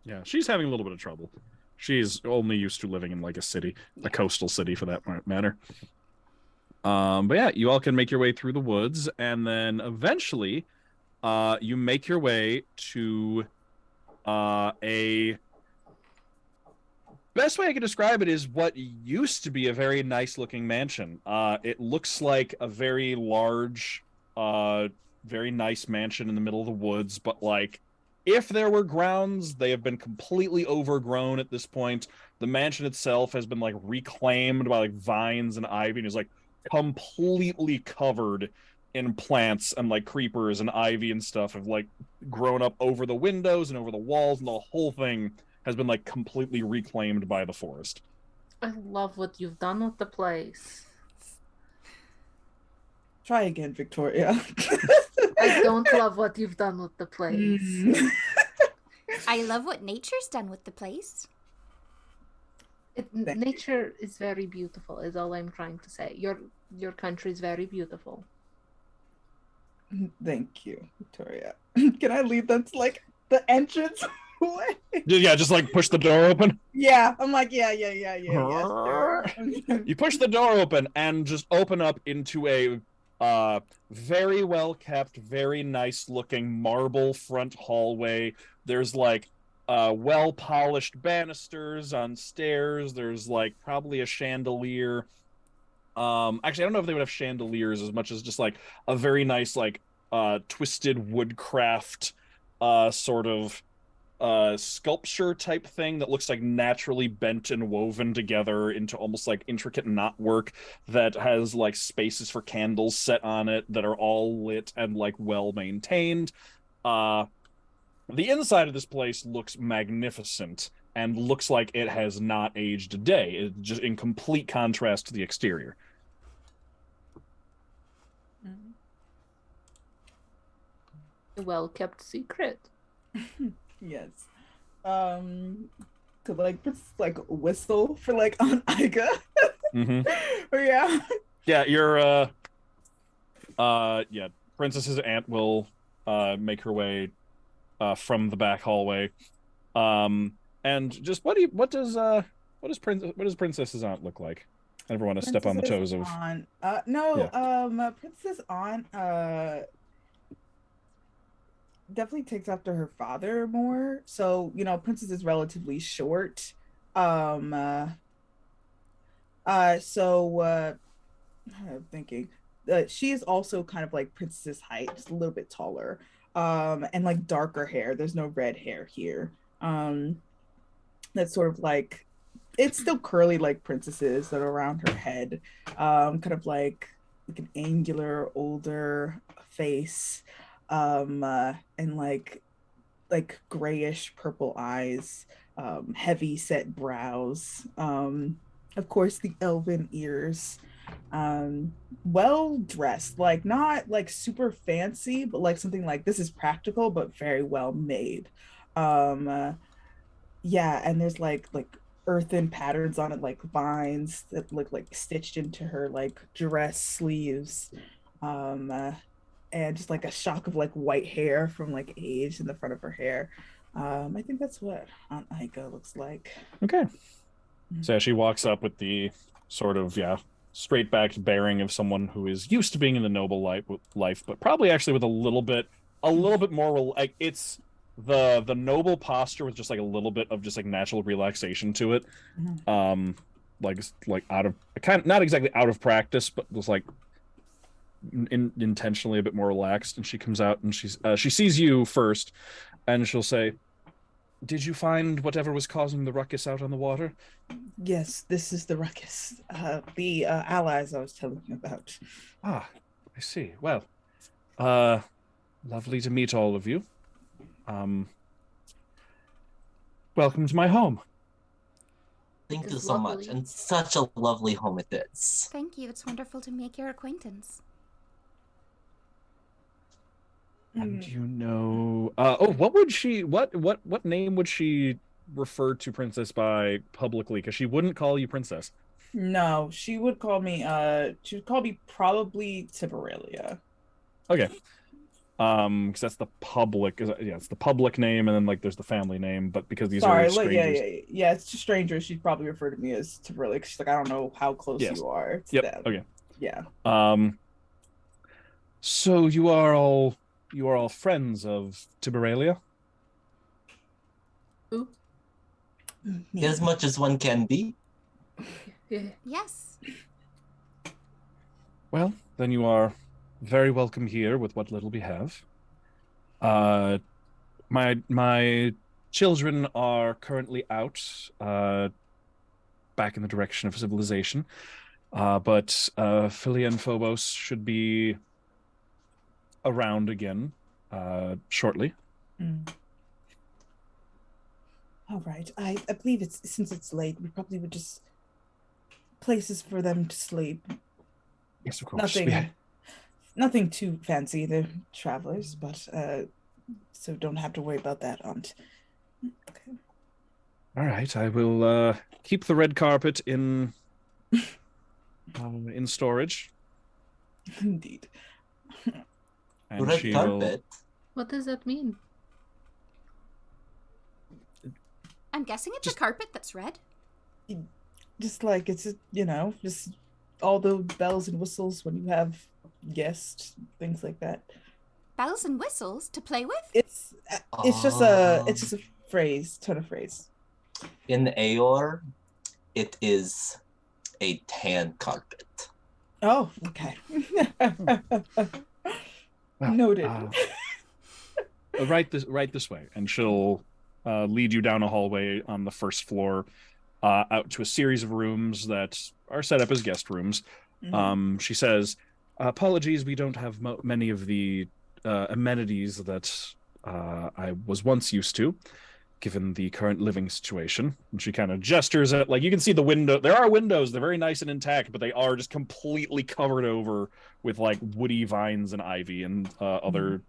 Yeah, she's having a little bit of trouble. She's only used to living in like a city, a coastal city for that matter. But yeah, you all can make your way through the woods, and then eventually you make your way to a... Best way I could describe it is what used to be a very nice-looking mansion. It looks like a very large, very nice mansion in the middle of the woods, but like, if there were grounds, they have been completely overgrown at this point. The mansion itself has been like reclaimed by like vines and ivy, and is like completely covered in plants, and like creepers and ivy and stuff have like grown up over the windows and over the walls, and the whole thing has been like completely reclaimed by the forest. I love what you've done with the place. Try again, Viktoria. I don't love what you've done with the place. I love what nature's done with the place. Nature is very beautiful, is all I'm trying to say. Your country is very beautiful. Thank you, Victoria. Can I leave? That's like the entrance way. Yeah, just like push the door open. Yeah, I'm like, yeah, sure. You push the door open and just open up into a very well kept, very nice looking marble front hallway. There's like well polished banisters on stairs. There's like probably a chandelier. Actually, I don't know if they would have chandeliers as much as just like a very nice like twisted woodcraft sort of sculpture type thing that looks like naturally bent and woven together into almost like intricate knotwork that has like spaces for candles set on it that are all lit and like well maintained. The inside of this place looks magnificent and looks like it has not aged a day. It's just in complete contrast to the exterior. A well-kept secret. Yes. Could like whistle for like Aunt Iga. Or yeah. Yeah, your Princess's aunt will make her way from the back hallway. And just what does Princess's aunt look like? I never want to step on the toes of aunt. Princess aunt definitely takes after her father more. So, Princess is relatively short. I'm thinking she is also kind of like Princess's height, just a little bit taller. And like darker hair. There's no red hair here. That's sort of like, it's still curly like Princess's that are around her head. Kind of like an angular, older face. And like grayish purple eyes, heavy set brows, of course the elven ears, well dressed, like not like super fancy, but like something like this is practical but very well made. And there's like earthen patterns on it, like vines that look like stitched into her like dress sleeves. And just like a shock of like white hair from like age in the front of her hair. I think that's what Aunt Aika looks like. Okay. So she walks up with the sort of straight-backed bearing of someone who is used to being in the noble life, but probably actually with a little bit more like it's the noble posture with just like a little bit of just like natural relaxation to it. Like out of not exactly out of practice, but just like intentionally a bit more relaxed. And she comes out and she sees you first, and she'll say, "Did you find whatever was causing the ruckus out on the water?" Yes, this is the ruckus. The allies I was telling you about. Ah, I see. Well, lovely to meet all of you. Welcome to my home. Thank you so much, and such a lovely home it is. Thank you. It's wonderful to make your acquaintance. And what name would she refer to Princess by publicly? Because she wouldn't call you Princess. No, she would call me probably Tiberalia. Okay. Because that's the public, it's the public name, and then like there's the family name, but because these are strangers. Yeah, it's just strangers. She'd probably refer to me as Tiberalia because she's like, I don't know how close you are to them. Okay. Yeah. So you are all friends of Tiberalia? Ooh. As much as one can be. Yes. Well, then you are very welcome here with what little we have. My children are currently out, back in the direction of civilization, but Philia and Phobos should be around again shortly. All right. I believe since it's late, we probably would just places for them to sleep. Yes, of course. Nothing too fancy. They're travelers, but so don't have to worry about that, Aunt. Okay. All right. I will keep the red carpet in storage. Indeed. And Red she carpet. What does that mean? I'm guessing it's a carpet that's red. Just like it's, just all the bells and whistles when you have guests, things like that. Bells and whistles to play with? It's just a phrase, turn of phrase. In Aor, it is a tan carpet. Oh, okay. Noted. Right this way, and she'll lead you down a hallway on the first floor, out to a series of rooms that are set up as guest rooms. Mm-hmm. She says, "Apologies, we don't have many of the amenities that I was once used to, given the current living situation." And she kind of gestures at, like, you can see the window. There are windows. They're very nice and intact, but they are just completely covered over with like woody vines and ivy and other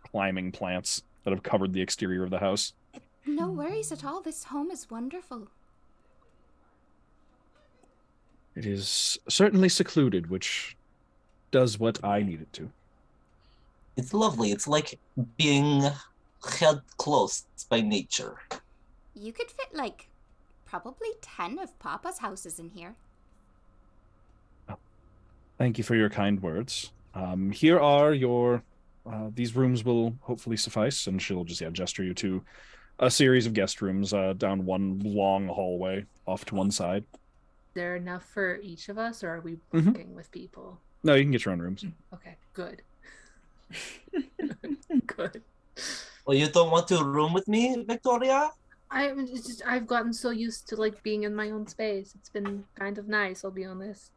climbing plants that have covered the exterior of the house. No worries at all. This home is wonderful. It is certainly secluded, which does what I need it to. It's lovely. It's like being held close by nature. You could fit like probably 10 of Papa's houses in here. Oh, thank you for your kind words. Here are your these rooms will hopefully suffice, and she'll just gesture you to a series of guest rooms down one long hallway off to one side. Is there enough for each of us, or are we booking with people? No, you can get your own rooms. Okay, good. Good. Well, you don't want to room with me, Viktoria? I've gotten so used to like being in my own space. It's been kind of nice, I'll be honest.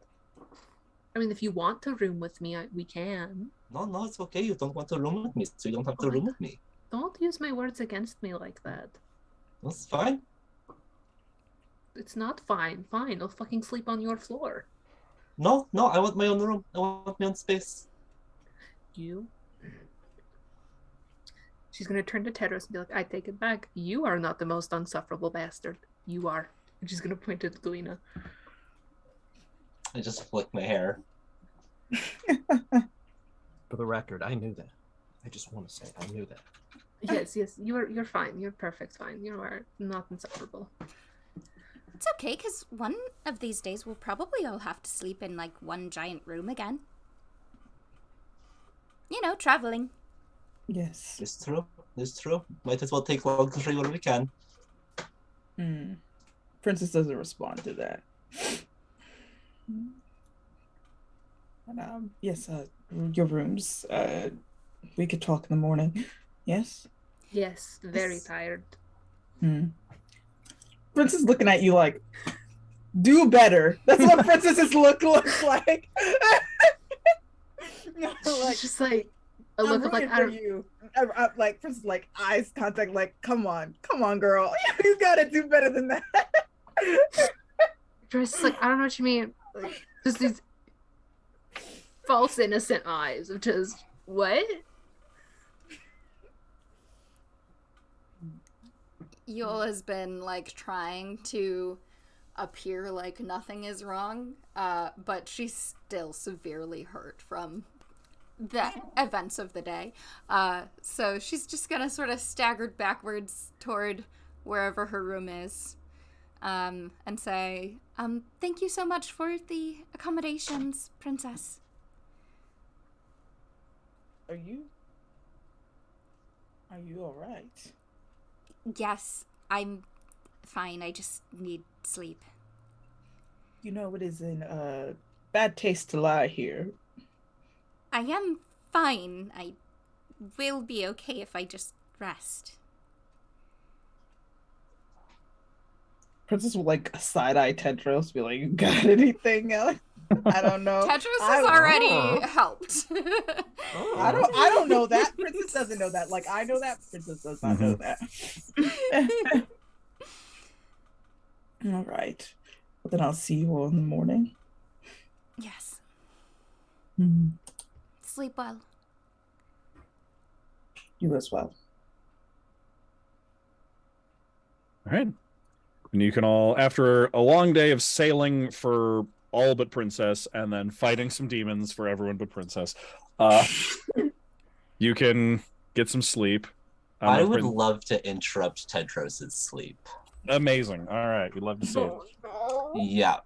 I mean, if you want to room with me, we can. No, it's okay. You don't want to room with me, so you don't have to room with me. Don't use my words against me like that. That's fine. It's not fine. Fine, I'll fucking sleep on your floor. No, I want my own room. I want my own space. You? She's gonna turn to Tedros and be like, I take it back. You are not the most unsufferable bastard. You are. And she's gonna point at Galina. I just flick my hair. For the record, I knew that. I just want to say I knew that. Yes, you're fine. You're perfect fine. You are not insufferable. It's okay, because one of these days we'll probably all have to sleep in like one giant room again. You know, traveling. Yes. It's true. Might as well take luxury when we can. Princess doesn't respond to that. And, yes, your rooms. We could talk in the morning. Yes? Yes, very tired. Princess looking at you like, do better. That's what princesses looks like. Like, just like a look of like, I don't. You. Like Princess, like eyes contact, like, come on, girl, you gotta do better than that. Just like, I don't know what you mean. Like, just these false innocent eyes of just what? Yul has been like trying to appear like nothing is wrong, but she's still severely hurt from the events of the day. So she's just gonna sort of stagger backwards toward wherever her room is, and say, thank you so much for the accommodations, Princess. Are you all right? Yes, I'm fine. I just need sleep. You know, it is in bad taste to lie here. I am fine. I will be okay if I just rest. Princess will like side-eye Tedros, be like, you got anything else? I don't know. Tedros has already helped. I don't know that. Princess doesn't know that. Like, I know that. Princess does not know that. All right. Well, then I'll see you all in the morning. Yes. Mm-hmm. Sleep well. You as well. All right. And you can all, after a long day of sailing for all but Princess and then fighting some demons for everyone but Princess, you can get some sleep. I would love to interrupt Tedros' sleep. Amazing. All right, we'd love to see it. Yeah.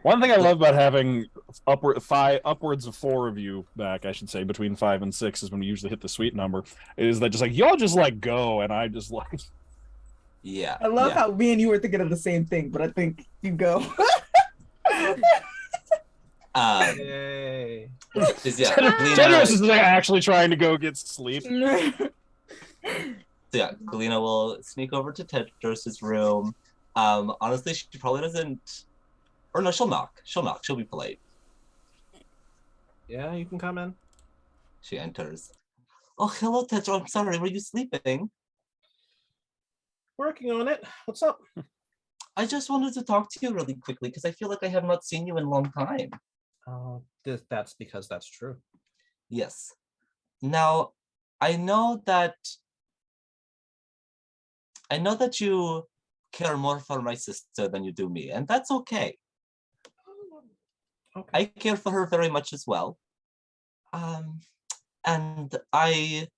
One thing I love about having upwards of 4 of you back, I should say, between 5 and 6 is when we usually hit the sweet number, is that just like, y'all just like go, and I just like... Yeah. I love how me and you were thinking of the same thing, but I think you go. Yay. Tedros is actually trying to go get sleep. So yeah, Galina will sneak over to Tedros' room. Honestly, she probably doesn't... Or no, she'll knock. She'll be polite. Yeah, you can come in. She enters. Oh, hello, Tedros. I'm sorry, were you sleeping? Working on it. What's up? I just wanted to talk to you really quickly because I feel like I have not seen you in a long time. That's because that's true. Yes. Now, I know that you care more for my sister than you do me, and that's okay. Okay. I care for her very much as well. And I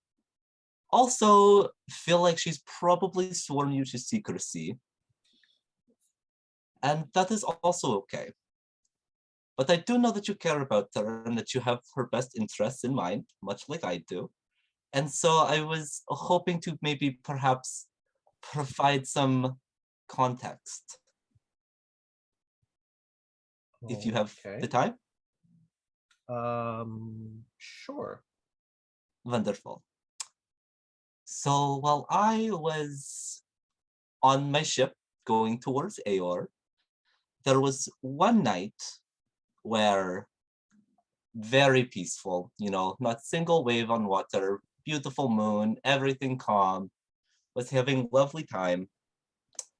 also feel like she's probably sworn you to secrecy. And that is also okay. But I do know that you care about her and that you have her best interests in mind, much like I do. And so I was hoping to maybe perhaps provide some context. If you have the time? Sure. Wonderful. So while I was on my ship going towards Aor, there was one night where very peaceful, not single wave on water, beautiful moon, everything calm, was having lovely time.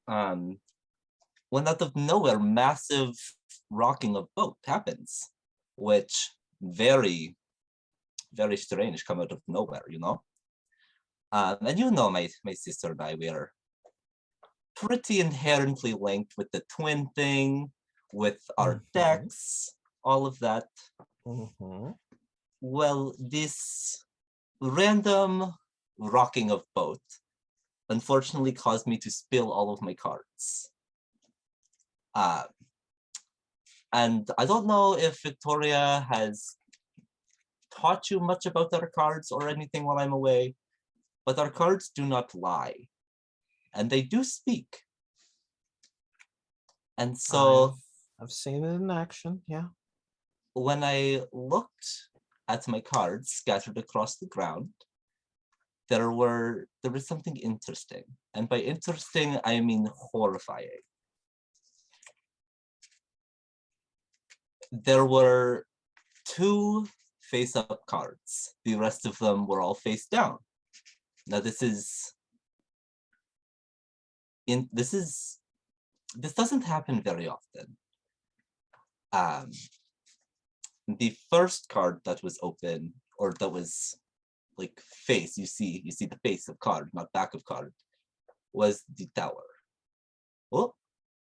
When out of nowhere, massive rocking of boat happens, which very, very strange, come out of nowhere, And my sister and I, we are pretty inherently linked with the twin thing, with our decks, all of that. Well, this random rocking of boat unfortunately caused me to spill all of my cards. And I don't know if Viktoria has taught you much about our cards or anything while I'm away, but our cards do not lie, and they do speak. And so I've seen it in action, yeah. When I looked at my cards scattered across the ground, there was something interesting. And by interesting, I mean horrifying. There were 2 face-up cards. The rest of them were all face down. Now this doesn't happen very often. The first card that was open, or that was like face, you see the face of card, not back of card, was the Tower. Oh,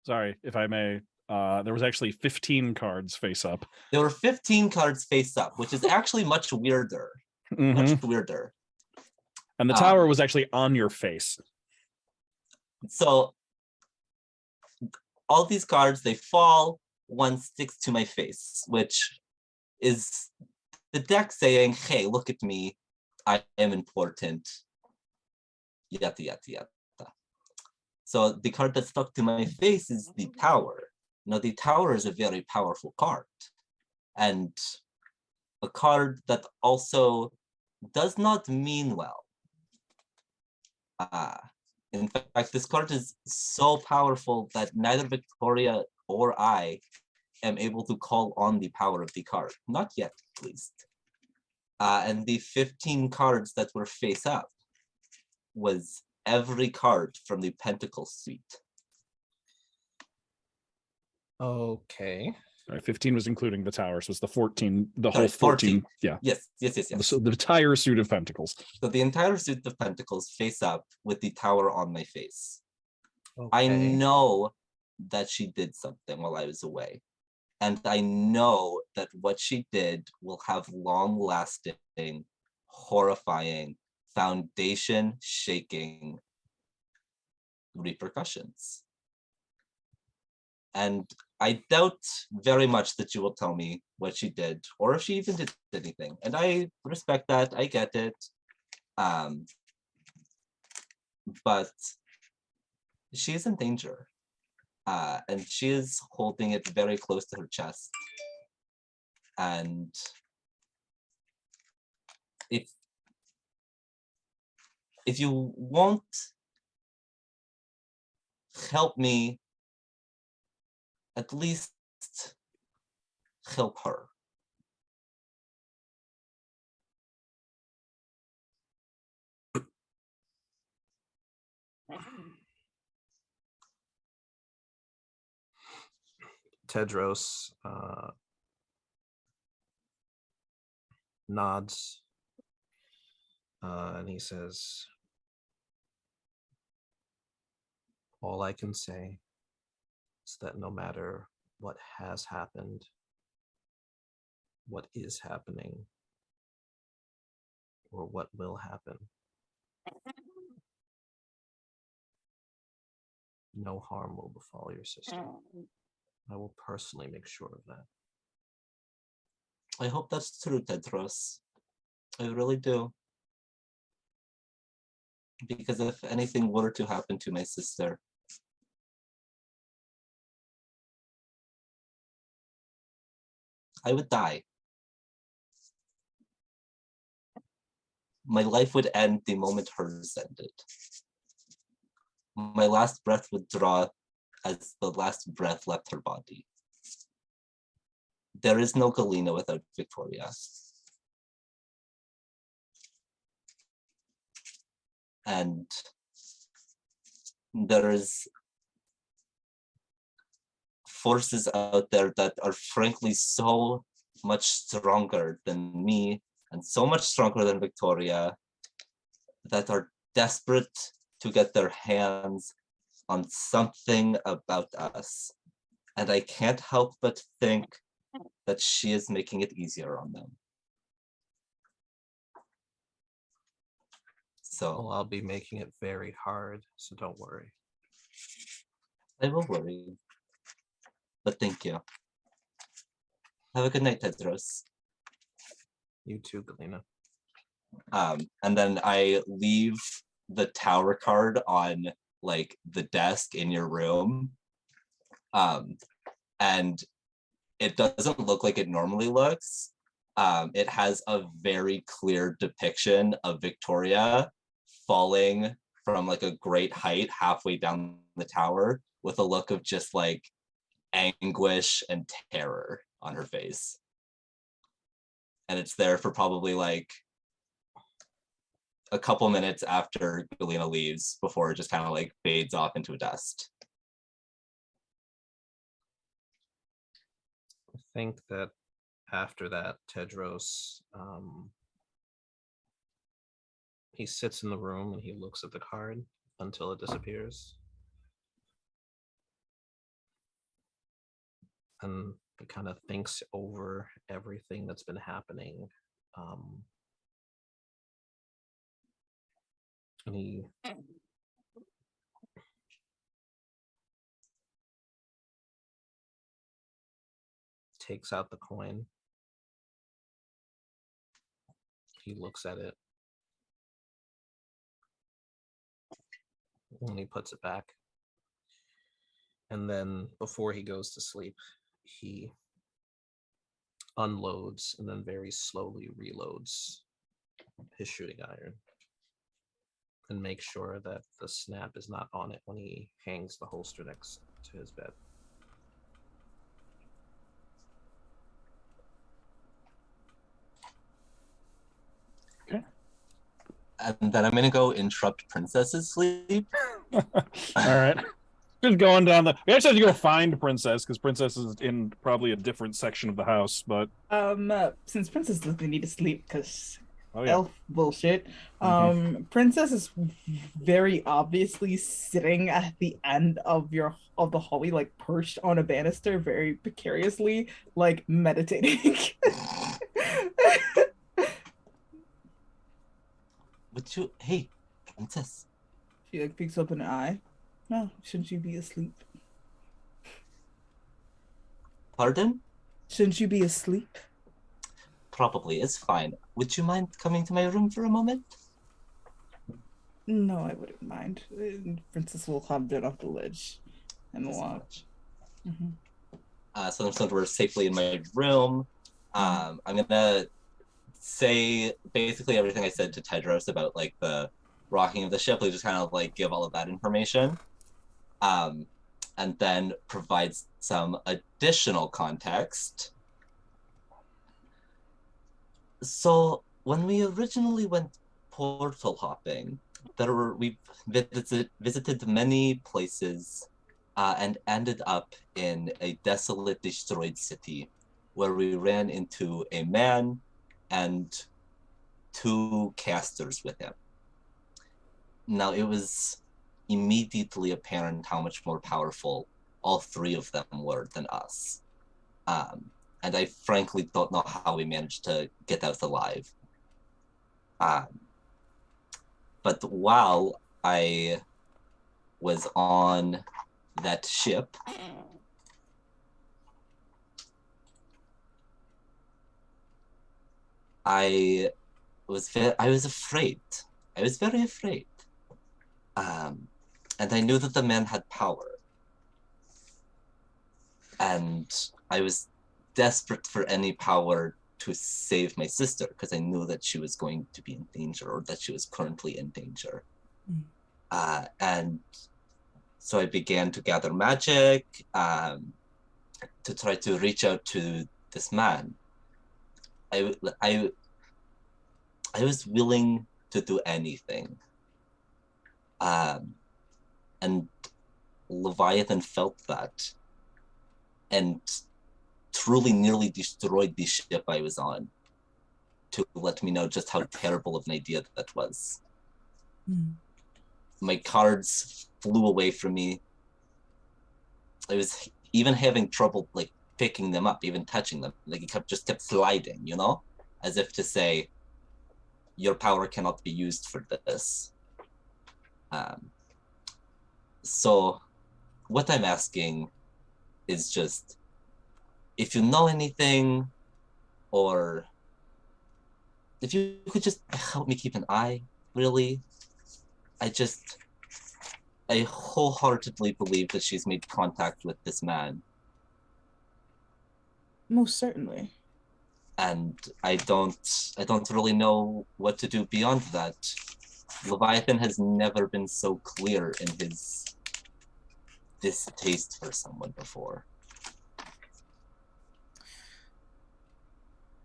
sorry, if I may. There was actually 15 cards face up. There were 15 cards face up, which is actually much weirder. Much weirder. And the tower was actually on your face. So all these cards, they fall, one sticks to my face, which is the deck saying, hey, look at me, I am important, yada, yada, yada. So the card that stuck to my face is the Tower. Now, the Tower is a very powerful card, and a card that also does not mean well. In fact, this card is so powerful that neither Viktoria or I am able to call on the power of the card. Not yet, at least. And the 15 cards that were face up was every card from the Pentacle suite. Okay. Right, 15 was including the tower, so it's the 14, the Sorry, whole 14. Yeah. Yes. So the entire suit of pentacles. So the entire suit of pentacles face up with the Tower on my face. I Okay. know that she did something while I was away. And I know that what she did will have long-lasting, horrifying, foundation-shaking repercussions. And I doubt very much that you will tell me what she did, or if she even did anything. And I respect that. I get it. But she is in danger. And she is holding it very close to her chest. And if you won't help me, at least help her. Tedros nods and he says, all I can say is that no matter what has happened, what is happening, or what will happen, no harm will befall your sister. I will personally make sure of that. I hope that's true, Tedros. I really do. Because if anything were to happen to my sister, I would die. My life would end the moment hers ended. My last breath would draw as the last breath left her body. There is no Galina without Viktoria. And there is forces out there that are frankly so much stronger than me and so much stronger than Viktoria that are desperate to get their hands on something about us. And I can't help but think that she is making it easier on them. So Well, I'll be making it very hard, so don't worry. I will worry. But thank you. Have a good night, Tedros. You too, Galina. And then I leave the tower card on like the desk in your room. And it doesn't look like it normally looks. It has a very clear depiction of Viktoria falling from like a great height halfway down the tower with a look of just like anguish and terror on her face. And it's there for probably like a couple minutes after Galina leaves before it just kind of like fades off into dust. I think that after that, Tedros, he sits in the room and he looks at the card until it disappears. And he kind of thinks over everything that's been happening. And he takes out the coin. He looks at it. And he puts it back. And then before he goes to sleep, he unloads and then very slowly reloads his shooting iron and makes sure that the snap is not on it when he hangs the holster next to his bed. Okay. And then I'm gonna go interrupt Princess's sleep. All right. Just going down the. We actually have to go find Princess because Princess is in probably a different section of the house. But Since Princess doesn't need to sleep because elf bullshit. Princess is very obviously sitting at the end of the hallway, like perched on a banister, very precariously, like meditating. Hey, princess. She like picks up an eye. No, shouldn't you be asleep? Pardon? Shouldn't you be asleep? Probably, it's fine. Would you mind coming to my room for a moment? No, I wouldn't mind. Princess will hop down off the ledge and watch. So we're safely in my room. I'm gonna say basically everything I said to Tedros about like the rocking of the ship. We just kind of like give all of that information, and then provide some additional context. So when we originally went portal hopping, we visited many places, and ended up in a desolate, destroyed city, where we ran into a man and 2 casters with him. Now, it was immediately apparent how much more powerful all 3 of them were than us. And I frankly don't know how we managed to get out alive. But while I was on that ship, I was afraid. I was very afraid. And I knew that the man had power. And I was desperate for any power to save my sister, because I knew that she was going to be in danger, or that she was currently in danger. And so I began to gather magic to try to reach out to this man. I was willing to do anything. And Leviathan felt that, and truly nearly destroyed the ship I was on, to let me know just how terrible of an idea that was. My cards flew away from me. I was even having trouble like picking them up, even touching them. Like it just kept sliding, you know, as if to say, your power cannot be used for this. So what I'm asking is just, if you know anything, or if you could just help me keep an eye, really. I wholeheartedly believe that she's made contact with this man. Most certainly. And I don't really know what to do beyond that. Leviathan has never been so clear in his distaste for someone before.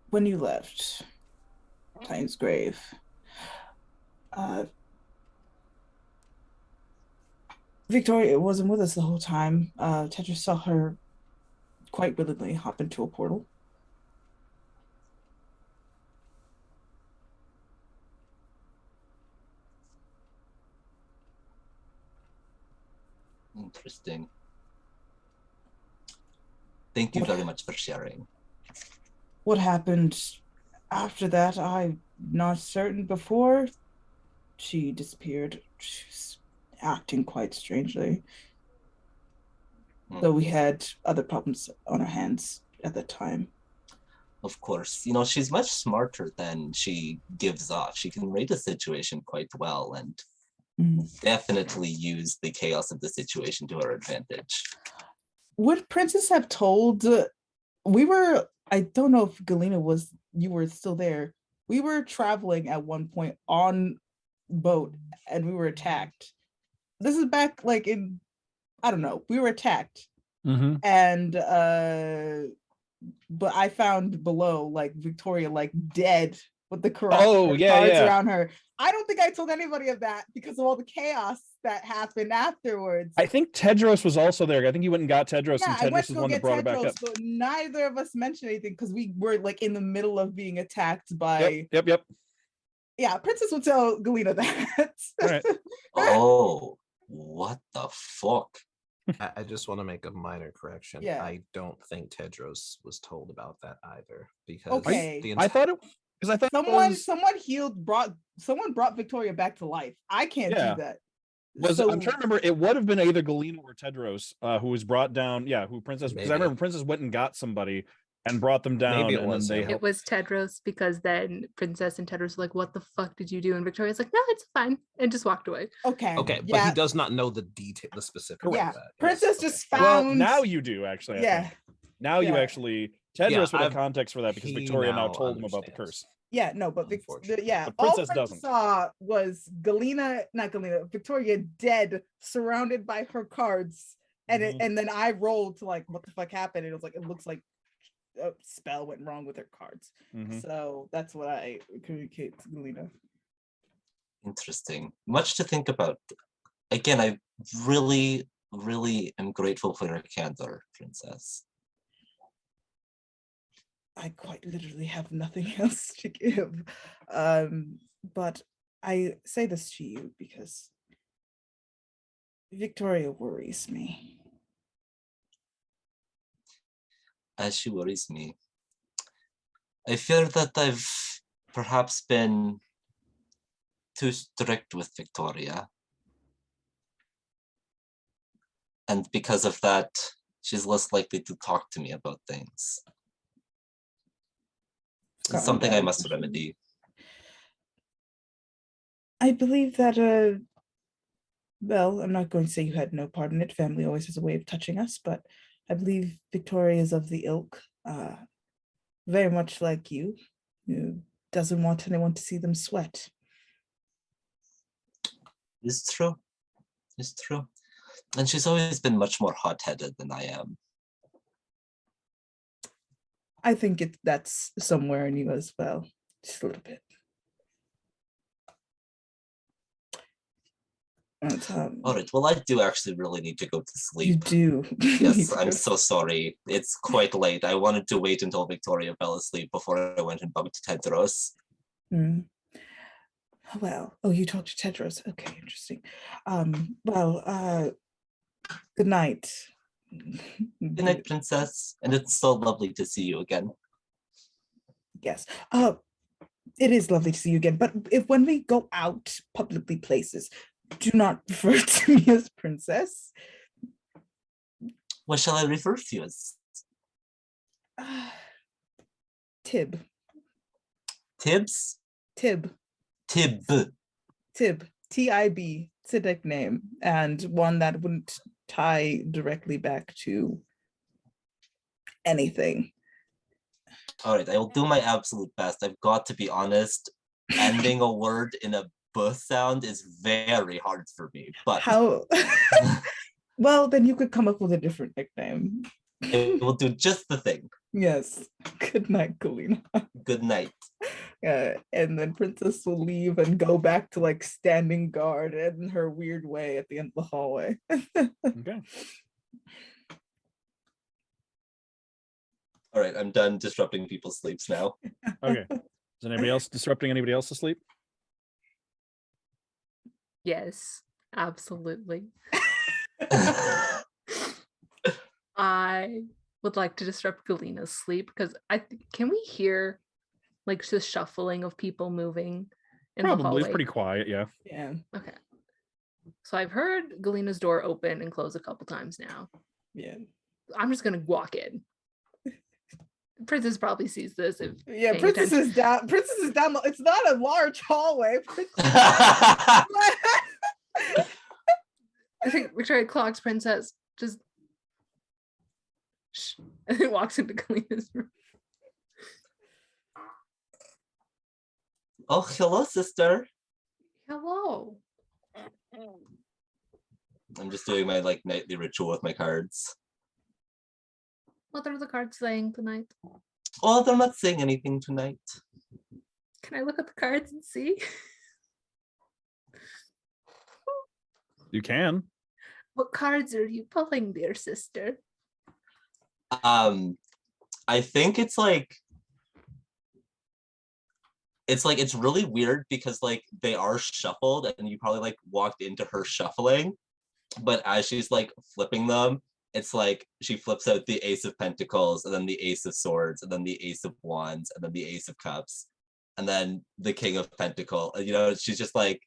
When you left Titan's grave, Viktoria wasn't with us the whole time. Tedros saw her quite willingly hop into a portal. Interesting. Thank you very much for sharing. What happened after that, I'm not certain. Before she disappeared, she was acting quite strangely. Though we had other problems on our hands at the time. Of course, you know, she's much smarter than she gives off. She can read a situation quite well, and definitely use the chaos of the situation to her advantage. Would Princess have told? I don't know if Galina you were still there. We were traveling at one point on boat, and we were attacked. This is back like in, I don't know, we were attacked. And but I found below like Viktoria like dead with the corrupt cards around her. I don't think I told anybody of that because of all the chaos that happened afterwards. I think Tedros was also there. I think you went and got Tedros, yeah, and Tedros is the one that brought her back up. But neither of us mentioned anything because we were like in the middle of being attacked by Yep. Yeah, Princess will tell Galina that. All right. Oh, what the fuck? I just want to make a minor correction. Yeah. I don't think Tedros was told about that either, because Okay. I thought it because I thought someone brought Viktoria back to life. I can't Yeah. do that. I'm trying to remember. It would have been either Galina or Tedros who was brought down. Yeah, who Princess? Because I Maybe. remember Princess went and got somebody and brought them down, Maybe it and was then they him. helped. It was Tedros, because then Princess and Tedros were like, "What the fuck did you do?" And Victoria's like, "No, it's fine," and just walked away. Okay. Okay, yeah. but he does not know the specific. Yeah. Of that. Princess Yes, just okay. found. Well, now you do actually. I Yeah. think. Now you Yeah. actually Tedros Yeah, would have I've- context for that because he Viktoria now now told him about the understands. curse. Yeah, no, but Unfortunately. The all princess Princess doesn't. saw was Victoria dead, surrounded by her cards, and and then I rolled to like, what the fuck happened? And it was like, it looks like a spell went wrong with her cards. So that's what I communicate to Galina. Interesting. Much to think about. Again, I really, really am grateful for your candor, Princess. I quite literally have nothing else to give. But I say this to you because Viktoria worries me. As she worries me, I fear that I've perhaps been too strict with Viktoria. And because of that, she's less likely to talk to me about things. It's something I must remedy. I believe that, well, I'm not going to say you had no part in it. Family always has a way of touching us, but I believe Viktoria is of the ilk, very much like you, who doesn't want anyone to see them sweat. It's true. It's true. And she's always been much more hot-headed than I am. I think that's somewhere in you as well, just a little bit. All right, well, I do actually really need to go to sleep. You do. Yes, I'm so sorry. It's quite late. I wanted to wait until Viktoria fell asleep before I went and bumped Tedros. Well, you talked to Tedros. Okay, interesting. Good night. Good night, Princess. And it's so lovely to see you again. Yes. It is lovely to see you again. But when we go out publicly places, do not refer to me as Princess. What shall I refer to you as? Tib. Tibbs? Tib. Tib. Tib. T-I-B. It's a nickname, and one that wouldn't tie directly back to anything. All right, I will do my absolute best. I've got to be honest. Ending a word in a B sound is very hard for me. But how? Well, then you could come up with a different nickname. It will do just the thing. Yes. Good night, Galina. Good night. And then Princess will leave and go back to like standing guard in her weird way at the end of the hallway. Okay. All right, I'm done disrupting people's sleeps now. Okay. Is anybody else disrupting anybody else's sleep? Yes, absolutely. I would like to disrupt Galina's sleep because can we hear like the shuffling of people moving in the Probably. hallway? It's pretty quiet, yeah. Yeah. Okay. So I've heard Galina's door open and close a couple times now. Yeah. I'm just gonna walk in. Princess probably sees this. Yeah, Princess is down. Princess is down. It's not a large hallway. I think Victoria clocks Princess. Just shh, and then walks into Galina's room. Oh, hello, sister. Hello. I'm just doing my like nightly ritual with my cards. What are the cards saying tonight? Oh, they're not saying anything tonight. Can I look at the cards and see? You can. What cards are you pulling, dear sister? I think it's like it's like it's really weird because like they are shuffled and you probably like walked into her shuffling, but as she's like flipping them, it's like she flips out the Ace of Pentacles and then the Ace of Swords and then the Ace of Wands and then the Ace of Cups and then the King of Pentacles. You know, she's just like,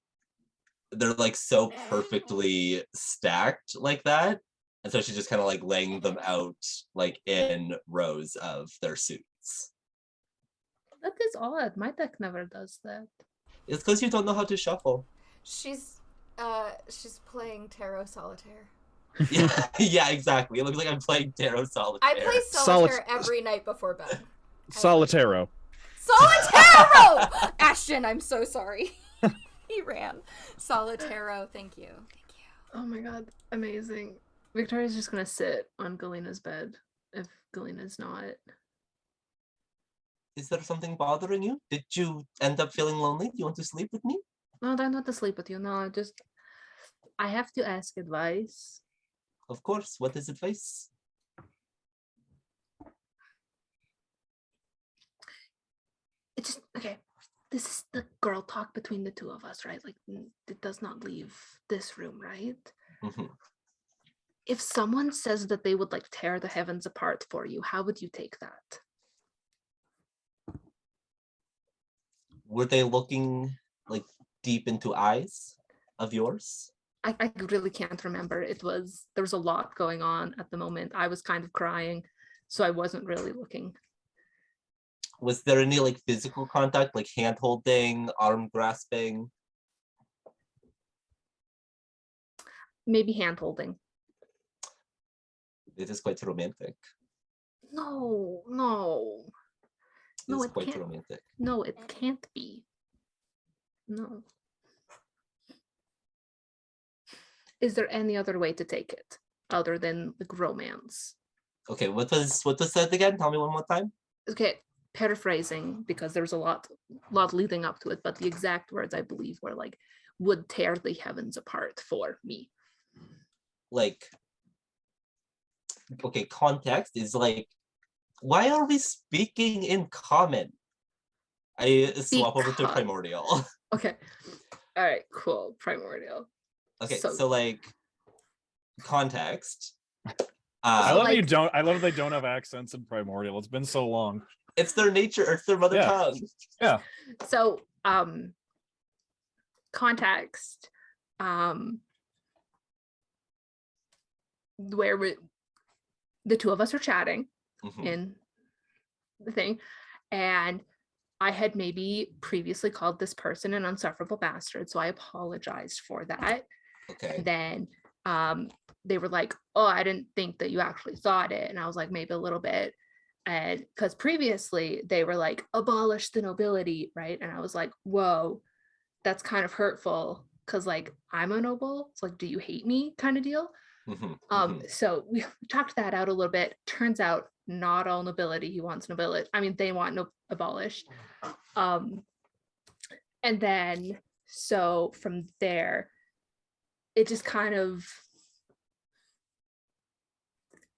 they're like so perfectly stacked like that. And so she's just kind of like laying them out like in rows of their suits. That is odd. My deck never does that. It's because you don't know how to shuffle. She's playing Tarot Solitaire. Yeah, yeah, exactly. It looks like I'm playing Tarot Solitaire. I play Solitaire every night before bed. Solitaro. Solitaro! Ashton, I'm so sorry. He ran. Solitaro, thank you. Thank you. Oh my god, amazing. Victoria's just gonna sit on Galina's bed if Galina's not. Is there something bothering you? Did you end up feeling lonely? Do you want to sleep with me? No, I don't want to sleep with you. No, I have to ask advice. Of course. What is advice? It's just, okay. This is the girl talk between the two of us, right? Like, it does not leave this room, right? Mm-hmm. If someone says that they would like tear the heavens apart for you, how would you take that? Were they looking like deep into eyes of yours? I really can't remember. There was a lot going on at the moment. I was kind of crying, so I wasn't really looking. Was there any like physical contact, like hand holding, arm grasping? Maybe hand holding. It is quite romantic. No, It's it quite can't. romantic. No, it can't be. No. Is there any other way to take it other than like romance? Okay, what was that again? Tell me one more time. Okay, paraphrasing because there's a lot leading up to it, but the exact words I believe were like, would tear the heavens apart for me. Like, okay, context is like, why are we speaking in common? I swap over to primordial. Okay, all right, cool, primordial. Okay, so like context. I love like, I love they don't have accents in primordial. It's been so long. It's their nature, it's their mother tongue. Yeah. So context, where the two of us are chatting in the thing, and I had maybe previously called this person an insufferable bastard, so I apologized for that. Okay. And then they were like, oh, I didn't think that you actually thought it. And I was like, maybe a little bit. And because previously they were like, abolish the nobility, right? And I was like, whoa, that's kind of hurtful because like I'm a noble. It's like, do you hate me kind of deal? So we talked that out a little bit. Turns out not all nobility he wants nobility. I mean, they want abolished. And then so from there, it just kind of,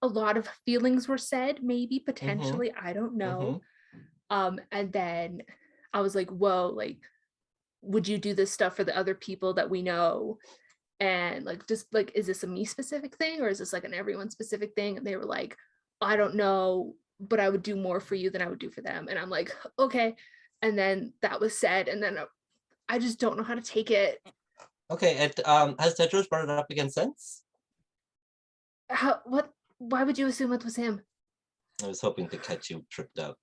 a lot of feelings were said, maybe potentially, I don't know. And then I was like, whoa, like, would you do this stuff for the other people that we know? And like, just like, is this a me specific thing or is this like an everyone specific thing? And they were like, I don't know, but I would do more for you than I would do for them. And I'm like, okay. And then that was said, and then I just don't know how to take it. Okay, and has Tedros brought it up again since? What? Why would you assume it was him? I was hoping to catch you tripped up.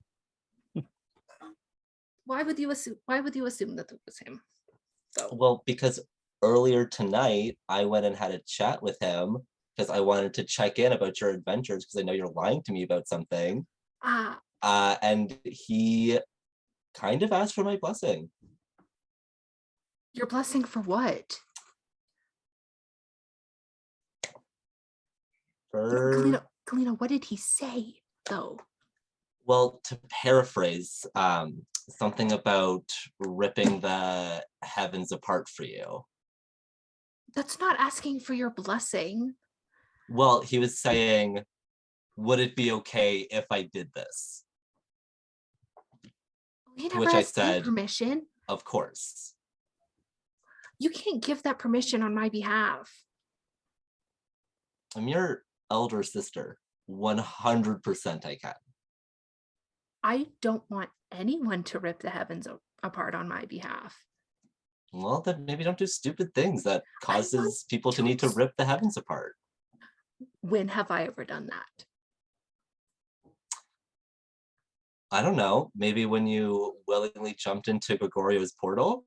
Why would you assume that it was him? So. Well, because earlier tonight I went and had a chat with him because I wanted to check in about your adventures because I know you're lying to me about something. And he kind of asked for my blessing. Your blessing for what? Galina, what did he say, though? Well, to paraphrase, something about ripping the heavens apart for you. That's not asking for your blessing. Well, he was saying, would it be okay if I did this? You To never which I asked me said, permission. of course. You can't give that permission on my behalf. I'm your elder sister. 100% I can. I don't want anyone to rip the heavens apart on my behalf. Well, then maybe don't do stupid things that causes people to need to rip the heavens apart. When have I ever done that? I don't know. Maybe when you willingly jumped into Gregorio's portal?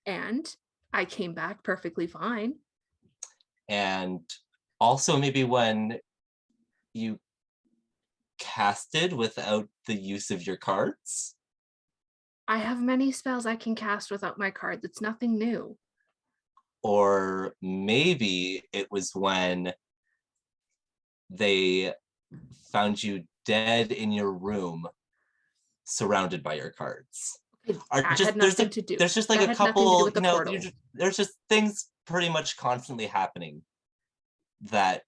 And I came back perfectly fine. And also maybe when you casted without the use of your cards? I have many spells I can cast without my cards. It's nothing new. Or maybe it was when they found you dead in your room, surrounded by your cards. That had nothing to do. There's just like That a had nothing to do couple, with the portal. there's just things pretty much constantly happening that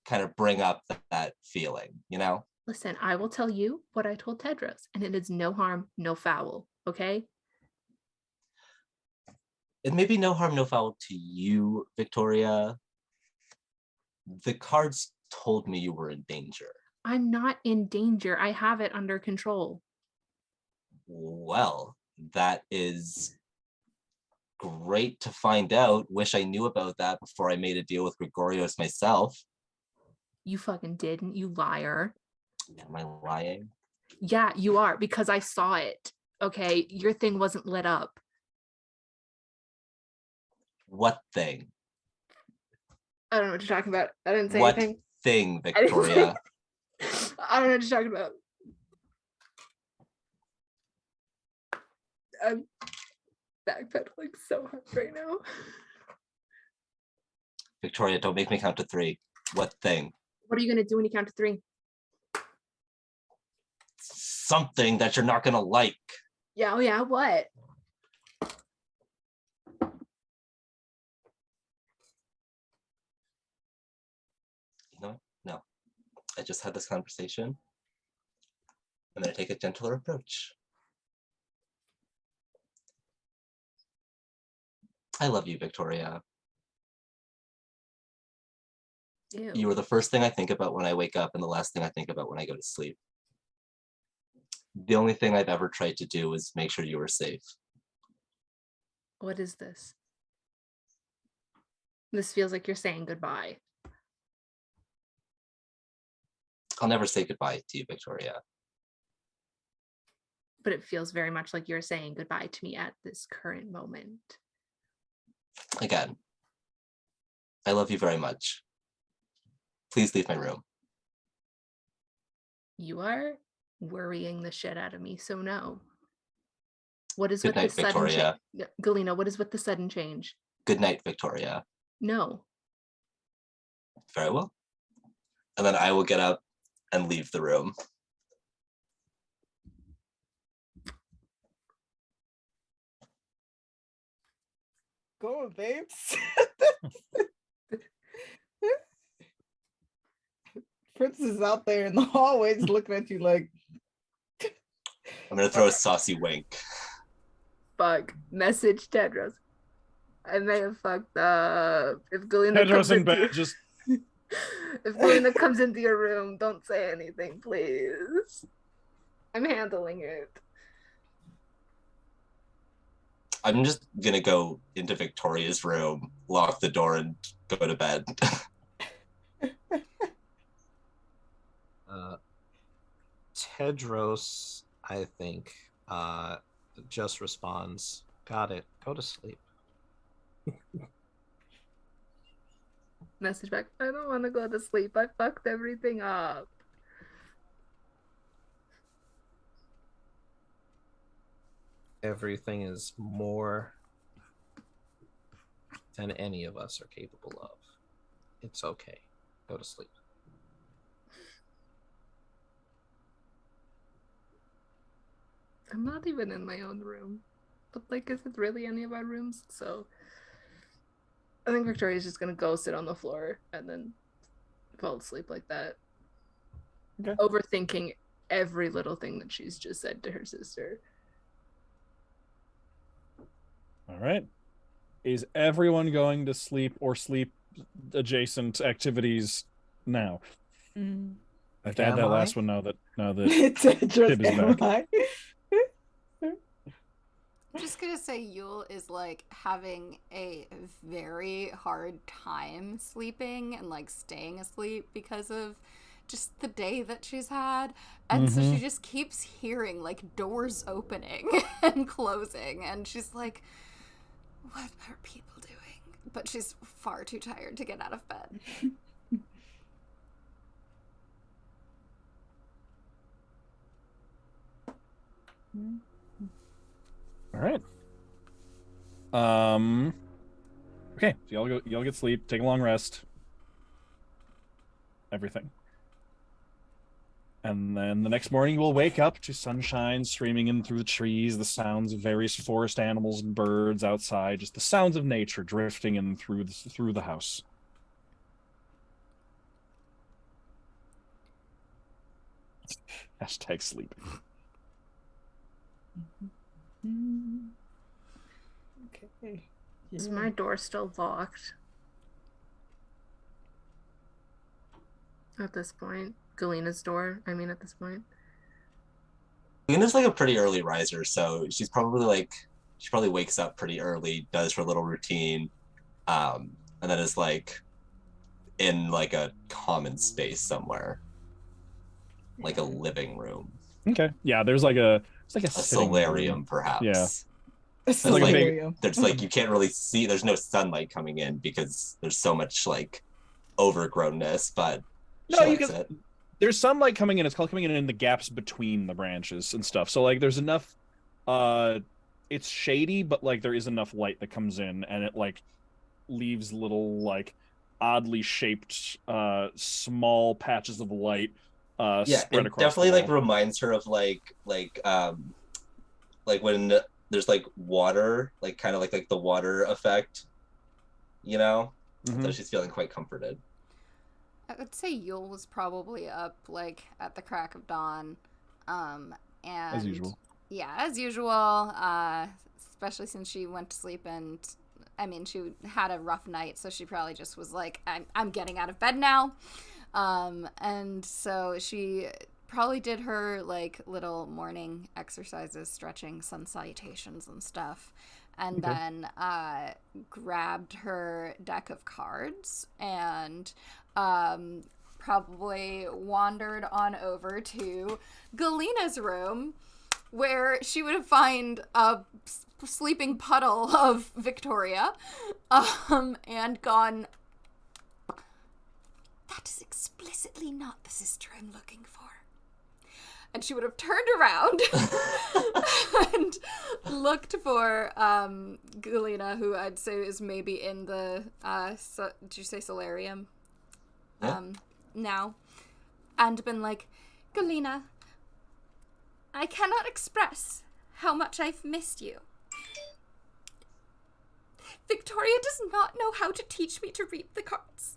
kind of bring up that feeling, you know? Listen, I will tell you what I told Tedros, and it is no harm, no foul, okay? It may be no harm, no foul to you, Viktoria. The cards told me you were in danger. I'm not in danger. I have it under control. Well, that is great to find out. Wish I knew about that before I made a deal with Gregorios myself. You fucking didn't, you liar. Am I lying? Yeah, you are, because I saw it. Okay, your thing wasn't lit up. What thing? I don't know what you're talking about. I didn't say What anything. thing, Viktoria? I don't know what you're talking about. I'm backpedaling so hard right now. Viktoria, don't make me count to 3. What thing? What are you gonna do when you count to 3? Something that you're not gonna like. Yeah, oh yeah, what? You know what? No. I just had this conversation. I'm gonna take a gentler approach. I love you, Viktoria. Ew. You are the first thing I think about when I wake up and the last thing I think about when I go to sleep. The only thing I've ever tried to do is make sure you were safe. What is this? This feels like you're saying goodbye. I'll never say goodbye to you, Viktoria. But it feels very much like you're saying goodbye to me at this current moment. Again, I love you very much. Please leave my room. You are worrying the shit out of me, so no. What is Good with night, the sudden Viktoria. change? Galina, what is with the sudden change? Good night, Viktoria. No. Very well. And then I will get up and leave the room. Go on, babes. Prince is out there in the hallways looking at you like. I'm gonna throw a saucy wink. Fuck. Message Tedros. I may have fucked up. If Galina Tedros comes in into bed, just if Galina comes into your room, don't say anything, please. I'm handling it. I'm just gonna go into Viktoria's room, lock the door, and go to bed. Tedros, I think, just responds, "Got it. Go to sleep." Message back. I don't want to go to sleep. I fucked everything up. Everything is more than any of us are capable of. It's okay. Go to sleep. I'm not even in my own room. But like, is it really any of our rooms? So I think Victoria's just gonna go sit on the floor and then fall asleep like that. Okay. Overthinking every little thing that she's just said to her sister. All right. Is everyone going to sleep or sleep adjacent activities now? Mm. I have to add that last one now that Tedros, Tib is am back. I? I'm just gonna say Yule is like having a very hard time sleeping and like staying asleep because of just the day that she's had. And so she just keeps hearing like doors opening and closing, and she's like, what are people doing? But she's far too tired to get out of bed. All right. Okay, so y'all get sleep, take a long rest. Everything. And then the next morning you will wake up to sunshine streaming in through the trees, the sounds of various forest animals and birds outside, just the sounds of nature drifting in through the house. Hashtag sleeping. Okay. Is my door still locked? At this point. Galina's door, I mean, at this point. Luna's like a pretty early riser, so she probably wakes up pretty early, does her little routine, and then is like in like a common space somewhere, like a living room. Okay. Yeah, there's like a solarium, perhaps. Yeah. A solarium. There's like you can't really see. There's no sunlight coming in because there's so much like overgrownness. But no, you can. There's sunlight coming in. It's called coming in the gaps between the branches and stuff. So like there's enough. It's shady, but like there is enough light that comes in, and it like leaves little like oddly shaped small patches of light. Spread across definitely the wall. like reminds her of like when there's like water, like kind of like the water effect, you know. So she's feeling quite comforted. I would say Yule was probably up like at the crack of dawn, and as usual. Yeah, as usual. Especially since she went to sleep, and I mean she had a rough night, so she probably just was like, I'm getting out of bed now. And so she probably did her like little morning exercises, stretching, sun salutations and stuff, and then grabbed her deck of cards and probably wandered on over to Galina's room, where she would find a sleeping puddle of Viktoria, and gone, that is explicitly not the sister I'm looking for. And she would have turned around and looked for Galina, who I'd say is maybe in the, did you say solarium? Yeah. Now. And been like, Galina, I cannot express how much I've missed you. Viktoria does not know how to teach me to read the cards.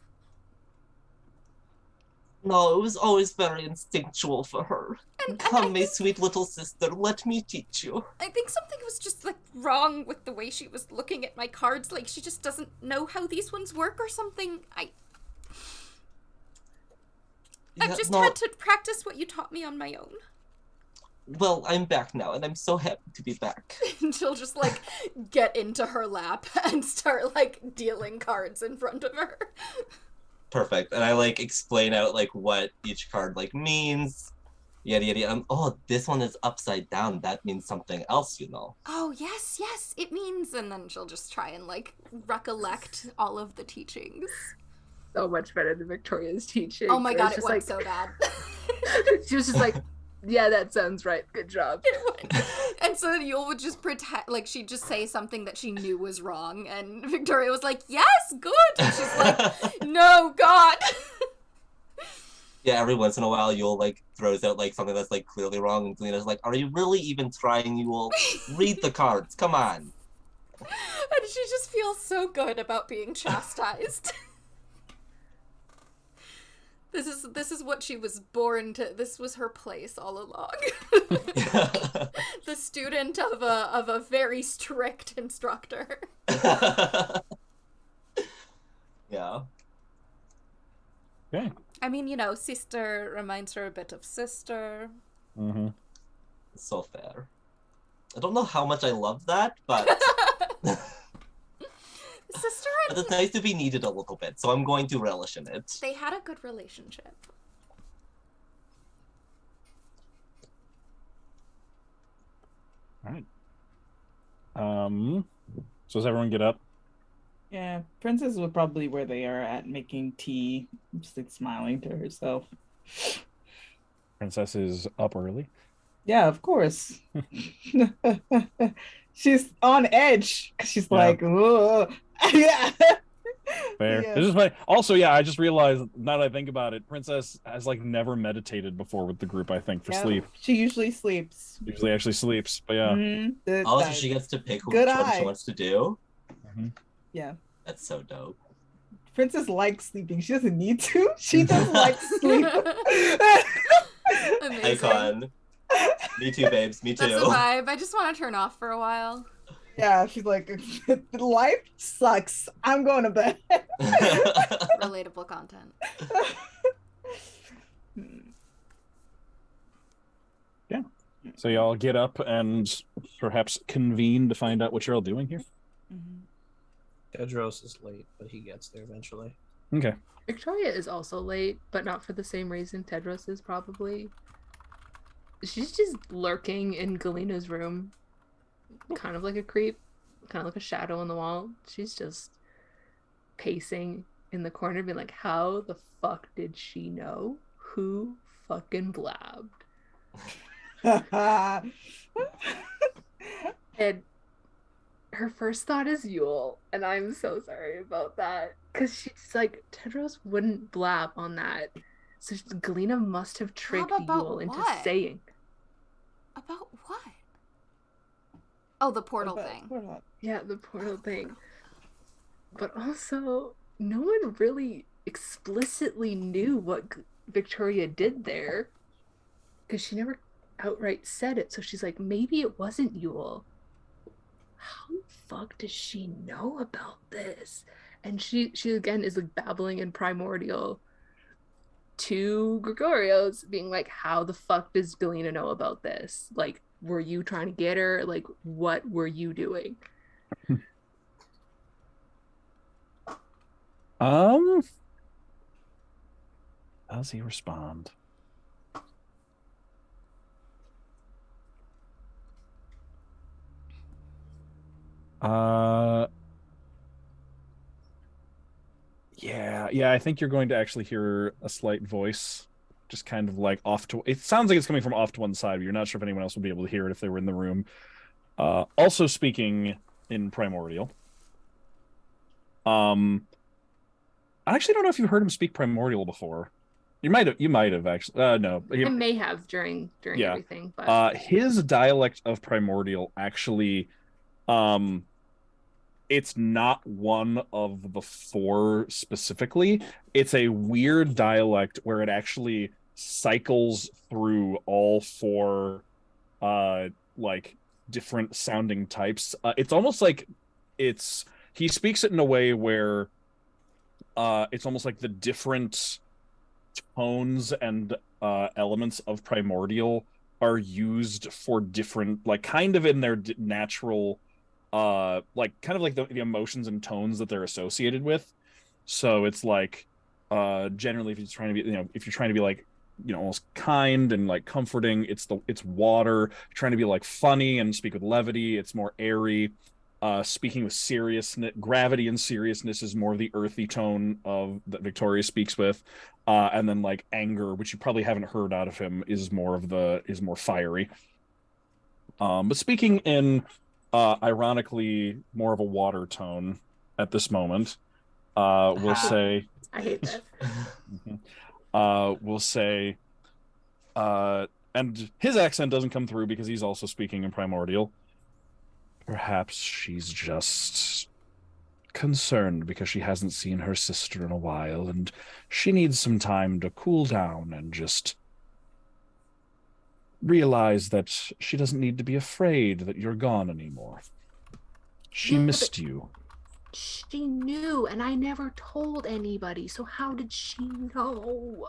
No, it was always very instinctual for her. Come, my sweet little sister, let me teach you. I think something was just like wrong with the way she was looking at my cards. Like she just doesn't know how these ones work or something. I've just had to practice what you taught me on my own. Well, I'm back now, and I'm so happy to be back. And she'll just like get into her lap and start like dealing cards in front of her. Perfect. And I like explain out like what each card like means. Yada yada yada. Oh, this one is upside down. That means something else, you know. Oh yes, it means. And then she'll just try and like recollect all of the teachings. So much better than Victoria's teaching. Oh my god, it went like, so bad. She was just like, yeah, that sounds right. Good job. And so Yule would just pretend, like, she'd just say something that she knew was wrong, and Viktoria was like, yes, good! And she's like, no, God! Yeah, every once in a while, Yule, like, throws out, like, something that's, like, clearly wrong, and Galina's like, are you really even trying, Yule? Read the cards, come on. And she just feels so good about being chastised. This is what she was born to. This was her place all along. The student of a very strict instructor. Yeah. Okay. I mean, sister reminds her a bit of sister. Mm-hmm. It's so fair. I don't know how much I love that, but Sister but and it's nice to be needed a little bit, so I'm going to relish in it. they had a good relationship. All right. So does everyone get up? Yeah, Princess was probably where they are at making tea, just like smiling to herself. Princess is up early. Yeah, of course. She's on edge. She's Yeah. like, whoa. Yeah. Fair. Yeah. This is funny. Also, yeah, I just realized now that I think about it, Princess has like never meditated before with the group, I think, for Yeah, sleep. She usually sleeps. Usually actually sleeps, but yeah. Mhm. Oh, so she gets to pick which Good one eye. she wants to do? Mhm. Yeah. That's so dope. Princess likes sleeping. She doesn't need to. She does like sleep. Amazing. Icon. Me too, babes. Me too. That's a vibe. I just want to turn off for a while. Yeah, she's like, life sucks. I'm going to bed. Relatable content. Yeah. So y'all get up and perhaps convene to find out what you're all doing here. Tedros is late, but he gets there eventually. Okay. Victoria is also late, but not for the same reason Tedros is probably. She's just lurking in Galina's room, kind of like a creep, kind of like a shadow on the wall. She's just pacing in the corner, being like, how the fuck did she know? Who fucking blabbed? And her first thought is Yule, and I'm so sorry about that. Because she's like, Tedros wouldn't blab on that. So Galina must have tricked Blab about Yule into what? saying. About what? Oh, the portal But- thing. Yeah, the portal thing. But also, no one really explicitly knew what Victoria did there. Because she never outright said it. So she's like, maybe it wasn't Yule. How the fuck does she know about this? And she again is like babbling in primordial to Gregorio's, being like, how the fuck does Galina know about this? Like, were you trying to get her? Like, what were you doing? How does he respond? Yeah, I think you're going to actually hear a slight voice, just kind of like off to. It sounds like it's coming from off to one side, but you're not sure if anyone else would be able to hear it if they were in the room. Also speaking in primordial. I actually don't know if you've heard him speak primordial before. You might have actually. No, I may have during Yeah. everything, but his dialect of primordial actually, it's not one of the four specifically. It's a weird dialect where it actually cycles through all four, like different sounding types. It's almost like he speaks it in a way where, it's almost like the different tones and elements of primordial are used for different, like kind of in their natural, like kind of like the emotions and tones that they're associated with. So it's like, generally if you're trying to be, if you're trying to be like, almost kind and like comforting, it's water. Trying to be like funny and speak with levity, it's more airy. Speaking with seriousness, gravity and seriousness is more of the earthy tone of that Victoria speaks with. And then like anger, which you probably haven't heard out of him, is more fiery. But speaking in ironically more of a water tone at this moment, we'll say I hate that. we'll say and his accent doesn't come through because he's also speaking in primordial. Perhaps she's just concerned because she hasn't seen her sister in a while, and she needs some time to cool down and just realize that she doesn't need to be afraid that you're gone anymore. She missed you. She knew, and I never told anybody, so how did she know?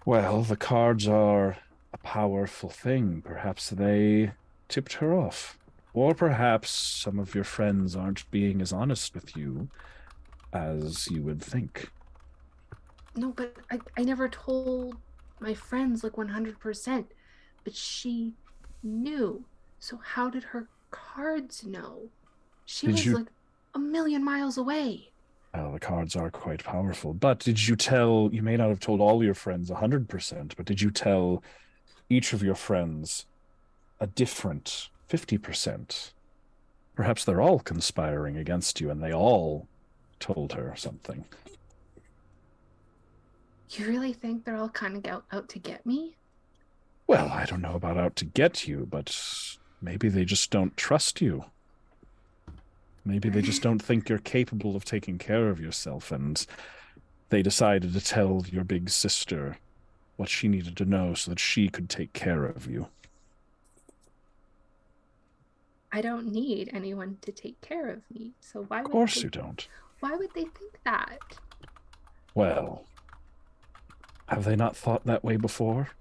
Well, the cards are a powerful thing. Perhaps they tipped her off. Or perhaps some of your friends aren't being as honest with you as you would think. No, but I never told my friends like 100%. But she knew. So how did her cards know? She was like a million miles away. Well, the cards are quite powerful. But did you tell, you may not have told all your friends 100%, but did you tell each of your friends a different 50%? Perhaps they're all conspiring against you and they all told her something. You really think they're all kind of out to get me? Well, I don't know about out to get you, but maybe they just don't trust you. Maybe they just don't think you're capable of taking care of yourself, and they decided to tell your big sister what she needed to know so that she could take care of you. I don't need anyone to take care of me, so why would Of course you don't. Why would they think that? Well, have they not thought that way before?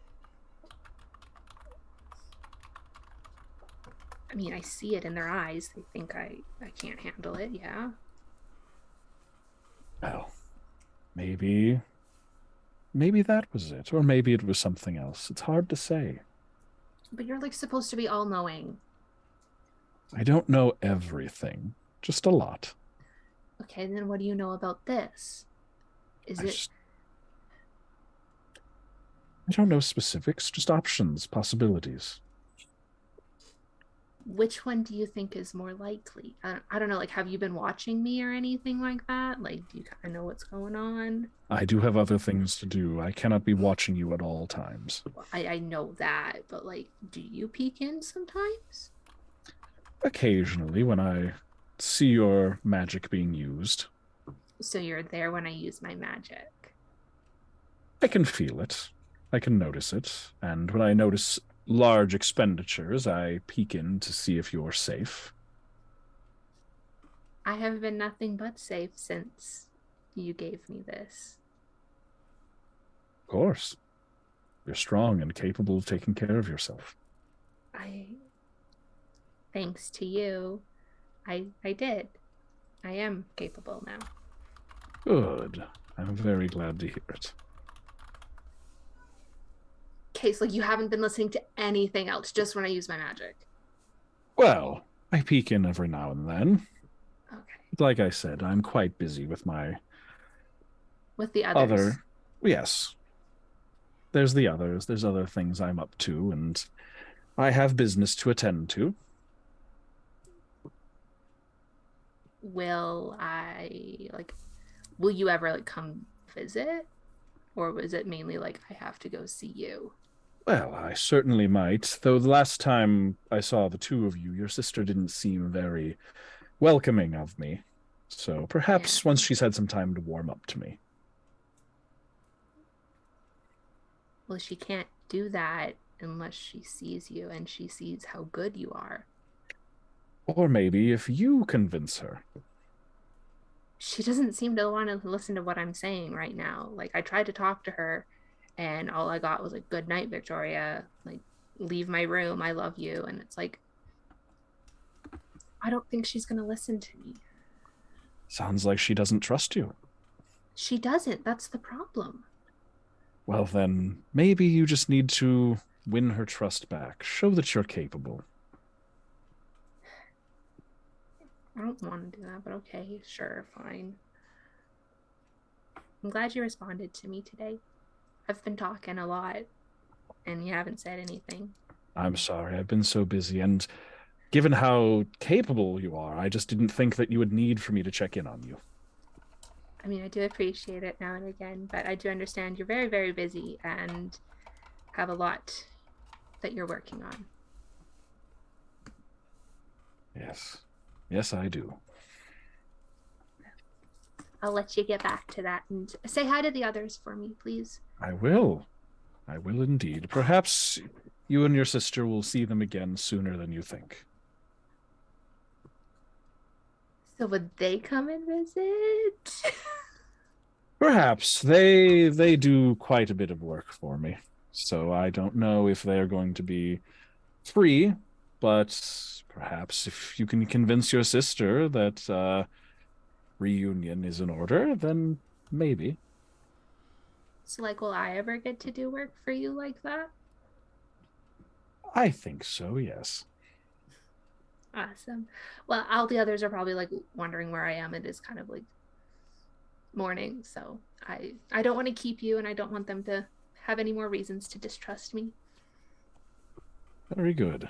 I mean, I see it in their eyes. They think I can't handle it, yeah. Well, maybe that was it, or maybe it was something else. It's hard to say. But you're like supposed to be all-knowing. I don't know everything, just a lot. Okay, then what do you know about this? I don't know specifics, just options, possibilities. Which one do you think is more likely? I don't know, like, have you been watching me or anything like that? Like, do you kind of know what's going on? I do have other things to do. I cannot be watching you at all times. Well, I know that, but, like, do you peek in sometimes? Occasionally, when I see your magic being used. So you're there when I use my magic? I can feel it. I can notice it. And when I notice large expenditures, I peek in to see if you're safe. I have been nothing but safe since you gave me this. Of course. You're strong and capable of taking care of yourself. Thanks to you, I did. I am capable now. Good. I'm very glad to hear it. Okay, so like you haven't been listening to anything else, just when I use my magic. Well, I peek in every now and then. Okay. Like I said, I'm quite busy with my... With the others? Yes. There's the others. There's other things I'm up to, and I have business to attend to. Will you ever come visit? Or was it mainly like I have to go see you? Well, I certainly might, though the last time I saw the two of you, your sister didn't seem very welcoming of me. So perhaps once she's had some time to warm up to me. Well, she can't do that unless she sees you and she sees how good you are. Or maybe if you convince her. She doesn't seem to want to listen to what I'm saying right now. Like, I tried to talk to her, and all I got was like, "Good night, Viktoria. Like, leave my room. I love you." And it's like, I don't think she's going to listen to me. Sounds like she doesn't trust you. She doesn't. That's the problem. Well, then, maybe you just need to win her trust back. Show that you're capable. I don't want to do that, but okay, sure, fine. I'm glad you responded to me today. I've been talking a lot, and you haven't said anything. I'm sorry, I've been so busy, and given how capable you are, I just didn't think that you would need for me to check in on you. I mean, I do appreciate it now and again, but I do understand you're very, very busy and have a lot that you're working on. Yes. Yes, I do. I'll let you get back to that and say hi to the others for me, please. I will. I will indeed. Perhaps you and your sister will see them again sooner than you think. So would they come and visit? Perhaps. They do quite a bit of work for me. So I don't know if they're going to be free, but perhaps if you can convince your sister that reunion is in order, then maybe. So, like, will I ever get to do work for you like that? I think so, yes. Awesome. Well, all the others are probably, like, wondering where I am. It is kind of, like, morning, so I don't want to keep you, and I don't want them to have any more reasons to distrust me. Very good.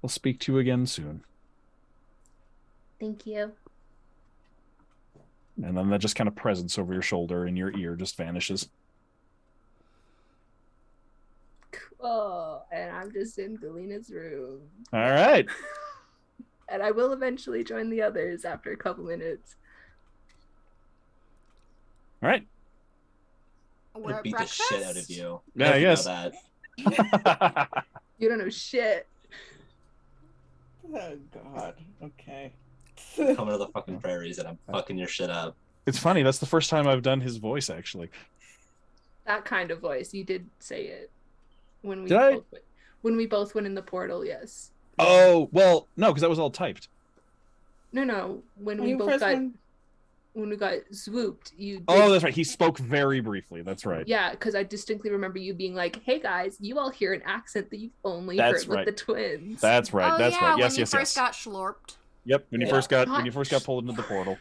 I'll speak to you again soon. Thank you. And then that just kind of presence over your shoulder and your ear just vanishes. Oh, and I'm just in Galina's room. All right. And I will eventually join the others after a couple minutes. All right. We're at beat the shit out of breakfast? you. Yeah, I You know guess. that. You don't know shit. Oh God. Okay. Coming to the fucking prairies and I'm fucking your shit up. It's funny. That's the first time I've done his voice, actually. That kind of voice. You did say it when we Did I? both went, when we both went in the portal. Yes. Oh, well, no, because that was all typed. No. When When we you both first got went- when we got swooped, you. Did, Oh, that's right. He spoke very briefly. That's right. Yeah, because I distinctly remember you being like, "Hey guys, you all hear an accent that you've only That's heard with right. the twins." That's right. Oh, That's yeah, right. Yes, when you yes, first yes. got schlorped. Yep. When you Yeah. first got Not- pulled into the portal,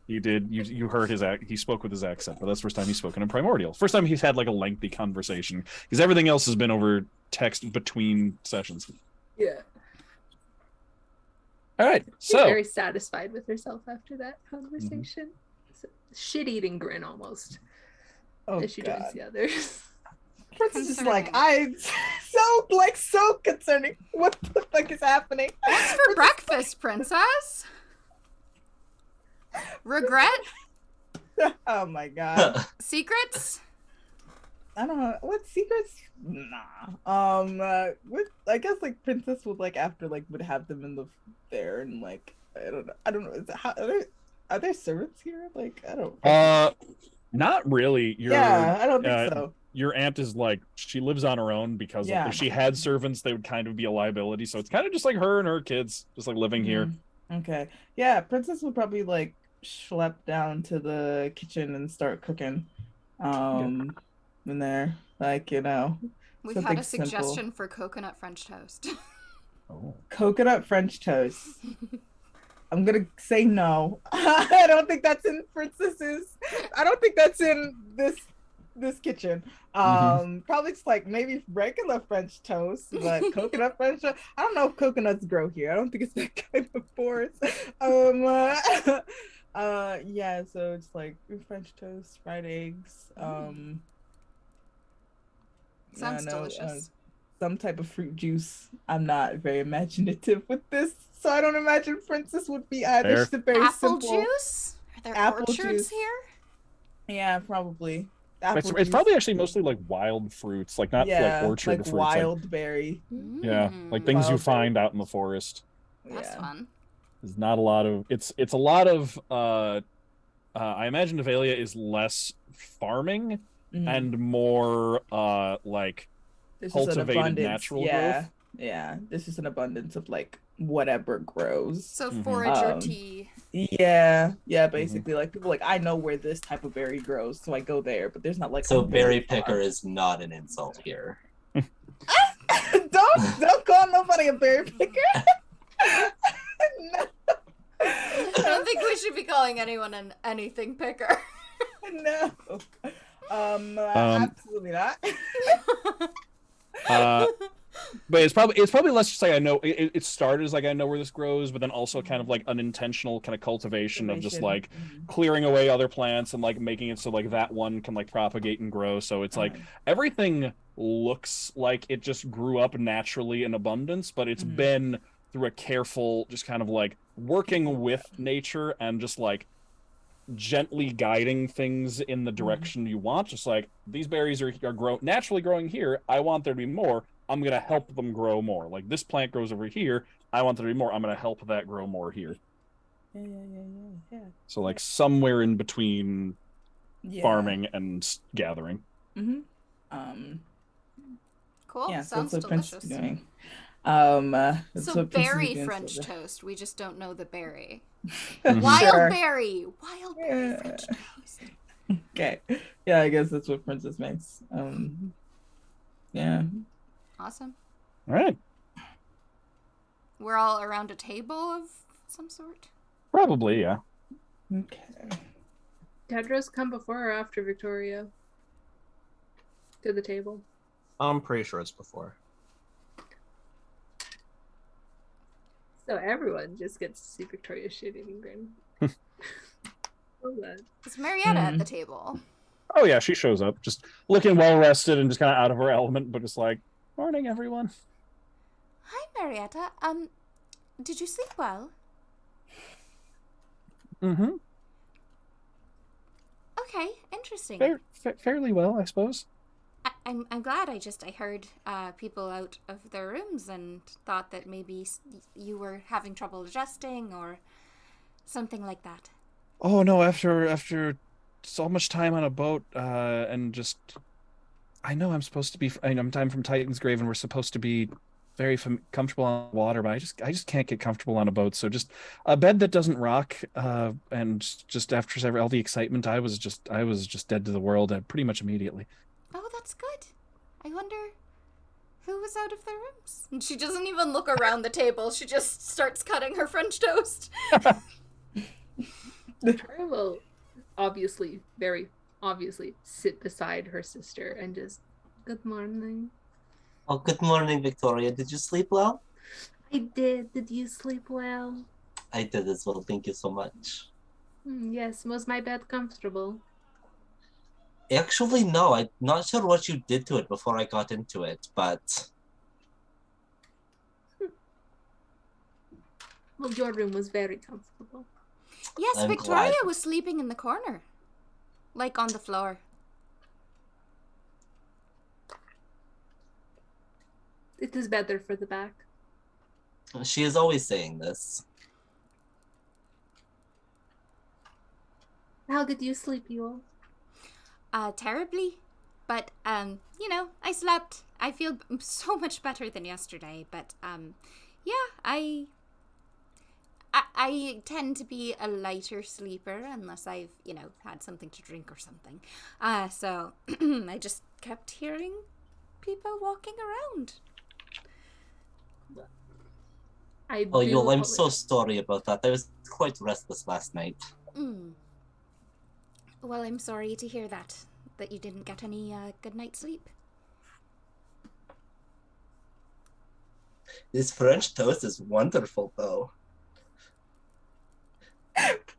you did. You heard his he spoke with his accent, but that's the first time he's spoken in Primordial. First time he's had like a lengthy conversation, because everything else has been over text between sessions. Yeah. All right. She's So very satisfied with herself after that conversation. Shit-eating grin almost Oh as she joins God. the others. Princess is like, Concerning. so concerning. What the fuck is happening? What's for breakfast, princess? Regret? Oh my God. Secrets? I don't know what secrets. Nah. What? I guess like Princess would like after like would have them in the there and like I don't know. Is it, how are there servants here? Like I don't. not really. Yeah, I don't think so. Your aunt is like, she lives on her own because Yeah. if she had servants, they would kind of be a liability. So it's kind of just like her and her kids, just like living here. Okay. Yeah, Princess would probably like schlep down to the kitchen and start cooking. In there, like We've had something a suggestion simple. for coconut French toast. Oh. Coconut French toast. I'm gonna say no. I don't think that's in Princess's. I don't think that's in this kitchen. Probably just like maybe regular French toast, but coconut French toast. I don't know if coconuts grow here. I don't think it's that kind of forest. Yeah, so it's like French toast, fried eggs. Sounds I don't know, delicious. some type of fruit juice. I'm not very imaginative with this, so I don't imagine Princess would be either. Fair. She's a very Apple simple. juice? Are there Apple orchards juice. here? Yeah, probably. It's Apple probably juice. actually mostly like wild fruits, like not yeah, like orchard like fruits. wild berry. Yeah, like Mm, things you Wild find out in the forest. That's Yeah. fun. There's not a lot of it's a lot of I imagine Nevalia is less farming Mhm. and more like This is an cultivated abundance. natural yeah, growth. yeah. This is an abundance of like whatever grows. So Mhm. forager tea. Yeah, basically like people like I know where this type of berry grows, so I go there, but there's not like So a berry farm. picker is not an insult here. don't call nobody a berry picker. No. I don't think we should be calling anyone an anything picker. No. Absolutely not. But it's probably less just like I know it started as like I know where this grows, but then also kind of like unintentional kind of cultivation of just like clearing away other plants and like making it so like that one can like propagate and grow. So it's like everything looks like it just grew up naturally in abundance, but it's Mhm. been through a careful just kind of like working with nature and just like gently guiding things in the direction you want. Just like, these berries are naturally growing here. I want there to be more. I'm going to help them grow more. Like, this plant grows over here. I want there to be more. I'm going to help that grow more here. Yeah. So, like, somewhere in between farming and gathering. Cool. Yeah, Sounds that's what Prince delicious. is doing. So berry French toast. We just don't know the berry. Sure. Wild berry French toast. Okay. Yeah, I guess that's what Princess makes. Yeah. Awesome. All right. We're all around a table of some sort? Probably, yeah. Okay. Tedros come before or after Viktoria? To the table. I'm pretty sure it's before. So everyone just gets to see Victoria's shit-eating grin. Is Marietta at the table? Oh yeah, she shows up, just looking well rested and just kind of out of her element, but just like, morning, everyone. Hi, Marietta. Did you sleep well? Mm-hmm. Okay, interesting. Fairly well, I suppose. I'm glad. I heard people out of their rooms and thought that maybe you were having trouble adjusting or something like that. Oh no! After so much time on a boat, and just, I know I'm supposed to be. I'm from Titan's Grave, and we're supposed to be very comfortable on water, but I just can't get comfortable on a boat. So just a bed that doesn't rock, and just after all the excitement, I was just dead to the world, pretty much immediately. Oh, that's good. I wonder who was out of their rooms. And she doesn't even look around the table. She just starts cutting her French toast. Victoria will very obviously sit beside her sister and just, good morning. Oh, good morning, Victoria. Did you sleep well? I did. Did you sleep well? I did as well. Thank you so much. Yes, was my bed comfortable? Actually, no. I'm not sure what you did to it before I got into it, but... Well, your room was very comfortable. Yes, I'm Victoria glad. was sleeping in the corner. Like on the floor. It is better for the back. She is always saying this. How did you sleep, Yule? Terribly. But, I slept. I feel so much better than yesterday. But, I tend to be a lighter sleeper unless I've, had something to drink or something. So I just kept hearing people walking around. Oh, Yul, I'm so sorry about that. I was quite restless last night. Well, I'm sorry to hear that you didn't get any good night's sleep. This French toast is wonderful, though.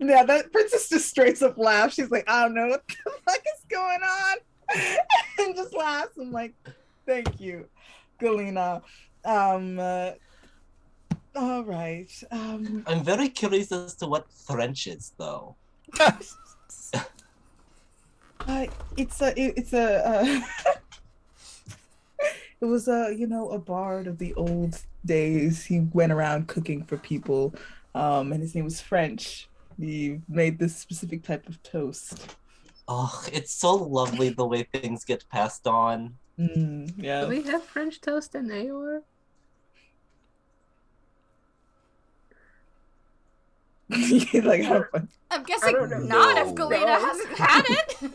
Yeah, that princess just straight up laughs. She's like, I don't know what the fuck is going on. And just laughs. I'm like, thank you, Galina. All right. I'm very curious as to what French is, though. It was a bard of the old days. He went around cooking for people, and his name was French. He made this specific type of toast. Oh, it's so lovely the way things get passed on. Yeah. Do we have French toast in Aor? Like, how fun. I'm guessing not if Galina hasn't had it.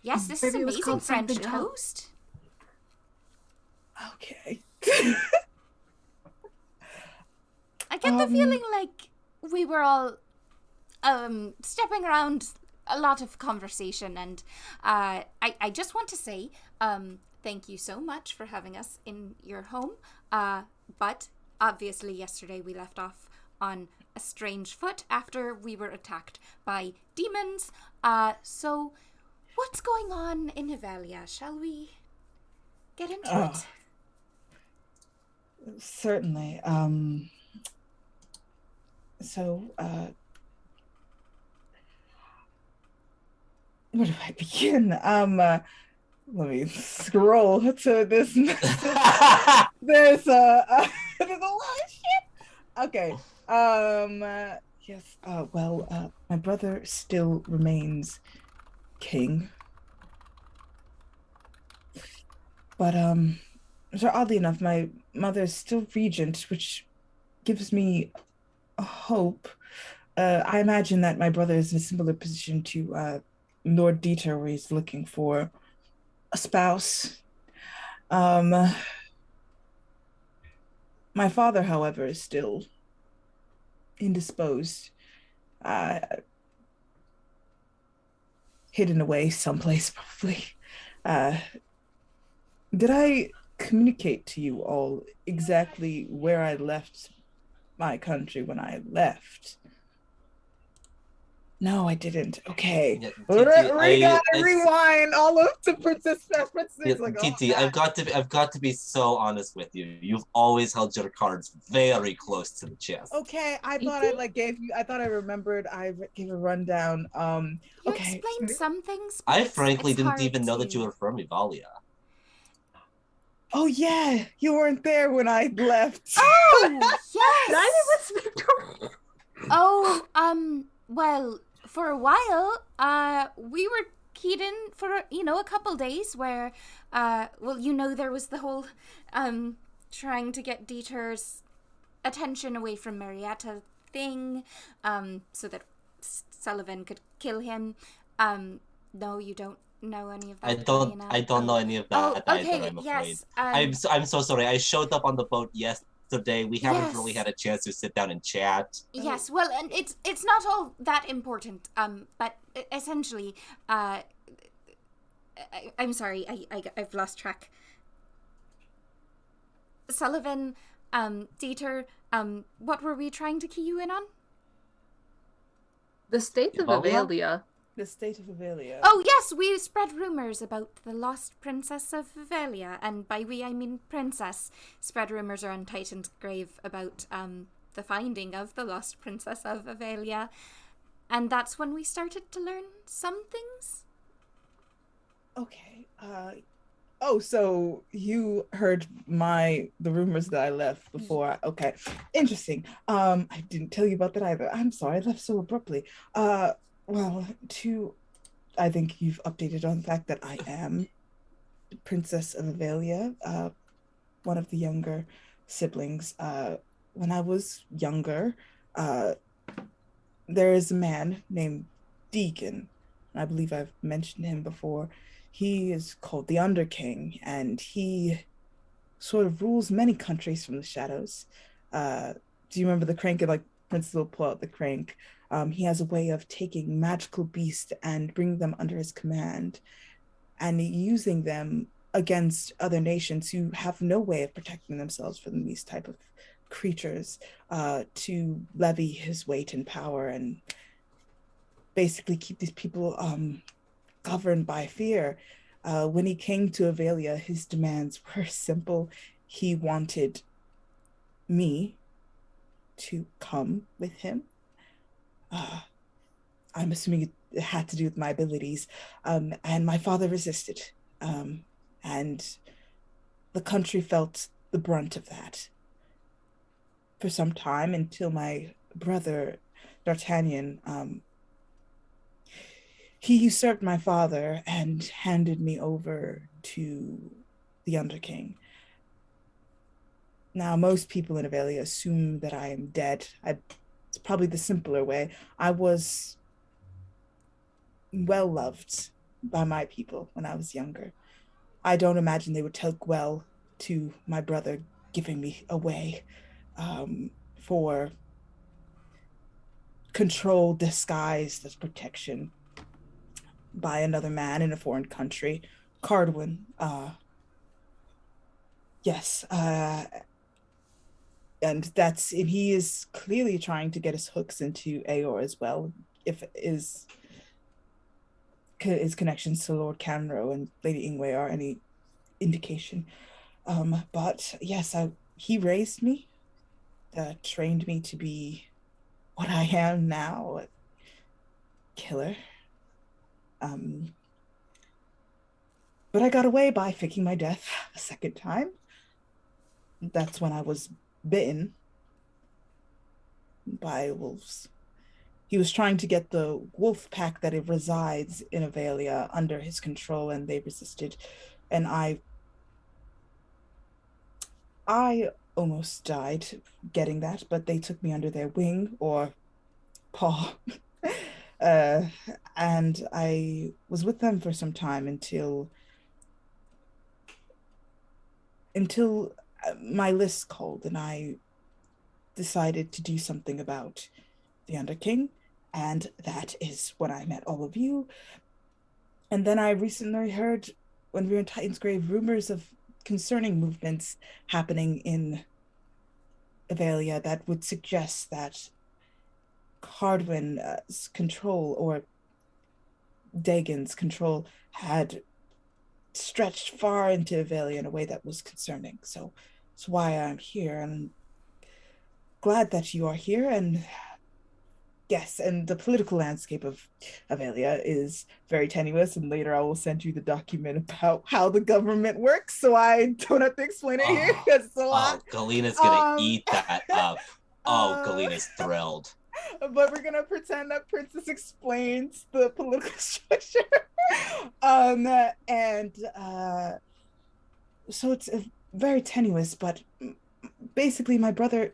Yes, this is Maybe it was amazing called French something else. toast. Okay. I get the feeling like we were all stepping around a lot of conversation, and I just want to say thank you so much for having us in your home. But obviously yesterday we left off on a strange foot after we were attacked by demons. So what's going on in Yulyanya? Shall we get into it? Certainly. So, where do I begin? Let me scroll to this message. There's there's a lot of shit. Okay. Yes. My brother still remains king, but so oddly enough, my mother is still regent, which gives me a hope. I imagine that my brother is in a similar position to Lord Dieter, where he's looking for a spouse. My father, however, is still indisposed, uh, hidden away someplace, probably. Uh, did I communicate to you all exactly where I left my country when I left? No, I didn't. Okay. Yeah, We gotta rewind all of to Princess yeah, like, TT, I've got to be so honest with you. You've always held your cards very close to the chest. Okay, I thought I gave you. I thought I remembered. I gave a rundown. You Okay. explained some things. But I frankly it's didn't even know to... that you were from Yulyanya. Oh yeah, you weren't there when I left. Oh yes. Neither was Victoria. Oh, well, for a while, we were keyed in for, a couple days where, there was the whole, trying to get Dieter's attention away from Marietta thing, so that Sullivan could kill him. No, you don't know any of that. I don't know any of that either, okay, I'm afraid. yes. I'm so sorry. I showed up on the boat yesterday. We haven't really had a chance to sit down and chat. Yes, well, and it's not all that important. But essentially, I'm sorry, I've lost track. Sullivan, Dieter, what were we trying to key you in on? The state of Avalia. The state of Avalia. Oh yes, we spread rumors about the lost princess of Avalia, and by we I mean princess. Spread rumors around Titan's grave about the finding of the lost princess of Avalia, and that's when we started to learn some things. Okay. So you heard the rumors that I left before. Okay. Interesting. I didn't tell you about that either. I'm sorry, I left so abruptly. I think you've updated on the fact that I am the Princess of Avalia, one of the younger siblings. When I was younger, there is a man named Deacon. I believe I've mentioned him before. He is called the Underking, and he sort of rules many countries from the shadows. Do you remember the crank? And like Prince will pull out the crank. He has a way of taking magical beasts and bringing them under his command and using them against other nations who have no way of protecting themselves from these type of creatures, to levy his weight and power and basically keep these people governed by fear. When he came to Avalia, his demands were simple. He wanted me to come with him. I'm assuming it had to do with my abilities. And my father resisted. And the country felt the brunt of that for some time, until my brother, D'Artagnan, he usurped my father and handed me over to the Underking. Now, most people in Avalia assume that I am dead. It's probably the simpler way. I was well loved by my people when I was younger. I don't imagine they would take well to my brother giving me away for control disguised as protection by another man in a foreign country. Cardwin, yes, and he is clearly trying to get his hooks into Aor as well, if his connections to Lord Canro and Lady Ingwe are any indication. But yes, he raised me, trained me to be what I am now, a killer. But I got away by faking my death a second time. That's when I was bitten by wolves. He was trying to get the wolf pack that it resides in Avelia under his control, and they resisted. And I almost died getting that, but they took me under their wing or paw. And I was with them for some time until my list called, and I decided to do something about the Underking, and that is when I met all of you. And then I recently heard, when we were in Titan's Grave, rumors of concerning movements happening in Avelia that would suggest that Cardwin's control, or Dagon's control, had stretched far into Avelia in a way that was concerning. So that's why I'm here, and I'm glad that you are here. And yes, and the political landscape of Avelia is very tenuous, and later I will send you the document about how the government works, so I don't have to explain it here, because it's a lot. Galina's gonna eat that up. Galina's thrilled. But we're gonna pretend that Princess explains the political structure. So it's very tenuous, but basically my brother,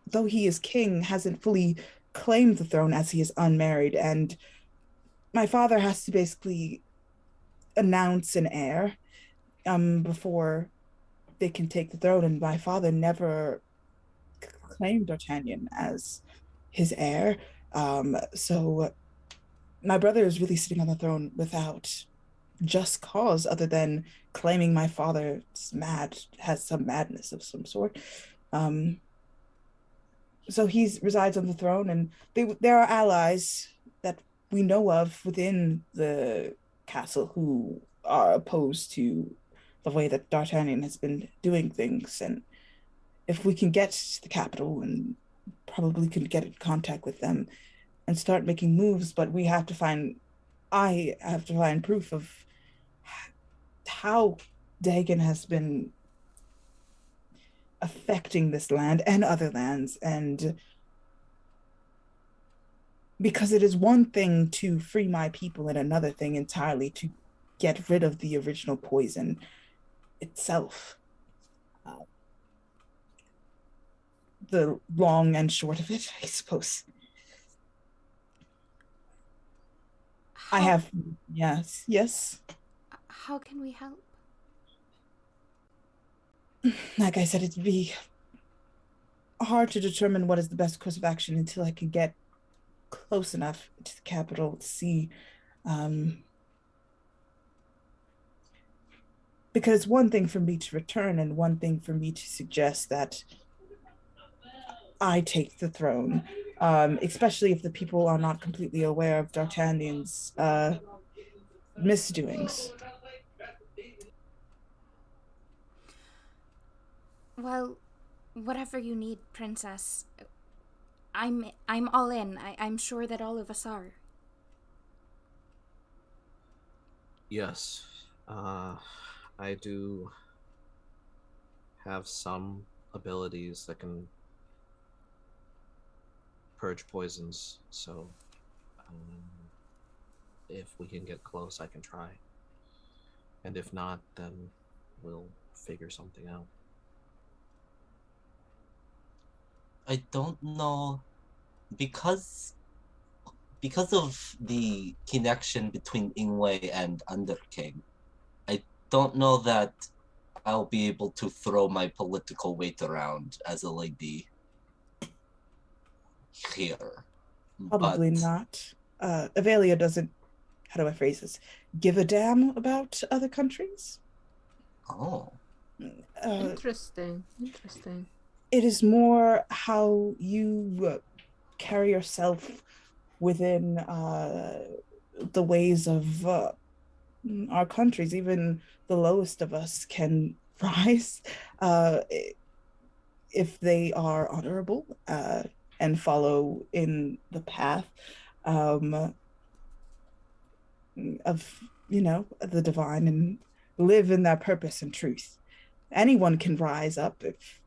though he is king, hasn't fully claimed the throne as he is unmarried, and my father has to basically announce an heir before they can take the throne, and my father never claimed D'Artagnan as his heir. So my brother is really sitting on the throne without just cause, other than claiming my father's has some madness of some sort. So he resides on the throne, and there are allies that we know of within the castle who are opposed to the way that D'Artagnan has been doing things. And if we can get to the capital, and probably can get in contact with them and start making moves, but I have to find proof of how Dagon has been affecting this land and other lands. And because it is one thing to free my people, and another thing entirely to get rid of the original poison itself. The long and short of it, I suppose. Yes. How can we help? Like I said, it'd be hard to determine what is the best course of action until I can get close enough to the capital to see. Because it's one thing for me to return, and one thing for me to suggest that I take the throne, especially if the people are not completely aware of D'Artagnan's misdoings. Well, whatever you need, Princess. I'm all in. I'm sure that all of us are. Yes. I do have some abilities that can purge poisons, so if we can get close, I can try. And if not, then we'll figure something out. I don't know, because of the connection between Ingwei and Underking, I don't know that I'll be able to throw my political weight around as a lady here. Probably not. Avelia doesn't, how do I phrase this, give a damn about other countries. Oh. Interesting. It is more how you carry yourself within the ways of our countries. Even the lowest of us can rise if they are honorable and follow in the path. of, the divine and live in that purpose and truth. Anyone can rise up if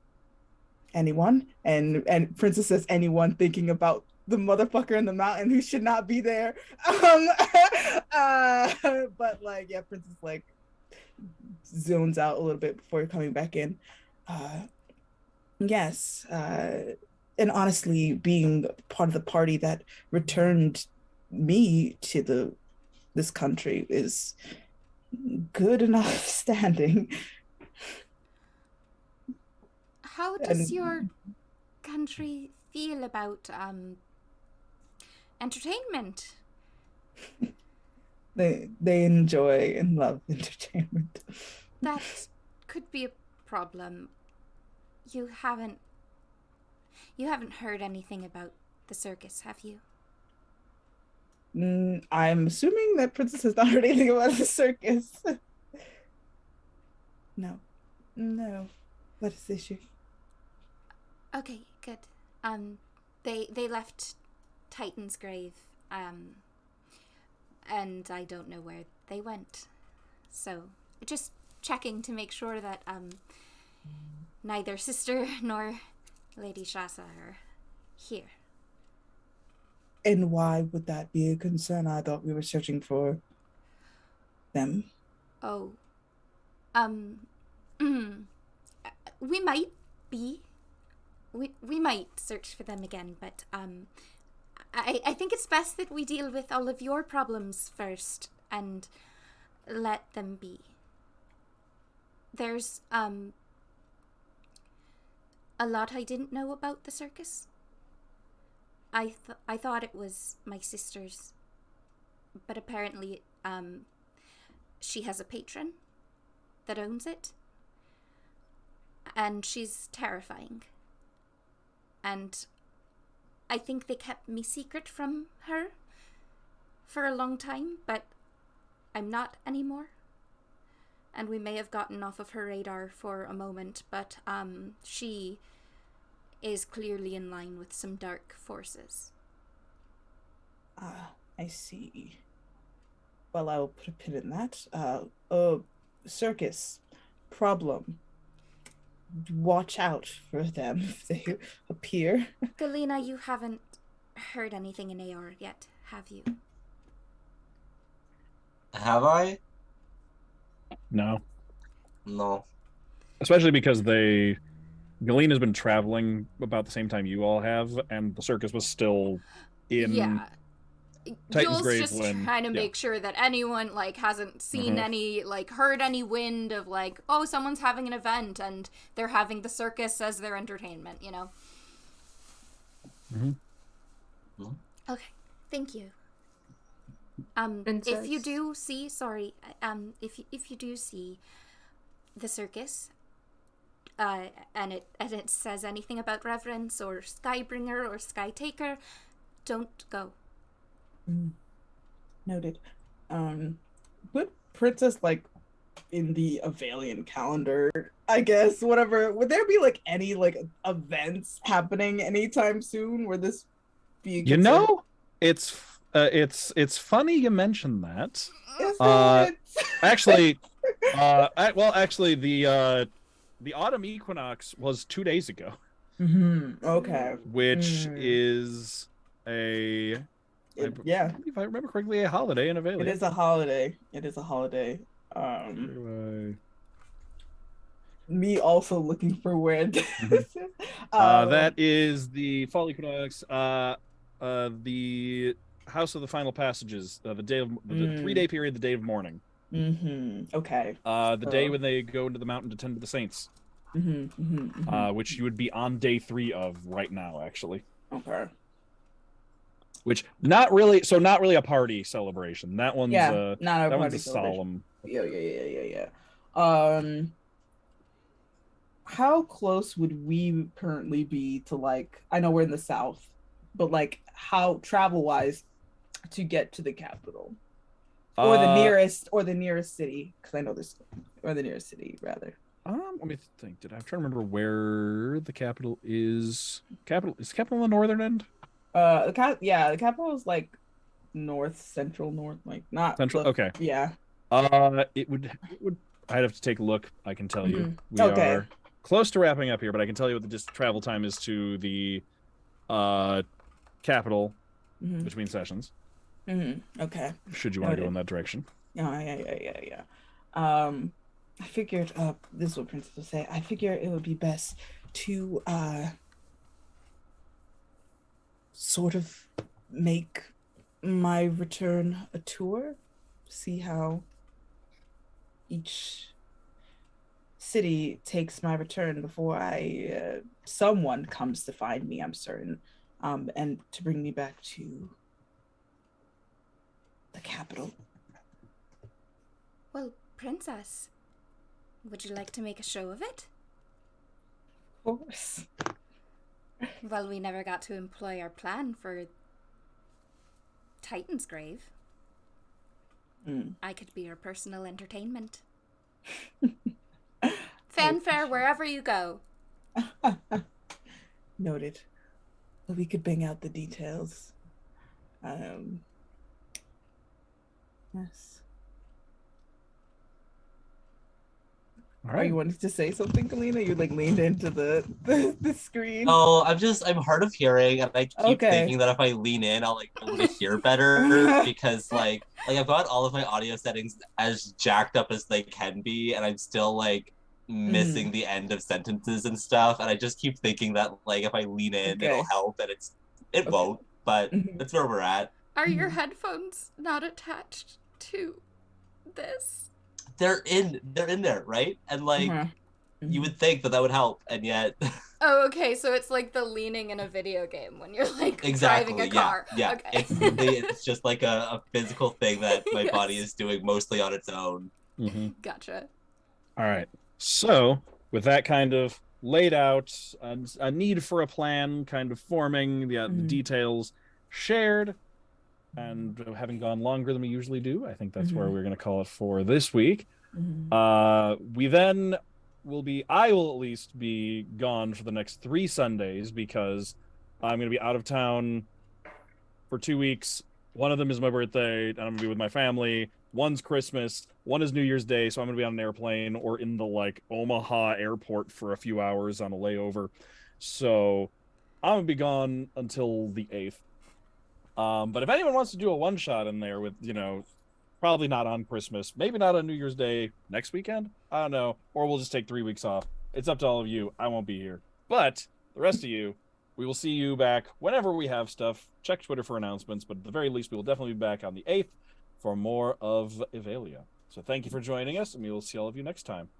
anyone. And Princess says anyone, thinking about the motherfucker in the mountain who should not be there. But like, yeah, Princess like zones out a little bit before coming back in. Yes, and honestly, being part of the party that returned me to this country is good enough standing. How does your country feel about entertainment? They enjoy and love entertainment. That could be a problem. You haven't heard anything about the circus, have you? I'm assuming that Princess has not heard anything about the circus. No. What is the issue? Okay, good. They left Titan's grave, and I don't know where they went. So, just checking to make sure that neither sister nor Lady Shasa are here. And why would that be a concern? I thought we were searching for them. Oh. We might be. We might search for them again, but I think it's best that we deal with all of your problems first and let them be. There's a lot I didn't know about the circus. I thought it was my sister's, but apparently she has a patron that owns it, and she's terrifying. And I think they kept me secret from her for a long time, but I'm not anymore. And we may have gotten off of her radar for a moment, but she is clearly in line with some dark forces. I see. Well, I will put a pin in that. Circus problem. Watch out for them if they appear. Galina, you haven't heard anything in AR yet, have you? Have I? No. No. Especially because Galina's been traveling about the same time you all have, and the circus was still in Titan's Yule's grave just trying to make sure that anyone hasn't seen any heard any wind of someone's having an event and they're having the circus as their entertainment, Okay, thank you. If you do see if you do see the circus and it says anything about reverence or Skybringer or Skytaker, don't go. Noted. Would Princess in the Avalian calendar, I guess, whatever, would there be any events happening anytime soon where this be it's funny you mention that. Is it? Actually the autumn equinox was 2 days ago. Okay. Which is if I remember correctly, a holiday in Avalia. It is a holiday. Me also looking for where this is. That is the fall equinox. The House of the Final Passages. The day of the 3-day period. The day of mourning. Okay. The day when they go into the mountain to tend to the saints. Which you would be on day 3 of right now, actually. Okay. Which not really a party celebration. That one's not a that party one's a celebration. solemn. Yeah. How close would we currently be to I know we're in the south, but how travel wise to get to the capital? Or the nearest city, because I know this, or the nearest city rather. Let me think. I'm trying to remember where the capital is. Is the capital on the northern end? The capital is north, central north, like not Central. Okay. Yeah. It would. I'd have to take a look. I can tell you. We Okay. are close to wrapping up here, but I can tell you what the travel time is to the capital between sessions. Okay. Should you want to go in that direction? Yeah. I figured this is what Princess would say. I figure it would be best to sort of make my return a tour, see how each city takes my return before someone comes to find me, I'm certain, and to bring me back to the capital. Well, Princess, would you like to make a show of it? Of course. Well, we never got to employ our plan for Titan's grave. I could be your personal entertainment. Fanfare wherever you go. Noted. We could bang out the details. Yes. All Are right. you wanted to say something, Galina? You like leaned into the screen. Oh, I'm hard of hearing, and I keep thinking that if I lean in, I'll like be able to hear better because like I've got all of my audio settings as jacked up as they can be, and I'm still like missing the end of sentences and stuff, and I just keep thinking that like if I lean in, it'll help, and it won't, but that's where we're at. Are your headphones not attached to this? They're in there, right? And like you would think that would help, and yet Oh, okay, so it's like the leaning in a video game when you're like driving a car. Yeah. Okay. It's just like a physical thing that my body is doing mostly on its own. Gotcha. All right. So with that kind of laid out, a need for a plan kind of forming, the details shared, and having gone longer than we usually do, I think that's where we're going to call it for this week. We then I will at least be gone for the next 3 Sundays because I'm going to be out of town for 2 weeks. One of them is my birthday, and I'm going to be with my family. One's Christmas, one is New Year's Day, so I'm going to be on an airplane or in the like Omaha airport for a few hours on a layover. So I'm going to be gone until the 8th. But if anyone wants to do a one-shot in there with, probably not on Christmas, maybe not on New Year's Day next weekend, I don't know, or we'll just take 3 weeks off. It's up to all of you. I won't be here. But the rest of you, we will see you back whenever we have stuff. Check Twitter for announcements, but at the very least, we will definitely be back on the 8th for more of Evalia. So thank you for joining us, and we will see all of you next time.